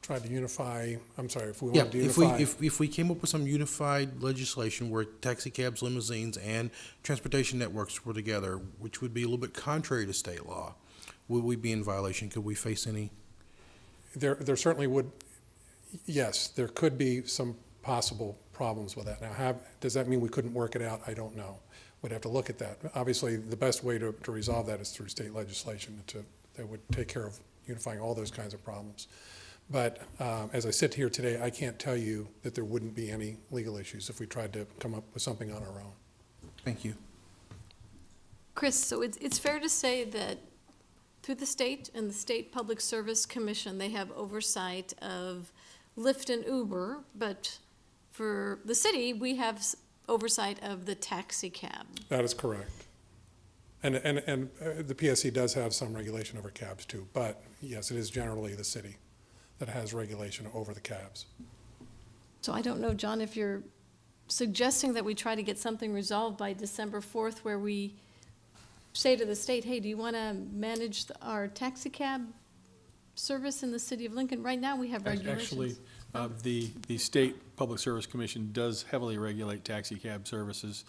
Tried to unify, I'm sorry, if we Yeah, wanted to unify. if we came up with some unified legislation where taxi cabs, limousines, and transportation networks were together, which would be a little bit contrary to state law, would we be in violation? Could we face any? There certainly would, yes, there could be some possible problems with that. Now, does that mean we couldn't work it out? I don't know. We'd have to look at that. Obviously, the best way to resolve that is through state legislation that would take care of unifying all those kinds of problems. But as I sit here today, I can't tell you that there wouldn't be any legal issues if we tried to come up with something on our own. Thank you. Chris, so it's fair to say that through the state and the State Public Service Commission, they have oversight of Lyft and Uber, but for the city, we have oversight of the taxi cab. That is correct. And the PSC does have some regulation over cabs too, but yes, it is generally the city that has regulation over the cabs. So I don't know, John, if you're suggesting that we try to get something resolved by December 4th where we say to the state, hey, do you want to manage our taxi cab service in the city of Lincoln? Right now, we have regulations. Actually, the State Public Service Commission does heavily regulate taxi cab services.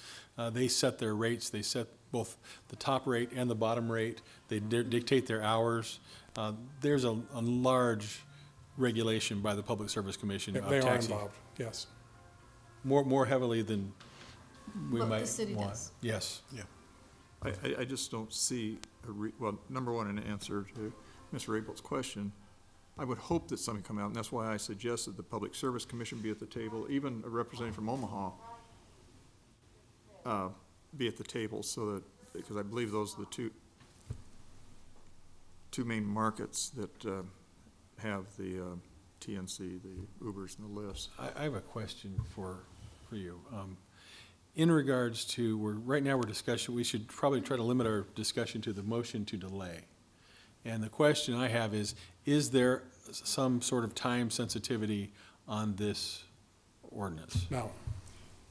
They set their rates, they set both the top rate and the bottom rate. They dictate their hours. There's a large regulation by the Public Service Commission of They are taxi. involved, yes. More heavily than we What the might city want. does. Yes. Yeah. I just don't see, well, number one, in answer to Mr. Abel's question, I would hope that something come out, and that's why I suggested the Public Service Commission be at the table, even a representative from Omaha be at the table, so that, because I believe those are the two main markets that have the TNC, the Ubers and the Lyfts. I have a question for you. In regards to, right now we're discussing, we should probably try to limit our discussion to the motion to delay. And the question I have is there some sort of time sensitivity on this ordinance? No.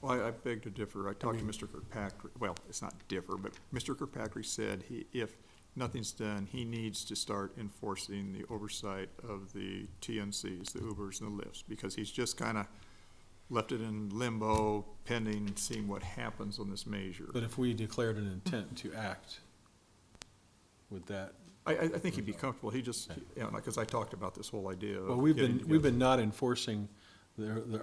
Well, I beg to differ. I talked to Mr. Kirkpatrick, well, it's not differ, but Mr. Kirkpatrick said if nothing's done, he needs to start enforcing the oversight of the TNCs, the Ubers and the Lyfts, because he's just kind of left it in limbo pending seeing what happens on this measure. But if we declared an intent to act, would that? I think he'd be comfortable. He just, because I talked about this whole idea of Well, we've getting been not enforcing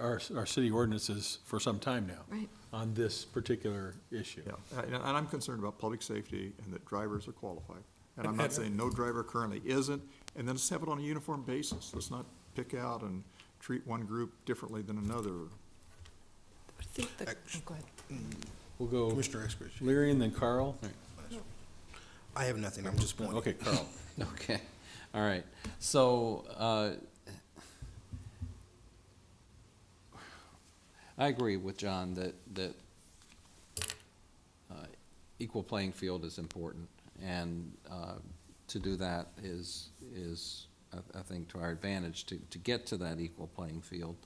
our city ordinances for some time now. Right. On this particular issue. Yeah, and I'm concerned about public safety and that drivers are qualified. And I'm not saying no driver currently isn't, and then let's have it on a uniform basis. Let's not pick out and treat one group differently than another. Go ahead. We'll go Commissioner Eskridge. Leary and then Carl. I have nothing, I'm just pointing. Okay, Carl. Okay, all right. So, I agree with John that equal playing field is important, and to do that is I think to our advantage to get to that equal playing field.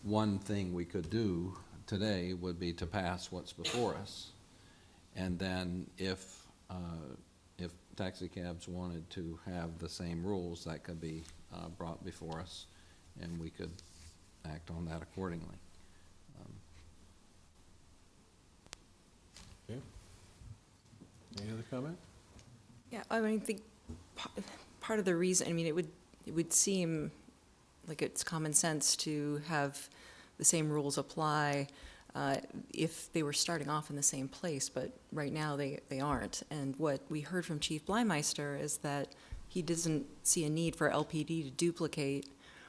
One thing we could do today would be to pass what's before us, and then if taxi cabs wanted to have the same rules, that could be brought before us, and we could act on that accordingly. Okay. Any other comment? Yeah, I mean, I think part of the reason, I mean, it would seem like it's common sense to have the same rules apply if they were starting off in the same place, but right now they aren't. And what we heard from Chief Blymeister is that he doesn't see a need for LPD to duplicate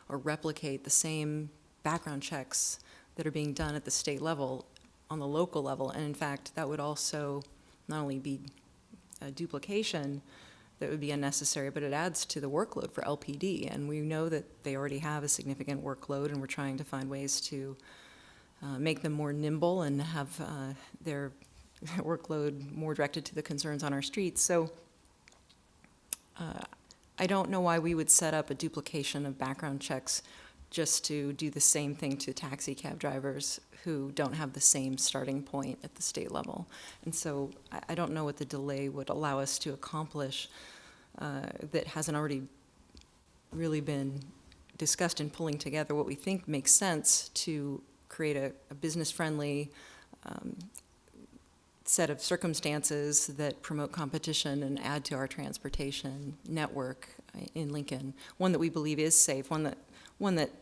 or replicate the same background checks that are being done at the state level on the local level. And in fact, that would also not only be a duplication that would be unnecessary, but it adds to the workload for LPD. And we know that they already have a significant workload, and we're trying to find ways to make them more nimble and have their workload more directed to the concerns on our streets. So I don't know why we would set up a duplication of background checks just to do the same thing to taxi cab drivers who don't have the same starting point at the state level. And so I don't know what the delay would allow us to accomplish that hasn't already really been discussed in pulling together what we think makes sense to create a business-friendly set of circumstances that promote competition and add to our transportation network in Lincoln. One that we believe is safe, one that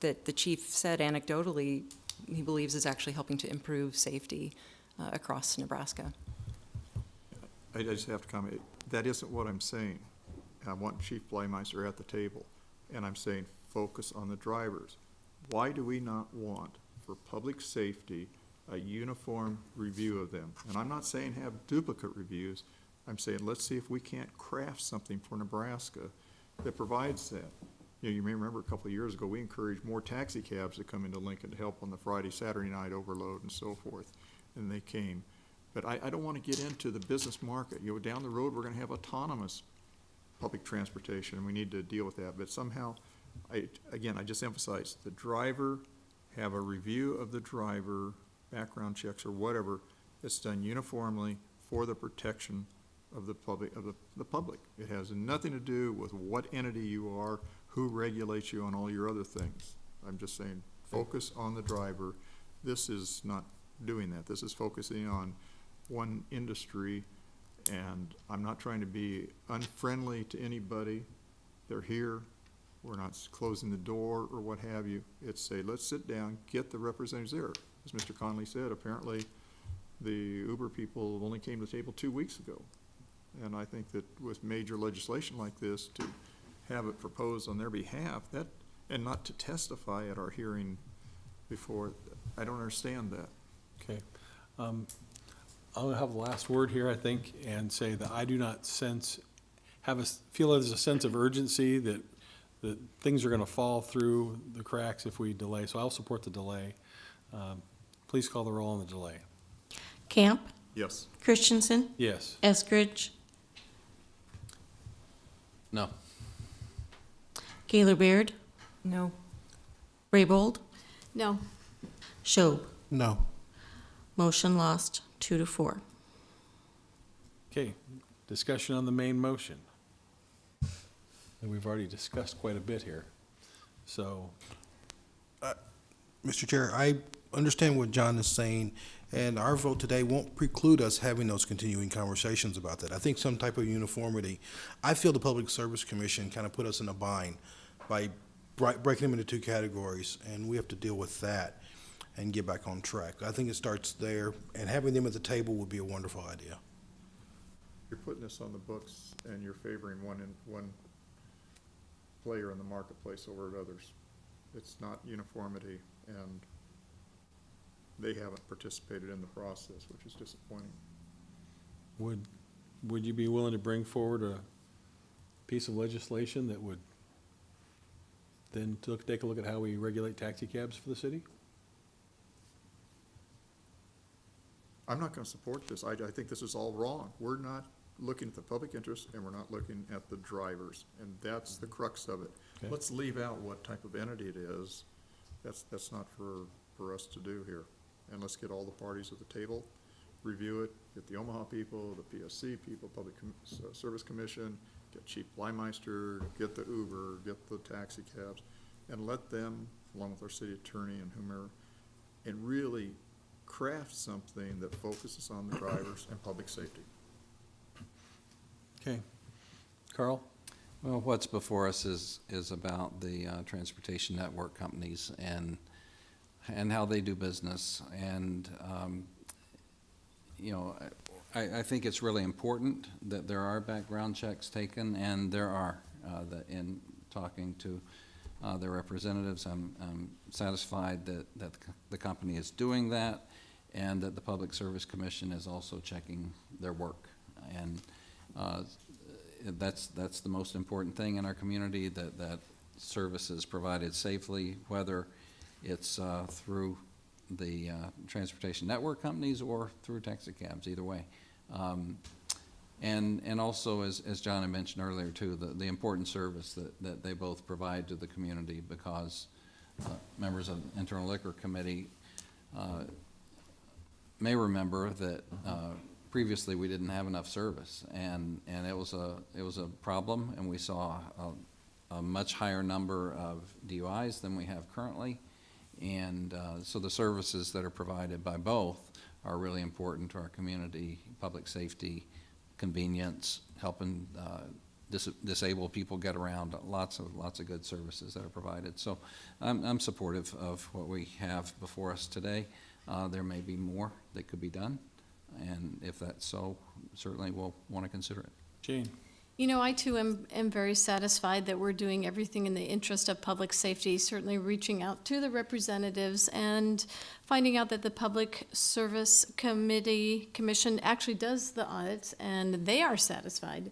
the chief said anecdotally he believes is actually helping to improve safety across Nebraska. I just have to comment, that isn't what I'm saying. I want Chief Blymeister at the table, and I'm saying focus on the drivers. Why do we not want, for public safety, a uniform review of them? And I'm not saying have duplicate reviews. I'm saying let's see if we can't craft something for Nebraska that provides that. You know, you may remember a couple of years ago, we encouraged more taxi cabs to come into Lincoln to help on the Friday, Saturday night overload and so forth. And they came But I don't want to get into the business market. You know, down the road, we're going to have autonomous public transportation, and we need to deal with that. But somehow, I just emphasize, the driver, have a review of the driver, background checks or whatever, that's done uniformly for the protection of the public. It has nothing to do with what entity you are, who regulates you, and all your other things. I'm just saying, focus on the driver. This is not doing that. This is focusing on one industry, and I'm not trying to be unfriendly to anybody. They're here. We're not closing the door or what have you. It's say, let's sit down, get the representatives there. As Mr. Conley said, apparently the Uber people only came to the table 2 weeks ago. And I think that with major legislation like this, to have it proposed on their behalf, that, and not to testify at our hearing before, I don't understand that. Okay. I'll have the last word here, I think, and say that I do not feel there's a sense of urgency that things are going to fall through the cracks if we delay. So I'll support the delay. Please call the roll on the delay. Camp? Yes. Christensen? Yes. Eskridge? No. Gaylor Baird? No. Raybold? No. Schob? No. Motion lost, 2-4. Okay, discussion on the main motion. And we've already discussed quite a bit here. So, Mr. Chair, I understand what John is saying, and our vote today won't preclude us having those continuing conversations about that. I think some type of uniformity. I feel the Public Service Commission kind of put us in a bind by breaking them into two categories, and we have to deal with that and get back on track. I think it starts there, and having them at the table would be a wonderful idea. You're putting this on the books and you're favoring one player in the marketplace over others. It's not uniformity, and they haven't participated in the process, which is disappointing. would you be willing to bring forward a piece of legislation that would then take a look at how we regulate taxi cabs for the city? I'm not going to support this. I think this is all wrong. We're not looking at the public interest, and we're not looking at the drivers, and that's the crux of it. Okay. Let's leave out what type of entity it is. That's not for us to do here. And let's get all the parties at the table, review it, get the Omaha people, the PSC people, Public Service Commission, get Chief Blymeister, get the Uber, get the taxi cabs, and let them, along with our city attorney and whomever, and really craft something that focuses on the drivers and public safety. Okay. Carl? Well, what's before us is about the transportation network companies and how they do business. And, you know, I think it's really important that there are background checks taken, and there are. In talking to their representatives, I'm satisfied that the company is doing that, and that the Public Service Commission is also checking their work. And that's the most important thing in our community, that service is provided safely, whether it's through the transportation network companies or through taxi cabs, either way. And also, as John had mentioned earlier too, the important service that they both provide to the community, because members of the Internal Liquor Committee may remember that previously we didn't have enough service, and it was a problem, and we saw a much higher number of DUIs than we have currently. And so the services that are provided by both are really important to our community: public safety, convenience, helping disabled people get around. Lots of good services that are provided. So I'm supportive of what we have before us today. There may be more that could be done, and if that's so, certainly we'll want to consider it. Jane? You know, I too am very satisfied that we're doing everything in the interest of public safety, certainly reaching out to the representatives and finding out that the Public Service Commission actually does the audits, and they are satisfied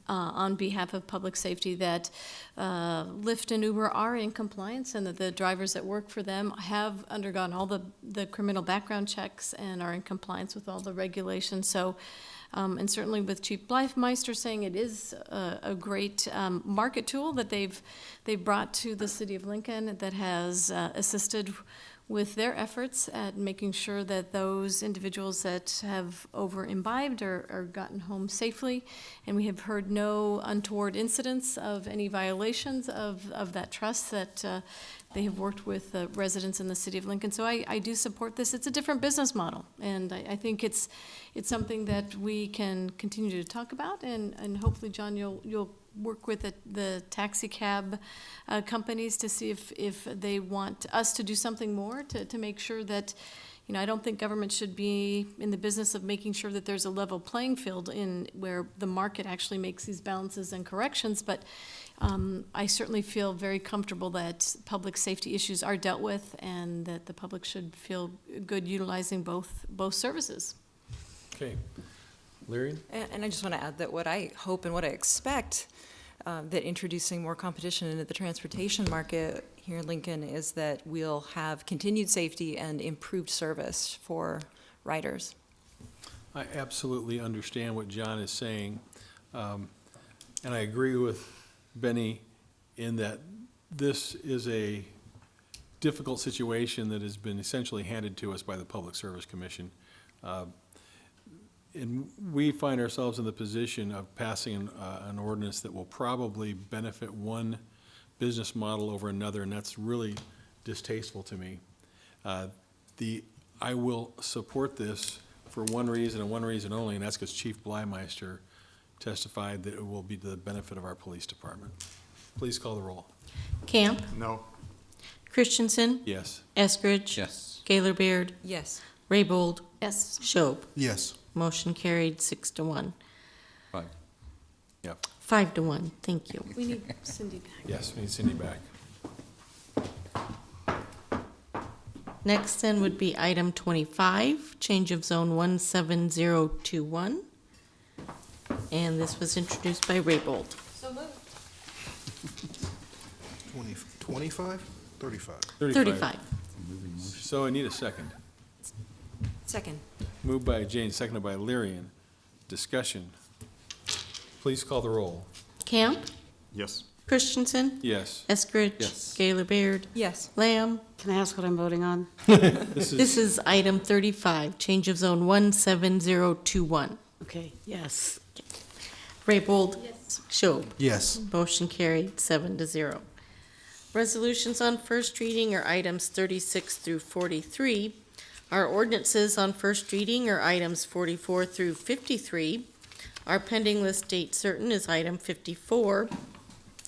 on behalf of public safety that Lyft and Uber are in compliance and that the drivers that work for them have undergone all the criminal background checks and are in compliance with all the regulations. So, and certainly with Chief Blythemeister saying it is a great market tool that they've brought to the city of Lincoln that has assisted with their efforts at making sure that those individuals that have over-imbibed are gotten home safely. And we have heard no untoward incidents of any violations of that trust that they have worked with the residents in the city of Lincoln. So I do support this. It's a different business model, and I think it's something that we can continue to talk about, and hopefully, John, you'll work with the taxi cab companies to see if they want us to do something more to make sure that, you know, I don't think government should be in the business of making sure that there's a level playing field in where the market actually makes these balances and corrections, but I certainly feel very comfortable that public safety issues are dealt with and that the public should feel good utilizing both services. Okay. Larry? And I just want to add that what I hope and what I expect that introducing more competition into the transportation market here in Lincoln is that we'll have continued safety and improved service for riders. I absolutely understand what John is saying, and I agree with Benny in that this is a difficult situation that has been essentially handed to us by the Public Service Commission. And we find ourselves in the position of passing an ordinance that will probably benefit one business model over another, and that's really distasteful to me. I will support this for one reason and one reason only, and that's because Chief Blythemeister testified that it will be to the benefit of our police department. Please call the roll. Camp? No. Christensen? Yes. Eskridge? Yes. Gaylor Baird? Yes. Raybold? Yes. Schob? Yes. Motion carried 6-1. 5. Yeah. 5-1, thank you. We need Cindy back. Yes, we need Cindy back. Next then would be item 25, change of zone 17021. And this was introduced by Raybold. So moved. 25? 35. 35. So I need a second. Second. Moved by Jane, seconded by Lyrian. Discussion. Please call the roll. Camp? Yes. Christensen? Yes. Eskridge? Yes. Gaylor Baird? Yes. Lamb? Can I ask what I'm voting on? This is item 35, change of zone 17021. Okay, yes. Raybold? Yes. Schob? Yes. Motion carried 7-0. Resolutions on first reading are items 36 through 43. Our ordinances on first reading are items 44 through 53. Our pending list date certain is item 54.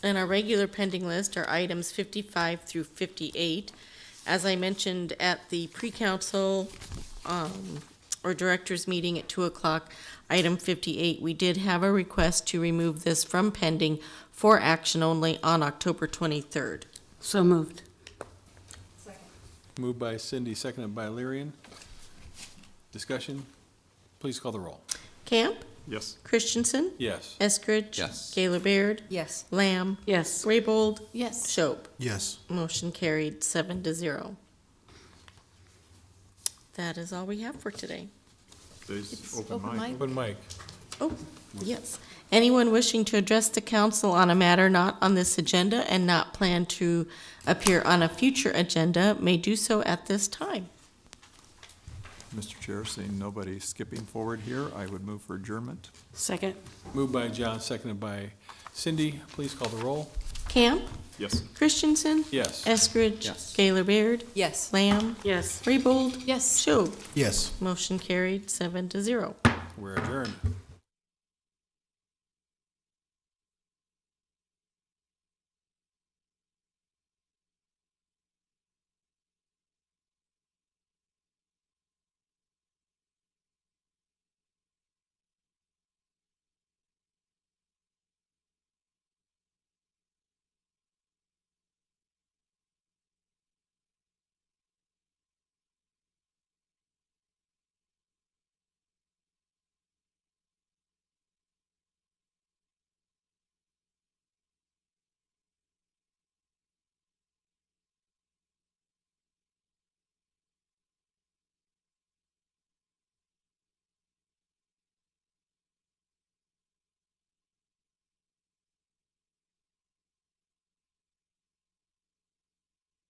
And our regular pending list are items 55 through 58. As I mentioned at the pre-council or directors meeting at 2 o'clock, item 58, we did have a request to remove this from pending for action only on October 23rd. So moved. Moved by Cindy, seconded by Lyrian. Discussion. Please call the roll. Camp? Yes. Christensen? Yes. Eskridge? Yes. Gaylor Baird? Yes. Lamb? Yes. Raybold? Yes. Schob? Yes. Motion carried 7-0. That is all we have for today. Today's It's open open mic. mic. Open mic. Oh, yes. Anyone wishing to address the council on a matter not on this agenda and not planned to appear on a future agenda may do so at this time. Mr. Chair, seeing nobody skipping forward here, I would move for adjournment. Second. Moved by John, seconded by Cindy. Please call the roll. Camp? Yes. Christensen? Yes. Eskridge? Yes. Gaylor Baird? Yes. Lamb? Yes. Raybold? Yes. Schob? Yes. Motion carried 7-0. We're adjourned.